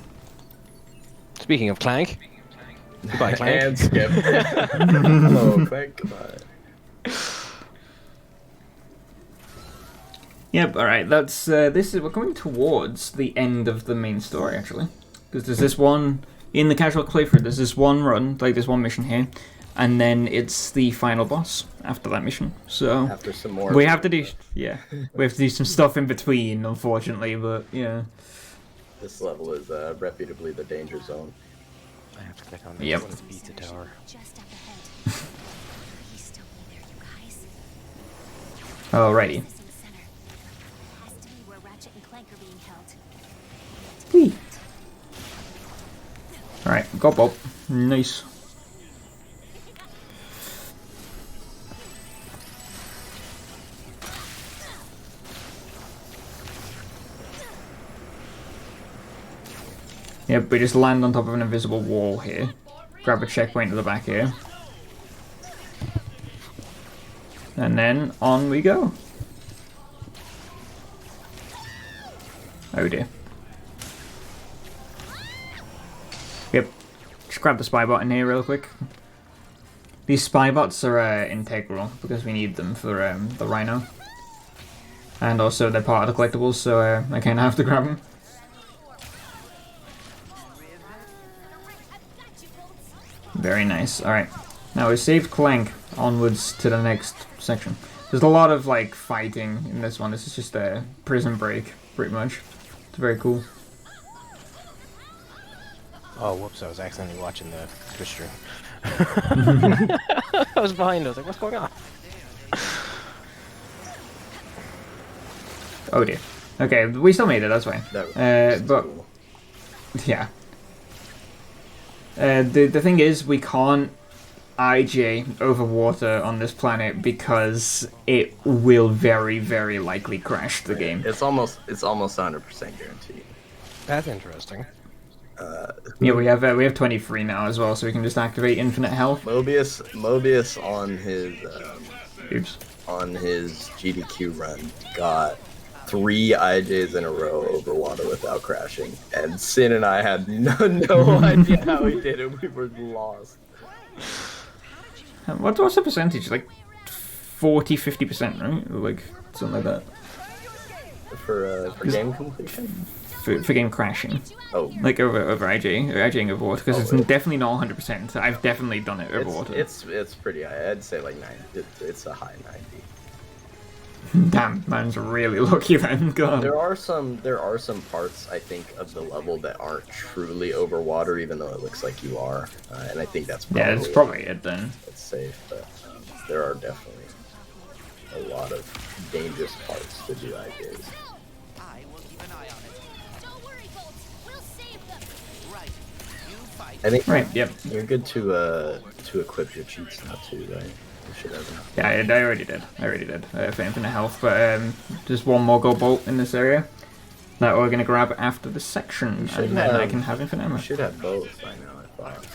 Speaking of Clank. Goodbye, Clank. And skip. Hello, Clank. Goodbye. Yep, alright, that's, we're coming towards the end of the main story, actually. Because there's this one, in the casual playthrough, there's this one run, like this one mission here, and then it's the final boss after that mission, so... After some more. We have to do, yeah, we have to do some stuff in between, unfortunately, but, yeah. This level is reputably the danger zone. I have to click on this Yep. one, it's pizza tower. Just up ahead. He's still be there, you guys. Alrighty. Missing center. Has to be where Ratchet and Clank are being held. Whee! Alright, go Bob. Nice. Yep, we just land on top of an invisible wall here. Grab a checkpoint at the back here. And then on we go. Oh dear. Yep. Just grab the spy bot in here real quick. These spy bots are integral because we need them for the Rhino. And also they're part of the collectibles, so I kind of have to grab them. Very nice. Alright. Now we saved Clank. Onwards to the next section. There's a lot of like fighting in this one. This is just a prison break, pretty much. It's very cool. Oh, whoops, I was accidentally watching the Twitch stream. I was behind, I was like, what's going on? Oh dear. Okay, we still made it, that's fine. But Cool. yeah. The thing is, we can't IJ over water on this planet because it will very, very likely crash the game. It's almost 100% guaranteed. That's interesting. Yeah, we have 23 now as well, so we can just activate infinite health. Mobius on his Oops. on his GDQ run got 3 IJs in a row over water without crashing, and Sin and I had no idea how he did it. We were lost. What's the percentage? Like 40-50%, right? Like something like that. For game completion. For game crashing. Oh, Like over IJing over water, because it's definitely not 100%. I've definitely done it over water. it's pretty high. I'd say like 90. It's a high 90. Damn, man's really lucky then. God. There are some parts I think of the level that aren't truly over water, even though it looks like you are, and I think that's probably Yeah, that's probably it then. it's safe. But there are definitely a lot of dangerous parts to do IJs. I will keep an eye on it. Don't worry, Bolt. We'll save them. Right. You fight. I think Right, yep. you're good to equip your cheats now too, right? You should have enough. Yeah, I already did. For infinite health, but just one more gold bolt in this area that we're gonna grab after the section, should and then I have- can have infinite You ammo. should have both by now, I thought.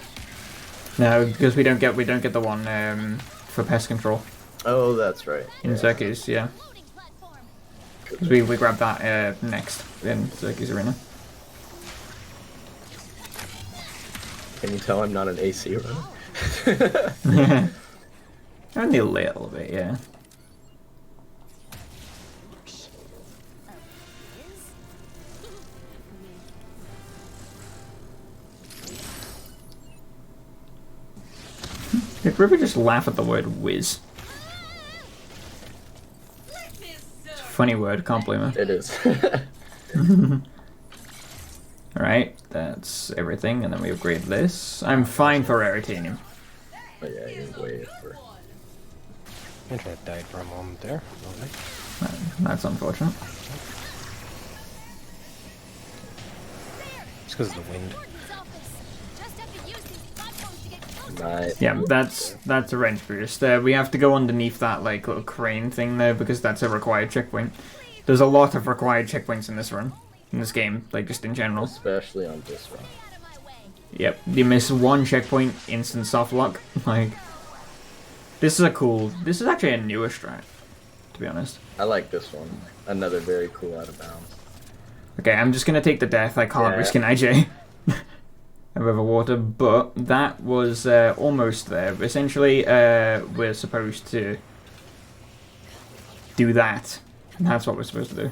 No, because we don't get the one for pest control Oh, that's right. in Zerkis, yeah. Loading platform. Because we grabbed that next in Zerkis Arena. Can you tell I'm not an AC runner? Only a little bit, yeah. Did River just laugh at the word whiz? It's a funny word, can't blame her. It is. Alright, that's everything, and then we upgrade this. I'm fine for Raritanium. But yeah, you're way for. Internet died for a moment there. Lovely. That's unfortunate. because of the wind. Gordon's office. Just have to use these platforms to get closer. Nice. Yeah, that's a wrench boost. We have to go underneath that like little crane thing there because that's a required checkpoint. There's a lot of required checkpoints in this run, in this game, like just in general. Especially on this run. Out of my way. Yep, you miss one checkpoint, instant soft lock. Like, this is actually a newer strat, to be honest. I like this one. Another very cool out of bounds. Okay, I'm just gonna take the death. I can't Yeah. risk an IJ over water, but that was almost there. Essentially, we're supposed to do that. And that's what we're supposed to do.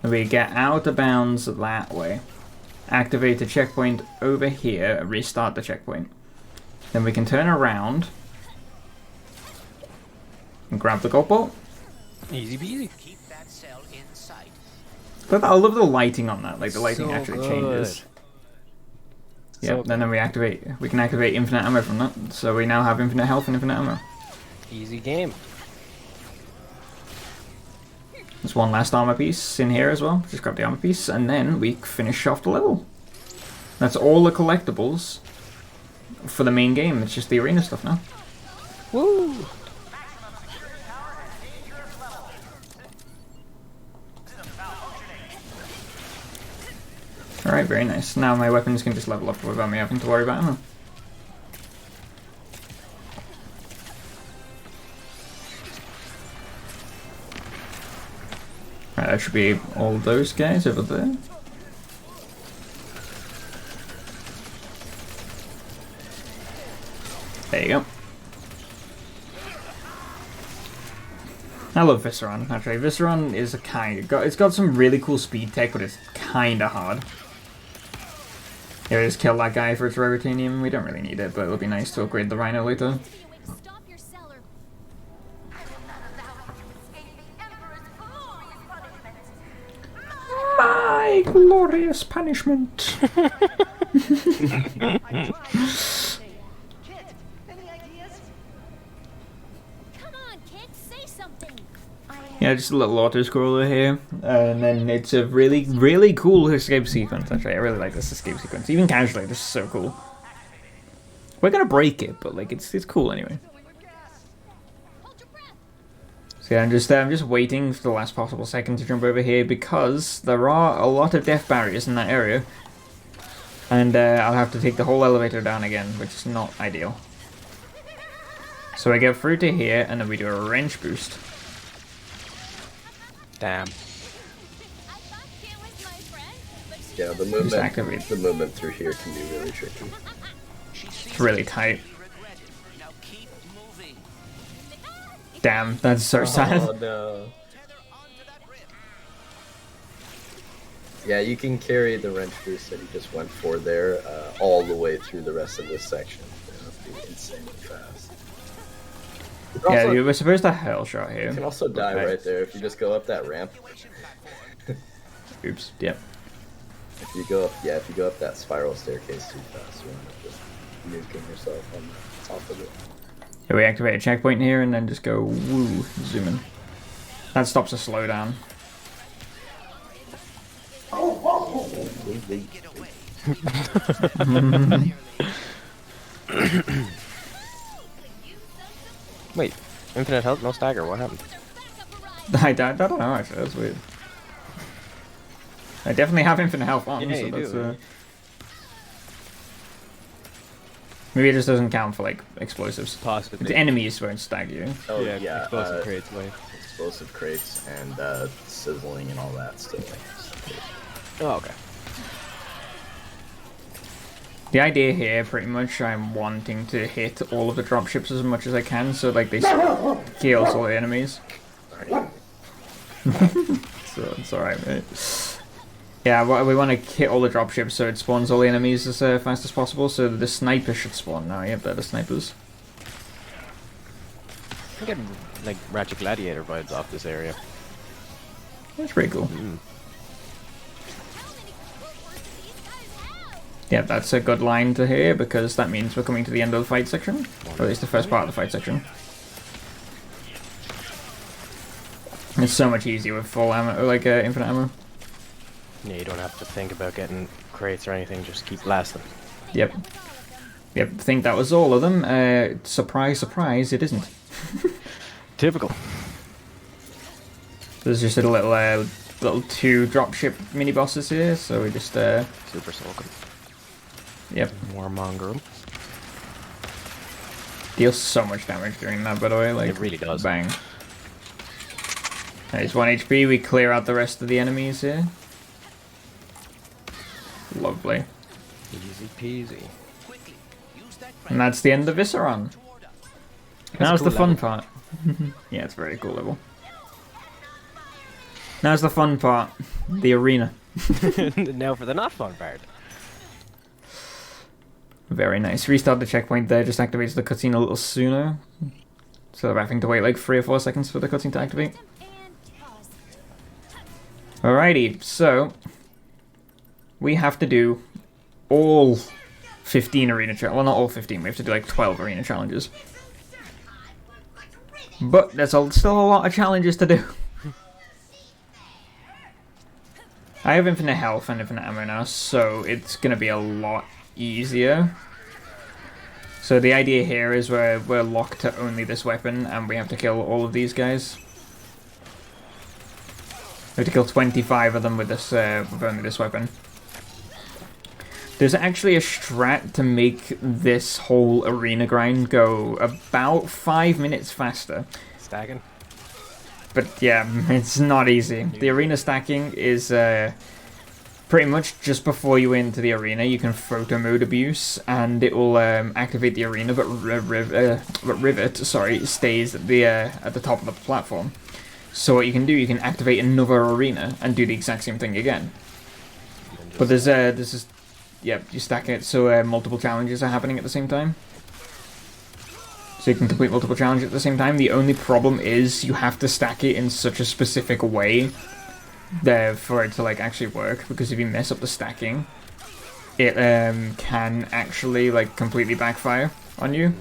We get out of bounds that way. Activate a checkpoint over here, restart the checkpoint. Then we can turn around and grab the gold ball. Easy peasy. Keep that cell in sight. But I love the lighting on that. Like the lighting So actually good. changes. So Yep. And then we can activate infinite ammo from that. So we now have infinite health and infinite ammo. Easy game. There's one last armor piece in here as well. Just grab the armor piece, and then we finish off the level. That's all the collectibles for the main game. It's just the arena stuff now. Woo! Alright, very nice. Now my weapons can just level up without me having to worry about ammo. Right, that should be all those guys over there. There you go. I love Visceron, actually. Visceron is it's got some really cool speed tech, but it's kinda hard. Here, just kill that guy for its rare titanium. We don't really need it, but it'll be nice to upgrade the Rhino later. Stop your cellar. I will not allow you to escape the Emperor's glorious punishment. My glorious punishment. Kit, any ideas? Come on, kid, say something. Yeah, just a little auto-scroller here. And then it's a really, really cool escape sequence, actually. I really like this escape sequence. Even casually, this is so cool. We're gonna break it, but like it's cool anyway. Hold your breath. So yeah, I'm just waiting for the last possible second to jump over here because there are a lot of death barriers in that area. And I'll have to take the whole elevator down again, which is not ideal. So I get through to here, and then we do a wrench boost. Damn. I thought Kit was my friend, but she Yeah, the Just activate. movement through here can be really tricky. It's really tight. Now keep moving. Damn, that's so sad. Oh no. Tether onto that rib. Yeah, you can carry the wrench boost that you just went for there all the way through the rest of this section. It'll be insanely fast. You can Yeah, also- you were supposed to hell shot you can here. also die Okay. right there if you just go up that ramp. Oops, yep. If you go up that spiral staircase too fast, you end up just nuking yourself on the top of it. Yeah, we activate a checkpoint here and then just go woo, zoom in. That stops a slowdown. Get away. Wait, infinite health, no stagger. What happened? I don't know actually, that's weird. I definitely have infinite health on, Yeah, so you that's do. maybe it just doesn't count for like explosives. Possibly. The enemies won't stag you. Oh Yeah, yeah, explosive crates, like. explosive crates and sizzling and all that still. Oh, okay. The idea here, pretty much, I'm wanting to hit all of the dropships as much as I can, so like they kill all the enemies. So it's alright, mate. Yeah, we want to hit all the dropships so it spawns all the enemies as fast as possible, so the snipers should spawn now. Yep, they're the snipers. I'm getting like Ratchet Gladiator vibes off this area. That's pretty cool. How many words do these guys have? Yeah, that's a good line to hear because that means we're coming to the end of the fight section, or at least the first part of the fight section. It's so much easier with full ammo, like infinite ammo. Yeah, you don't have to think about getting crates or anything. Just keep blasting. Yep. Yep. Think that was all of them. Surprise, surprise, it isn't. Typical. There's just a little 2 dropship mini bosses here, so we just Super soaking. Yep. Warmonger. Deals so much damage during that, by the way. Like, It really does. Bang. Nice 1 HP. We clear out the rest of the enemies here. Lovely. Easy peasy. And that's the end of Visceron. Now's the fun part. Yeah, it's a very cool level. Now's the fun part. The arena. Now for the not fun part. Very nice. Restart the checkpoint there. Just activates the cutscene a little sooner. Instead of having to wait like 3 or 4 seconds for the cutscene to activate. Alrighty, so we have to do all 15 arena challenges. Well, not all 15. We have to do like 12 arena challenges. But there's still a lot of challenges to do. I have infinite health and infinite ammo now, so it's going to be a lot easier. So the idea here is we're locked to only this weapon, and we have to kill all of these guys. We have to kill 25 of them with this with only this weapon. There's actually a strat to make this whole arena grind go about 5 minutes faster. Stacking. But yeah, it's not easy. The arena stacking is pretty much just before you enter the arena, you can photo mode abuse, and it will activate the arena, but Rivet, stays at the top of the platform. So what you can do, you can activate another arena and do the exact same thing again. But there's this, yep, you stack it so multiple challenges are happening at the same time. So you can complete multiple challenges at the same time. The only problem is you have to stack it in such a specific way there for it to like actually work, because if you mess up the stacking, it can actually like completely backfire on you,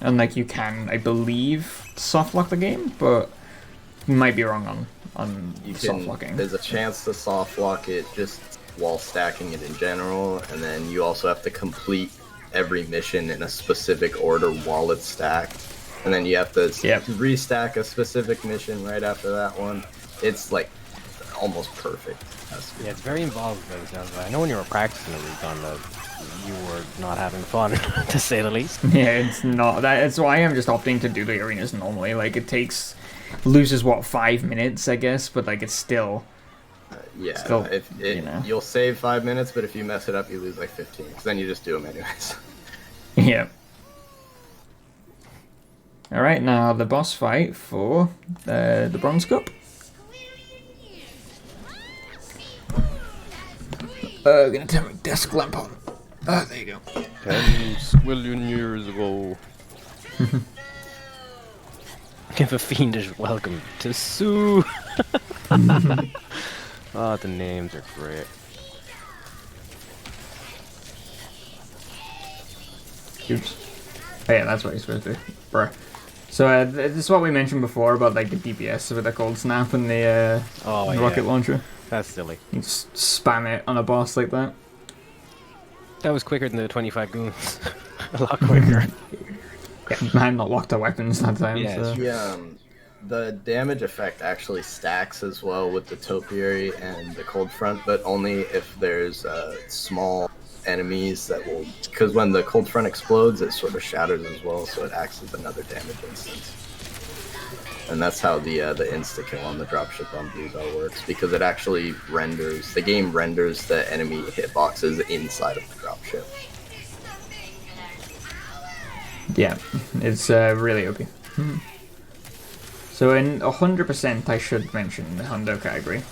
and like you can, I believe, soft lock the game, but you might be wrong on soft locking. There's a chance to soft lock it just while stacking it in general, and then you also have to complete every mission in a specific order while it's stacked, and then you have to restack a specific mission right after that one. It's like almost perfect. Yeah, it's very involved by the sounds of it. I know when you were practicing the recon that you were not having fun, to say the least. Yeah, it's not. That's why I'm just opting to do the arenas normally. Like, it loses what, 5 minutes, I guess, but like it's still. Yeah, still, you'll save 5 minutes, but if you mess it up, you lose like 15. Because then you just do them anyways. Yeah. All right, now the boss fight for the Bronze Cup. Gonna turn my desk lamp on. There you go. 10 squillion years ago. Give a fiendish welcome to Sue. Oh, the names are great. Oops. Oh yeah, that's what you're supposed to do. Bruh. So this is what we mentioned before about like the DPS with the cold snap and the rocket launcher. That's silly. You just spam it on a boss like that. That was quicker than the 25 goons. A lot quicker. Yeah, I'm not locked to weapons that time. Yeah, so. The damage effect actually stacks as well with the topiary and the cold front, but only if there's small enemies that will, because when the cold front explodes, it sort of shatters as well, so it acts as another damage instance. And that's how the insta kill on the dropship on Blue Bell works, because it actually the game renders the enemy hitboxes inside of the dropship. Yeah, it's really OP. So in 100%, I should mention the hundo category.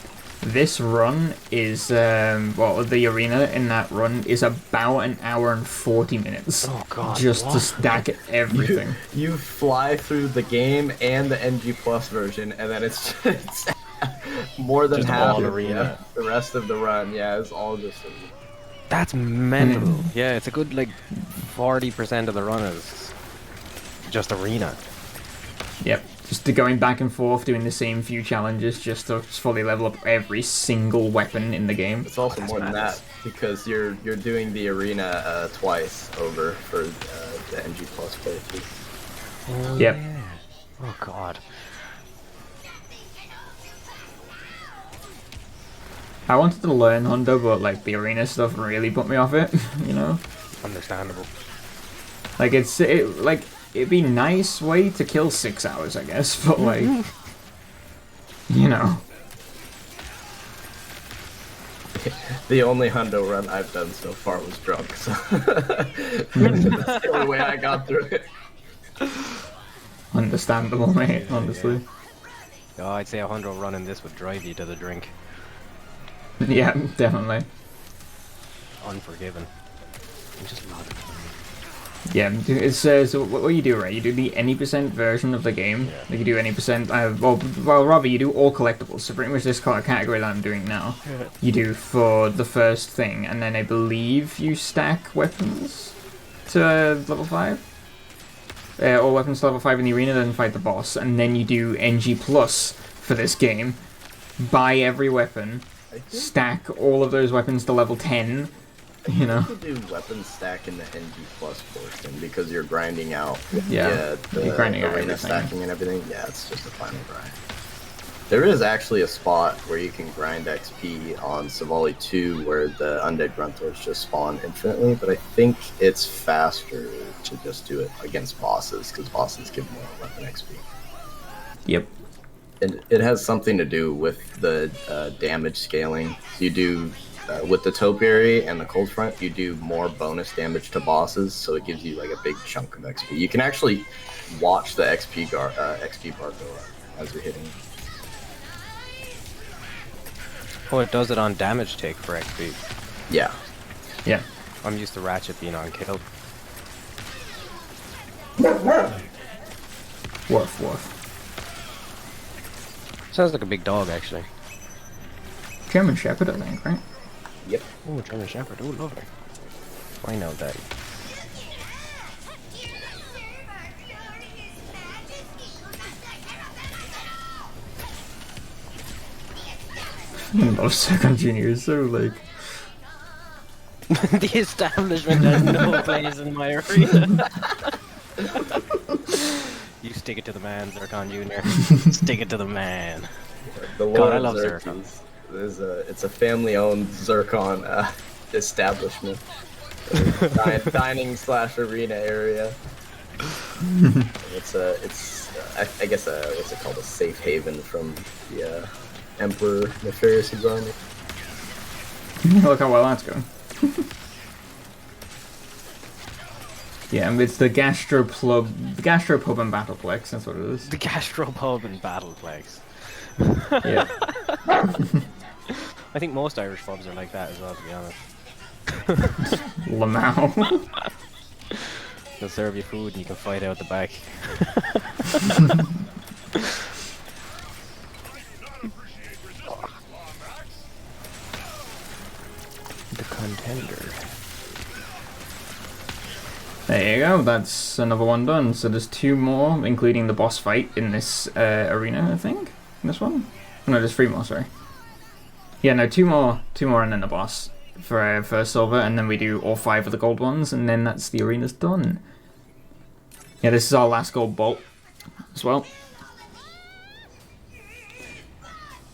This run is, the arena in that run is about an hour and 40 minutes. Oh god. Just to stack everything. You fly through the game and the NG Plus version, and then it's more than just half all arena. The rest of the run, is all just arena. That's mental. Yeah, it's a good like 40% of the run is just arena. Yep. Just going back and forth, doing the same few challenges just to fully level up every single weapon in the game. It's also more than that because you're doing the arena twice over for the NG Plus playthrough. Oh, Yep. yeah. Oh god. I wanted to learn Hundo, but like the arena stuff really put me off it, you know? Understandable. Like it'd be nice way to kill 6 hours, I guess, but like, you know. The only Hundo run I've done so far was drunk, so that's the only way I got through it. Understandable, mate, honestly. Oh, I'd say a 100 running this would drive you to the drink. Yeah, definitely. Unforgiven. I'm just not. Yeah, it's so what you do, right? You do the any percent version of the game. Yeah. Like you do any percent. Well, rather you do all collectibles. So pretty much this category that I'm doing now, you do for the first thing, and then I believe you stack weapons to level 5. All weapons to level 5 in the arena, then fight the boss, and then you do NG plus for this game. Buy every weapon, stack all of those weapons to level 10. You know, you do weapon stack in the NG plus portion because you're grinding out. Yeah, you're grinding out arena everything. stacking and everything. Yeah, it's just a final grind. There is actually a spot where you can grind XP on Savali 2 where the undead gruntors just spawn infinitely, but I think it's faster to just do it against bosses because bosses give more weapon XP. Yep. And it has something to do with the damage scaling. You do with the topiary and the cold front, you do more bonus damage to bosses, so it gives you like a big chunk of XP. You can actually watch the XP bar go up as you're hitting. Oh, it does it on damage take for XP. Yeah. Yeah. I'm used to Ratchet being on kill. Woof woof. Sounds like a big dog, actually. German Shepherd, I think, right? Yep. Oh, German Shepherd. Oh, lovely. I know that. I love Second Junior, so like... The establishment has no place in my arena. You stick it to the man, Zircon Jr. Stick it to the man. The God, I Lord love Zircons. It's a family-owned Zircon establishment. Dining / arena area. It's I guess what's it called, a safe haven from the Emperor Nefarious's army. Look how well that's going. Yeah, and it's the Gastropub and Battleplex, that's what it is. The Gastropub and Battleplex. Yeah. I think most Irish pubs are like that as well, to be honest. Lamau. They'll serve you food and you can fight out the back. The contender. There you go, that's another one done. So there's 2 more, including the boss fight in this arena, I think. This one? No, there's 3 more, sorry. Yeah, no, 2 more and then the boss for silver, and then we do all 5 of the gold ones, and then that's the arena's done. Yeah, this is our last gold bolt as well.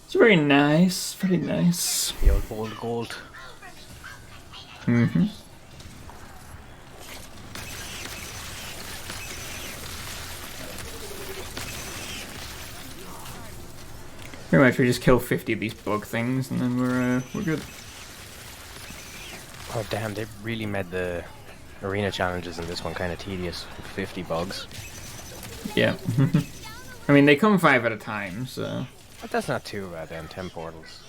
It's very nice, very nice. The old bold gold. Mm-hmm. Pretty much, we just kill 50 of these bug things, and then we're good. Oh damn, they really made the arena challenges in this one kind of tedious with 50 bugs. Yeah. I mean, they come 5 at a time, so... But that's not too bad then, 10 portals.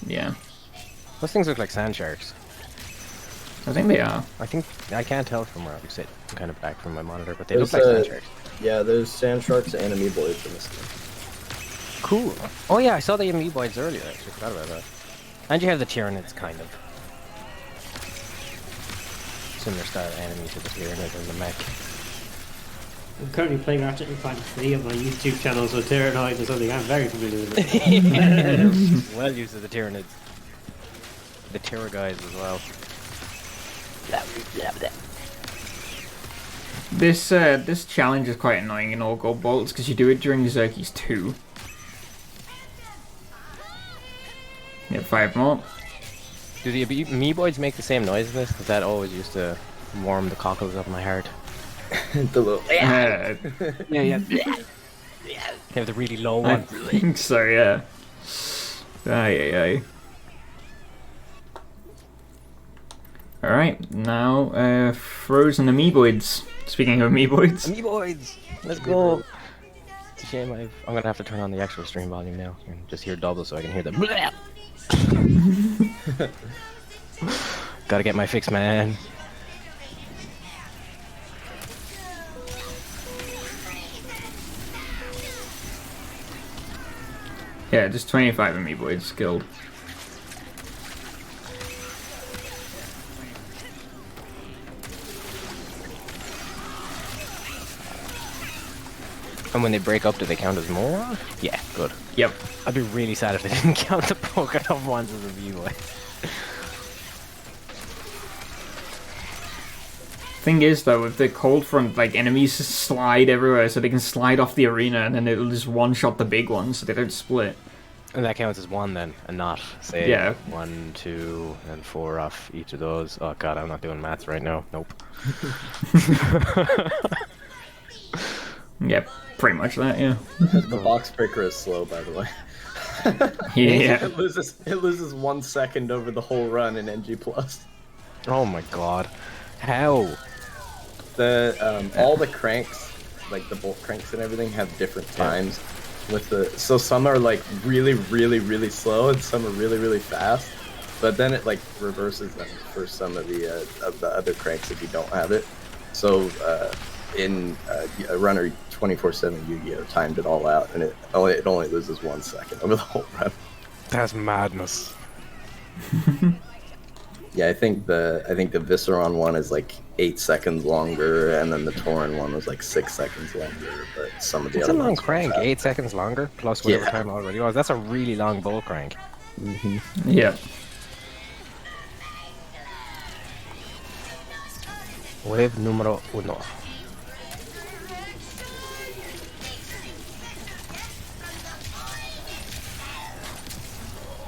Yeah. Those things look like sand sharks. I think they are. I can't tell from where I sit. I'm kind of back from my monitor, but they look like sand sharks. Yeah, there's sand sharks and amoeboids in this game. Cool. Oh yeah, I saw the amoeboids earlier, actually. Forgot about that. And you have the Tyranids, kind of. Similar style enemy to the Tyranids and the mech. I'm currently playing Ratchet and Clank 3 on my YouTube channel, so Tyranids is something I'm very familiar with. It. Well used to the Tyranids. The Terror guys as well. This challenge is quite annoying in all gold bolts because you do it during Zerkies 2. Yeah, 5 more. Do the Meeboids make the same noise in this? Because that always used to warm the cockles of my heart. The little. Yeah. They have the really low I one. think so, yeah. Aye. Alright, now frozen amoeboids. Speaking of amoeboids. Meeboids! Let's go! It's a shame I'm gonna have to turn on the extra stream volume now and just hear double so I can hear the Gotta get my fix, man. Yeah, just 25 amoeboids killed. And when they break up, do they count as more? Yeah, good. Yep. I'd be really sad if they didn't count the broken up ones as a Meeboy. Thing is, though, with the cold front, like, enemies slide everywhere, so they can slide off the arena, and then it'll just one-shot the big ones, so they don't split. And that counts as one then, and not, say, Yeah. 1, 2, and 4 off each of those. Oh god, I'm not doing maths right now. Nope. Yep, pretty much that, yeah. The box breaker is slow, by the way. Yeah. It loses 1 second over the whole run in NG+. Oh my god. How? All the cranks, like the bolt cranks and everything, have different times. So some are like really, really, really slow, and some are really, really fast. But then it like reverses them for some of the other cranks if you don't have it. So in a runner 24/7 Yu-Gi-Oh timed it all out, and it only loses 1 second over the whole run. That's madness. Yeah, I think the Visceron one is like 8 seconds longer, and then the Tauren one was like 6 seconds longer. But some of the It's other a long ones crank, weren't 8 seconds longer, plus whatever Yeah. time already was. That's a really long bull crank. Yeah. Wave numero uno.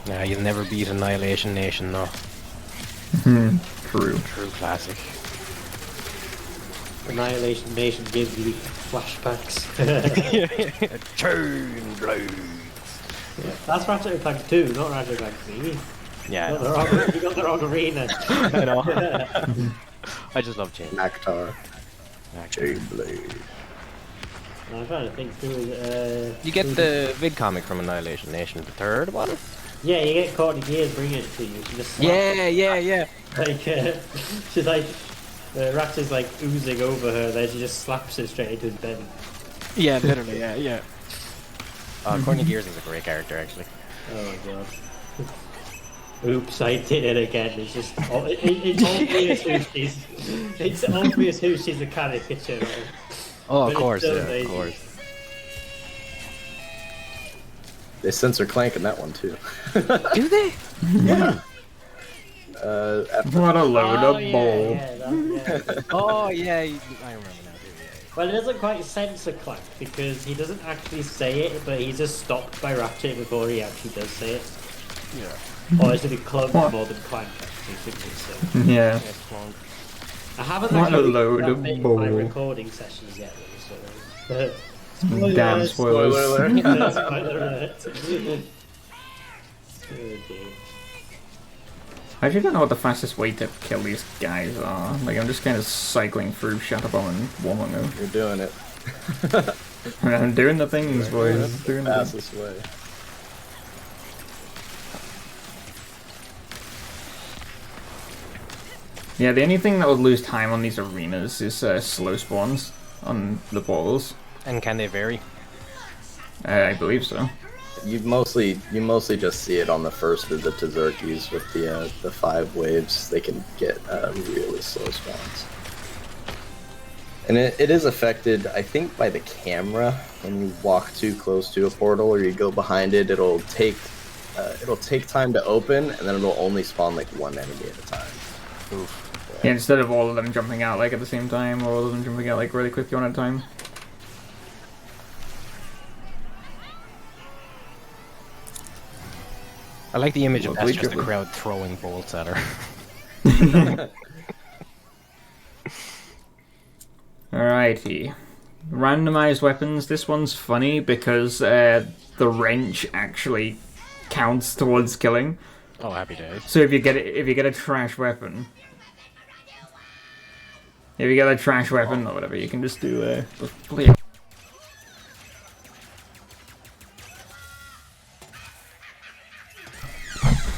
Nah, you'll never beat Annihilation Nation, though. True. True classic. Annihilation Nation gives you flashbacks. Turn blades. Yeah, that's Ratchet and Clank 2, not Ratchet and Clank 3. Yeah, You got the wrong arena. I know. I just love change. Maktar. Chainblade. I'm trying to think through. You get the vid comic from Annihilation Nation, the third one? Yeah, you get Courtney Gears bringing it to you. She just slaps it. Yeah. Like, she's like, Ratchet's like oozing over her, then she just slaps it straight into his belly. Yeah, literally, yeah. Courtney Gears is a great character, actually. Oh my god. Oops, I did it again. It's just, it's obvious who she's. It's obvious who she's a caricature of. Oh, But of course, it's yeah, so of amazing. course. They censor Clank in that one too. Do they? Yeah. What a load Oh, of yeah, bull. yeah, that- Oh, yeah, I remember now, too, Well, it doesn't quite censor Clank because he doesn't actually say it, but he's just stopped by Ratchet before he actually does say it. yeah. Or it's going to be Clunk What? more than Clank, actually, thinking so. Yeah. I haven't What a actually load that of bit in bull. my recording sessions yet, though, so... Damn spoilers. Spoiler alert. Spoiler alert. Oh, dear. I actually don't know what the fastest way to kill these guys are. Like, I'm just kind of cycling through Shatterbomb and Warmonger. You're doing it. I'm doing the things, boys. Doing the things. Fastest way. Yeah, the only thing that would lose time on these arenas is slow spawns on the balls. And can they vary? I believe so. You mostly just see it on the first visit to Xerxes with the 5 waves. They can get really slow spawns. And it is affected, I think, by the camera. When you walk too close to a portal or you go behind it, it'll take time to open, and then it'll only spawn like one enemy at a time. Oof. Yeah, instead of all of them jumping out like at the same time, or all of them jumping out like really quickly one at a time. I like the image of Lovely that's just the dribbling. crowd throwing bolts at her. Alrighty. Randomized weapons. This one's funny because the wrench actually counts towards killing. Oh, happy days. So if you get a trash weapon, or whatever, you can just do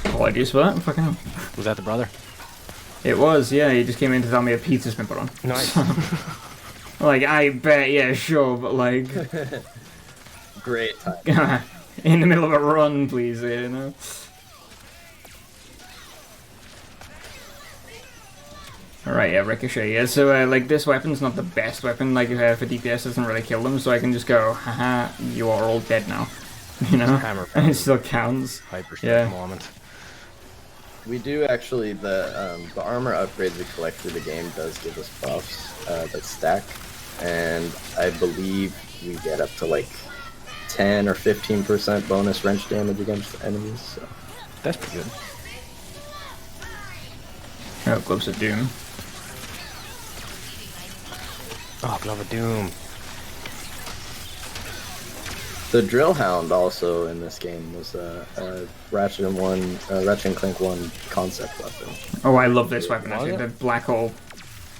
apologies for that. Fucking hell. Was that the brother? It was, yeah. He just came in to tell me a pizza's been put on. Nice. Like, I bet, yeah, sure, but like, Great time. in the middle of a run, please, you know. Alright, yeah, Ricochet, yeah, so, like, this weapon's not the best weapon, like, for DPS doesn't really kill them, so I can just go, haha, you are all dead now, you know, Hammer and it still counts. Hyper Yeah. moment. We do actually, the armor upgrades we collect through the game does give us buffs that stack, and I believe we get up to like 10 or 15% bonus wrench damage against enemies. So. That's pretty good. Oh, Gloves of Doom. Oh, Glove of Doom. The Drill Hound also in this game was a Ratchet and Clank 1 concept weapon. Oh, I love this weapon, Was actually, it? the Black Hole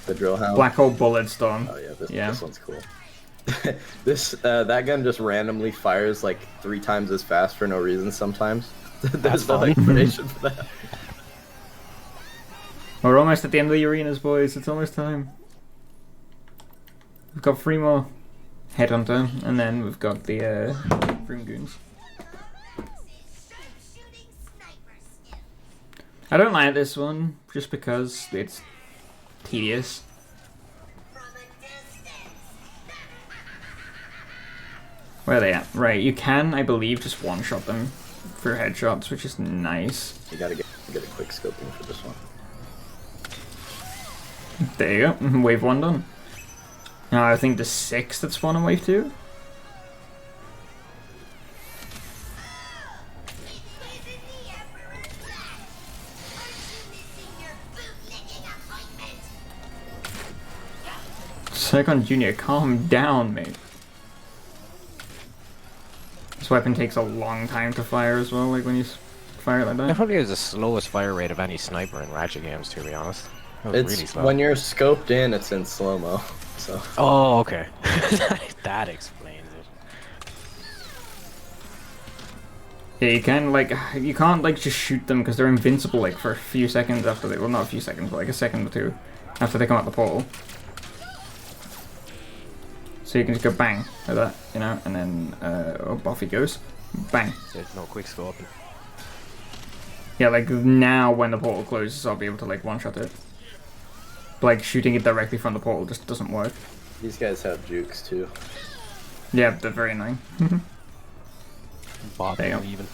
The Drill Hound. Bullet Storm. Oh yeah, Yeah. this one's cool. That gun just randomly fires like 3 times as fast for no reason sometimes. There's no fun. explanation for that. We're almost at the end of the arenas, boys. It's almost time. We've got 3 more. Headhunter, and then we've got the Vroom Goons. I don't like this one, just because it's tedious. Where are they at? Right, you can, I believe, just one-shot them for headshots, which is nice. You gotta get a quick scoping for this one. There you go, wave 1 done. Now I think the 6th that's spawn on wave 2. Second Junior, calm down, mate. This weapon takes a long time to fire as well, like when you fire it like That that. probably has the slowest fire rate of any sniper in Ratchet games, to be honest. That was It's really slow. when you're scoped in, it's in slow mo. So Oh, okay. That explains it. Yeah, you can you can't like just shoot them because they're invincible like for a few seconds after they, well, not a few seconds, but like a second or two after they come out the portal. So you can just go bang like that, you know, and then off he goes, bang. There's no quick scoping. Yeah, like now when the portal closes, I'll be able to like one-shot it. But like shooting it directly from the portal just doesn't work. these guys have jukes too. Yeah, they're very annoying. Bot There you go. even.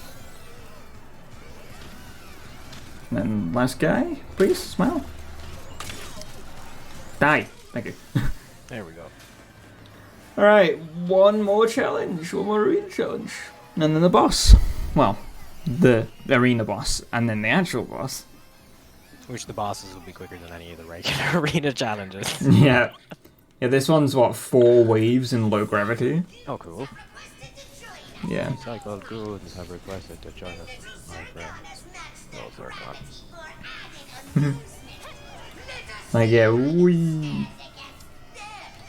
And then last guy, please smile. Die. Thank you. There we go. All right, one more challenge, one more arena challenge, and then the boss. Well, the arena boss, and then the actual boss. Which the bosses will be quicker than any of the regular arena challenges. Yeah. Yeah, this one's what, 4 waves in low gravity? Oh, cool. Yeah. Cycle Goons have requested to join us. My friend. Those are gone. Like, yeah, wee.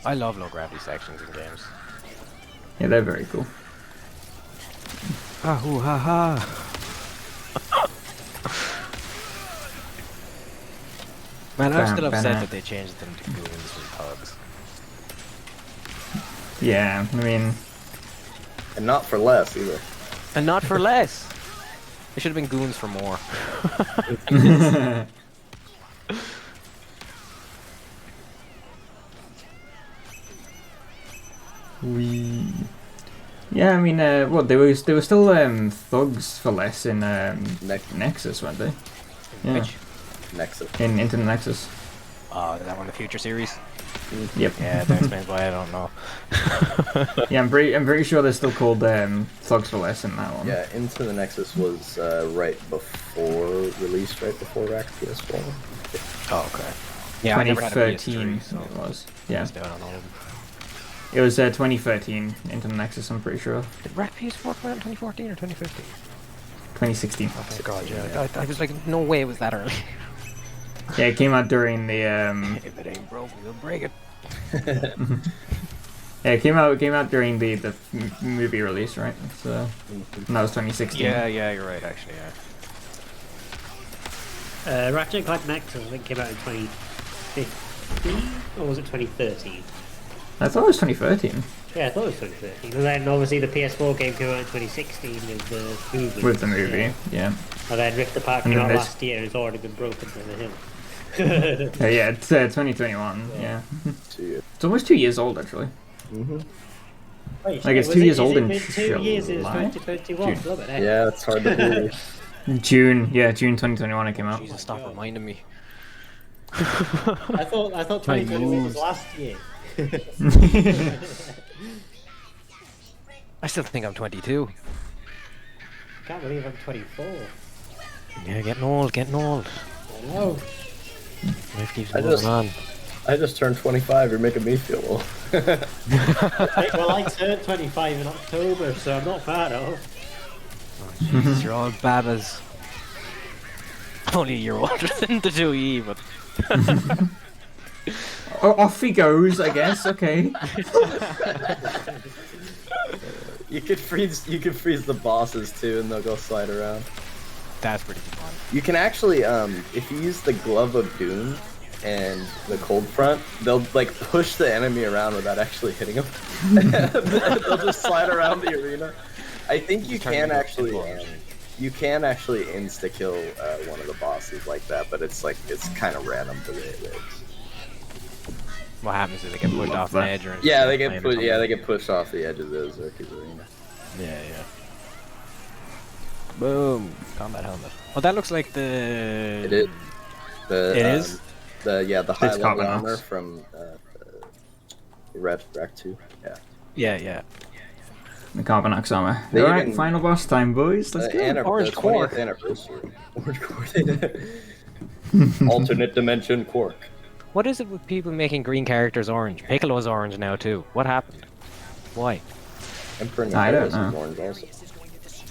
I love low gravity sections in games. Yeah, they're very cool. Ahoo ha ha. Man, I'm still upset that they changed them to goons with hubs. Yeah, I mean, And not for less either. And not for less. It should have been goons for more. We. Yeah, I mean, what they were still thugs for less in Nexus, weren't they? Yeah. Which? Nexus. In Into the Nexus. Oh, is that one of the future series? Yep. Yeah, that explains why I don't know. Yeah, I'm pretty sure they're still called thugs for less in that one. Yeah, Into the Nexus was right before Rack PS4. Oh, okay. Yeah, I never had a 2013 PS3, so it was. Yeah. missed out on all of them. It was 2013 Into the Nexus, I'm pretty sure. Did Rack PS4 come out in 2014 or 2015? 2016. Oh my god, yeah. I was like, no way it was that early. Yeah, it came out during the If it ain't broke, we'll break it. yeah, it came out during the movie release, right? So and that was 2016. Yeah, you're right, actually, yeah. Ratchet and Clank Nexus, I think, came out in 2015, or was it 2013? I thought it was 2013 Yeah, I thought it was 2013. And then obviously the PS4 game came out in 2016 with the movie. with the movie. Yeah. And then Rift Apart And came then out there's- last year and it's already been broken to the hill. Yeah, it's 2021. Yeah. 2 years. It's almost 2 years old actually. Wait, Like, it's was 2 it- years is old it in been 2 years is July? 2021. June. Look at that. Yeah, it's hard to believe. June 2021 it came out. Jesus, stop reminding me. I thought 2021 was last year. I still think I'm 22. Can't believe I'm 24. Yeah, getting old. I know. Life keeps I moving just- on. I just turned 25. You're making me feel old. Well, I turned 25 in October, so I'm not far off. Jesus, you're all babas. Only a year older than the 2E, but Oh, off he goes, I guess. Okay. You could freeze the bosses too, and they'll go slide around. that's pretty fun. You can actually, if you use the Glove of Doom and the Cold Front, they'll like push the enemy around without actually hitting them. They'll just slide around the arena. I think you can actually insta kill one of the bosses like that, but it's kind of random the way it works. What happens is they get pushed Love off that. an edge or Yeah, they something get or pushed. Yeah, they something. get pushed off the edge of the Zerk's arena. Yeah. Boom. Combat helmet. Oh, that looks like the. It is. It is? The high level Carbon armor Ox. from Rack 2. Yeah. Yeah. The Carbon Axe armor. They Alright, even- final boss time, boys. Let's go. Orange the quark. 20th anniversary. Orange quark. Alternate dimension quark. What is it with people making green characters orange? Piccolo's orange now too. What happened? Why? Emperor I don't Nefarious is know. orange also.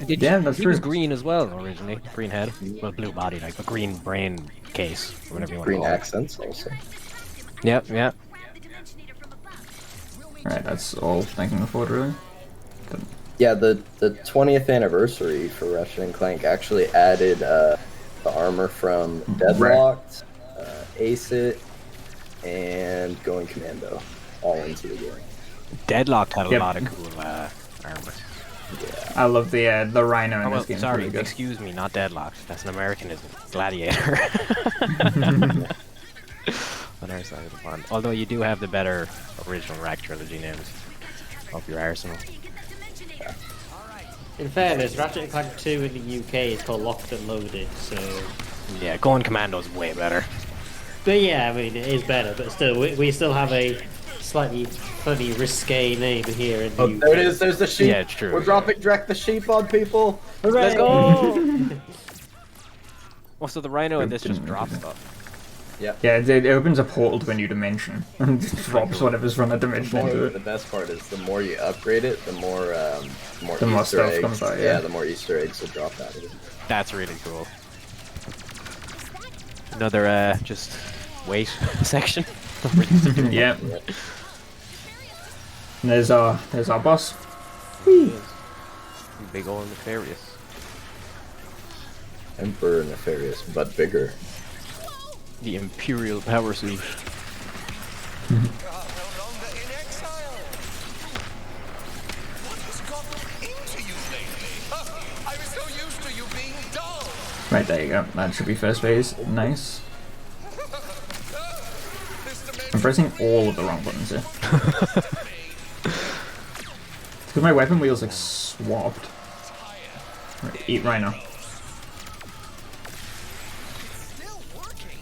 Yeah, that's he was true. green as well originally. Green head. Well, blue body, like a green brain case, or whatever you want to Green call it. accents also. Yep. Alright, that's all I can afford, really. Yeah, the 20th anniversary for Ratchet and Clank actually added the armor from Deadlocked, Ace It, and Going Commando all into the game. Deadlocked had a Yep. lot of cool armor. I love the Rhino in Oh, well, this game. It's sorry, really good. excuse me, not Deadlocked. That's an Americanism. Gladiator. On our side of the pond. Although you do have the better original Rack trilogy names of your arsenal. In fairness, Ratchet and Clank 2 in the UK is called Locked and Loaded, so... Yeah, Going Commando's way better. But yeah, I mean, it is better, but still, we still have a slightly funny, risque name here in the UK. There it is. There's the sheep. Yeah, it's true. We're dropping Drek the sheep on people. Hooray! Let's go. Well, so the Rhino in this just Didn't drops make stuff. Yep. Yeah, it opens a portal to a new dimension and just drops whatever's from that dimension into The it. best part is the more you upgrade it, the more The more Easter stuff eggs. comes out, Yeah, yeah. the more Easter eggs will drop out of it. That's really cool. Another just wait section. Yeah. And there's our boss. Big old nefarious. Emperor Nefarious, but bigger. The Imperial Power Suit. No longer in exile. What has gotten into you lately? I was so used to you being dull. Right, there you go. That should be first phase. Nice. This I'm dimension pressing all of the wrong buttons here. Because my weapon wheel's like swapped. Right, eat rhino. Still working.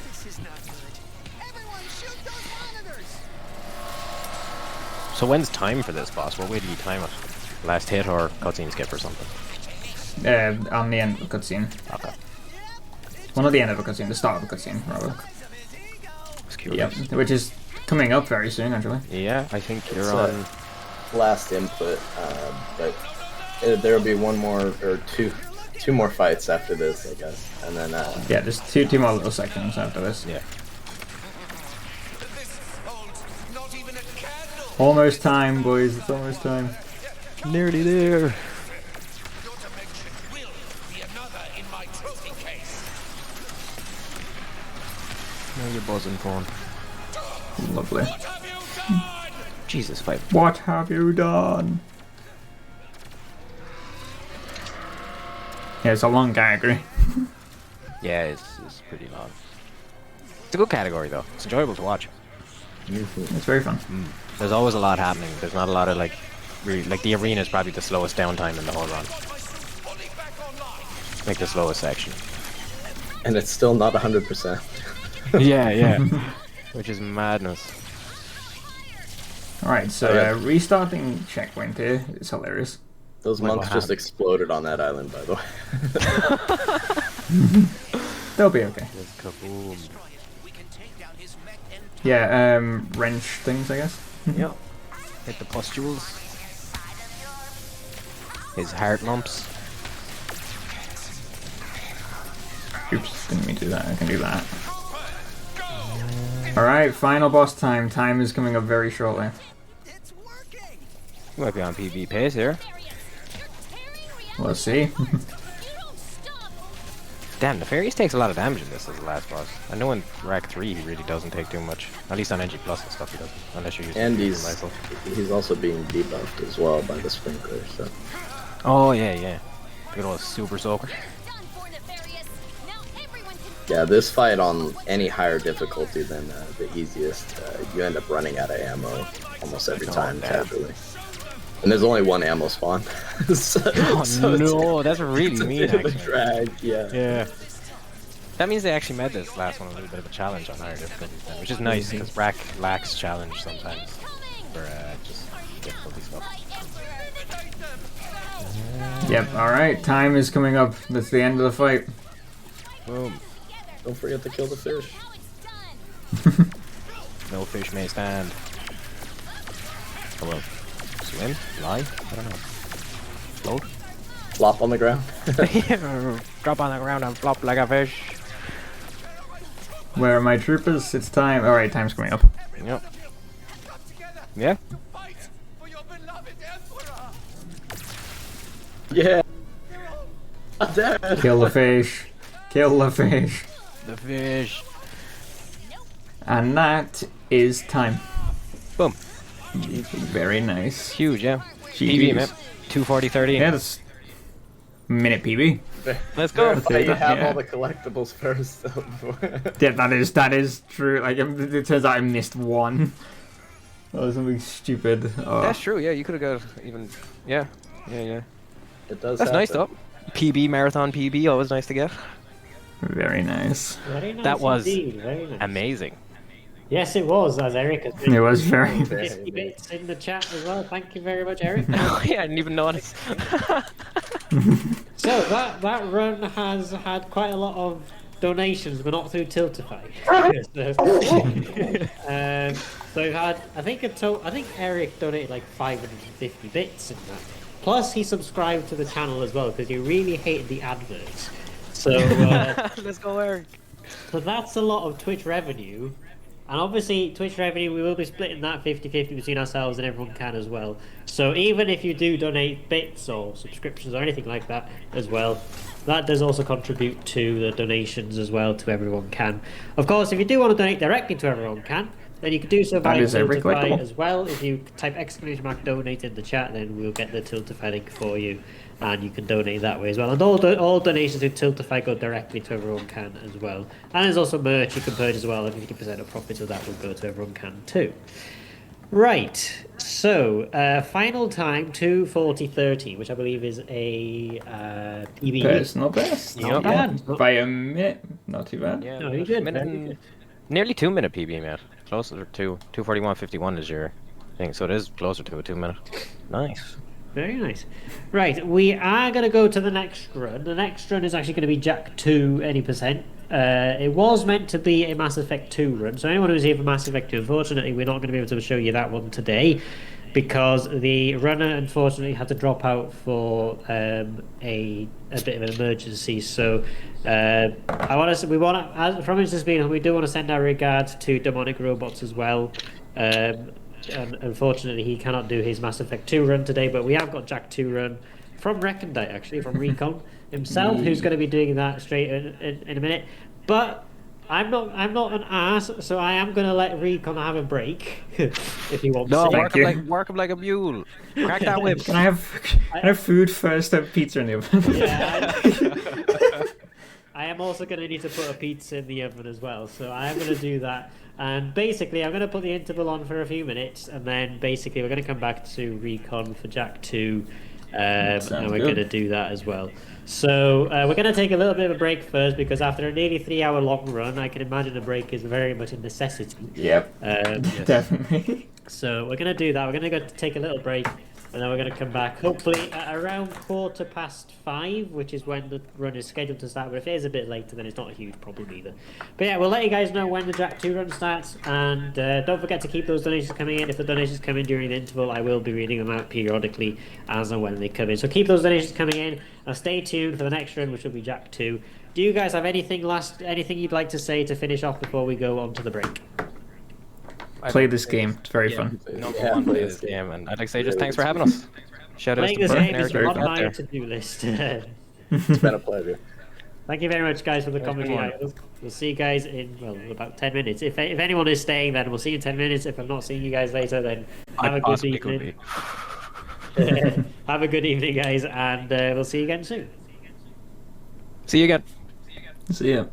This is not good. Everyone shoot those monitors. So when's time for this boss? What way do you time it? Last hit or cutscene skip or something? On the end of a cutscene. Okay. Well, not the end of a cutscene, the start of a cutscene, rather. It's curious. Yep, which is coming up very soon, actually. Yeah, I think you're It's, on. last input, but there'll be one more or two more fights after this, I guess, and then Yeah, there's two more little sections after this. Yeah. Almost time, boys. It's almost time. Nearly there. Now you're buzzing, phone. Lovely. Jesus, fight. What have you done? Yeah, it's a long category. Yeah, it's pretty long. It's a good category though. It's enjoyable to watch. It's very fun. There's always a lot happening. There's not a lot of like, really, like the arena is probably the slowest downtime in the whole run. Like the slowest section. and it's still not 100%. Yeah. Which is madness. Alright, so restarting checkpoint here is hilarious. Those Like monks what just happened? exploded on that island, by the way. They'll be okay. Just kaboom. Yeah, wrench things, I guess. Yeah. Hit the pustules. His heart lumps. Oops, didn't mean to do that. I can do that. Alright, final boss time. Time is coming up very shortly. It's working. You might be on PB pace here. We'll see. Damn, Nefarious takes a lot of damage in this as the last boss. I know in Rack 3 he really doesn't take too much. At least on NG Plus and stuff he doesn't. Unless you're using And the he's rifle. also being debuffed as well by the sprinkler, so... Oh, yeah. Good old Super Soaker. Yeah, this fight on any higher difficulty than the easiest, you end up running out of ammo almost every time, damn. casually. And there's only one ammo spawn. so No, that's really it's a mean, bit of a actually. drag, yeah. Yeah. That means they actually made this last one a little bit of a challenge on higher difficulties then, which is nice, because Rack lacks challenge sometimes for just difficulty stuff. Yep, alright, time is coming up. That's the end of the fight. Boom. Don't forget to kill the fish. No fish may stand. Oh well. Swim? Fly? I don't know. Float? Flop on the ground. Drop on the ground and flop like a fish. Where are my troopers? It's time. Alright, time's coming up. Yep. Yeah? Yeah. Dead. Kill the fish. Kill the fish. The fish. And that is time. Boom. Very nice. Huge, yeah. GG's. PB, man. 240-30. Yeah, that's minute PB. Let's go. Verify you have Yeah. all the collectibles first. Though, Yeah, that is true. Like it turns out I missed one. Oh, something stupid. Oh, That's true, yeah. You could have got even. Yeah. it does. That's nice, happen. though. PB, marathon PB, always nice to get. very nice. Very nice That was indeed, very nice. amazing. Yes, it was, as Eric has been. It was very. 50 bits in the chat as well. Thank you very much, Eric. Oh, yeah, I didn't even notice. So that run has had quite a lot of donations, but not through Tiltify. So we've had, I think Eric donated like 550 bits in that. Plus, he subscribed to the channel as well because he really hated the adverts. So, Let's go, Eric. so that's a lot of Twitch revenue. And obviously, Twitch revenue, we will be splitting that 50-50 between ourselves and everyone can as well. So even if you do donate bits or subscriptions or anything like that as well, that does also contribute to the donations as well to Everyone Can. Of course, if you do want to donate directly to Everyone Can, then you can do so That via is every Tiltify collectible. as well. If you type ! donate in the chat, then we'll get the Tiltify link for you. And you can donate that way as well. And all donations to Tiltify go directly to Everyone Can as well. And there's also merch you can purchase as well, and 50% of profits of that will go to Everyone Can too. Right. So, final time 2:40:30, which I believe is a PB. Personal best. Not Yeah. bad. By a minute. Not too bad. Yeah, No, you're good. minute Very and- good. nearly 2 minute PB, mate. Closer to 2:41:51 is your thing, so it is closer to a 2 minute. Nice. Very nice. Right, we are going to go to the next run. The next run is actually going to be Jack 2 any percent. It was meant to be a Mass Effect 2 run, so anyone who's here for Mass Effect 2, unfortunately, we're not going to be able to show you that one today because the runner unfortunately had to drop out for a bit of an emergency. So from InstaSpeedathon, we do want to send our regards to Demonic Robots as well. And unfortunately, he cannot do his Mass Effect 2 run today, but we have got Jack 2 run from Recondite, actually, from Recon himself, who's going to be doing that straight in a minute. But I'm not an ass, so I am going to let Recon have a break if he wants No, to. work him like a mule. Crack that whip. Can I have food first? I have pizza in the oven. Yeah, I am also going to need to put a pizza in the oven as well, so I am going to do that. And basically, I'm going to put the interval on for a few minutes, and then basically we're going to come back to Recon for Jack 2, and we're going to do that as well. So we're going to take a little bit of a break first, because after a nearly 3-hour long run, I can imagine a break is very much a necessity. Yep. Definitely. So we're going to do that. We're going to go take a little break, and then we're going to come back hopefully at around 5:15, which is when the run is scheduled to start. But if it is a bit later, then it's not a huge problem either. But yeah, we'll let you guys know when the Jack 2 run starts, and don't forget to keep those donations coming in. If the donations come in during the interval, I will be reading them out periodically as and when they come in. So keep those donations coming in, and stay tuned for the next run, which will be Jack 2. Do you guys have anything you'd like to say to finish off before we go on to the break? Play this game. It's very fun. Number one, play this game, and I'd like to say just thanks for having us. Shout out Playing to this Bert game and is Eric on out my there. to-do list. It's been a pleasure. Thank you very much, guys, for the commentary. We'll see you guys in, about 10 minutes. If anyone is staying, then we'll see you in 10 minutes. If I'm not seeing you guys later, then have a good Possibly could evening. be. Have a good evening, guys, and we'll see you again soon. See you again. See ya.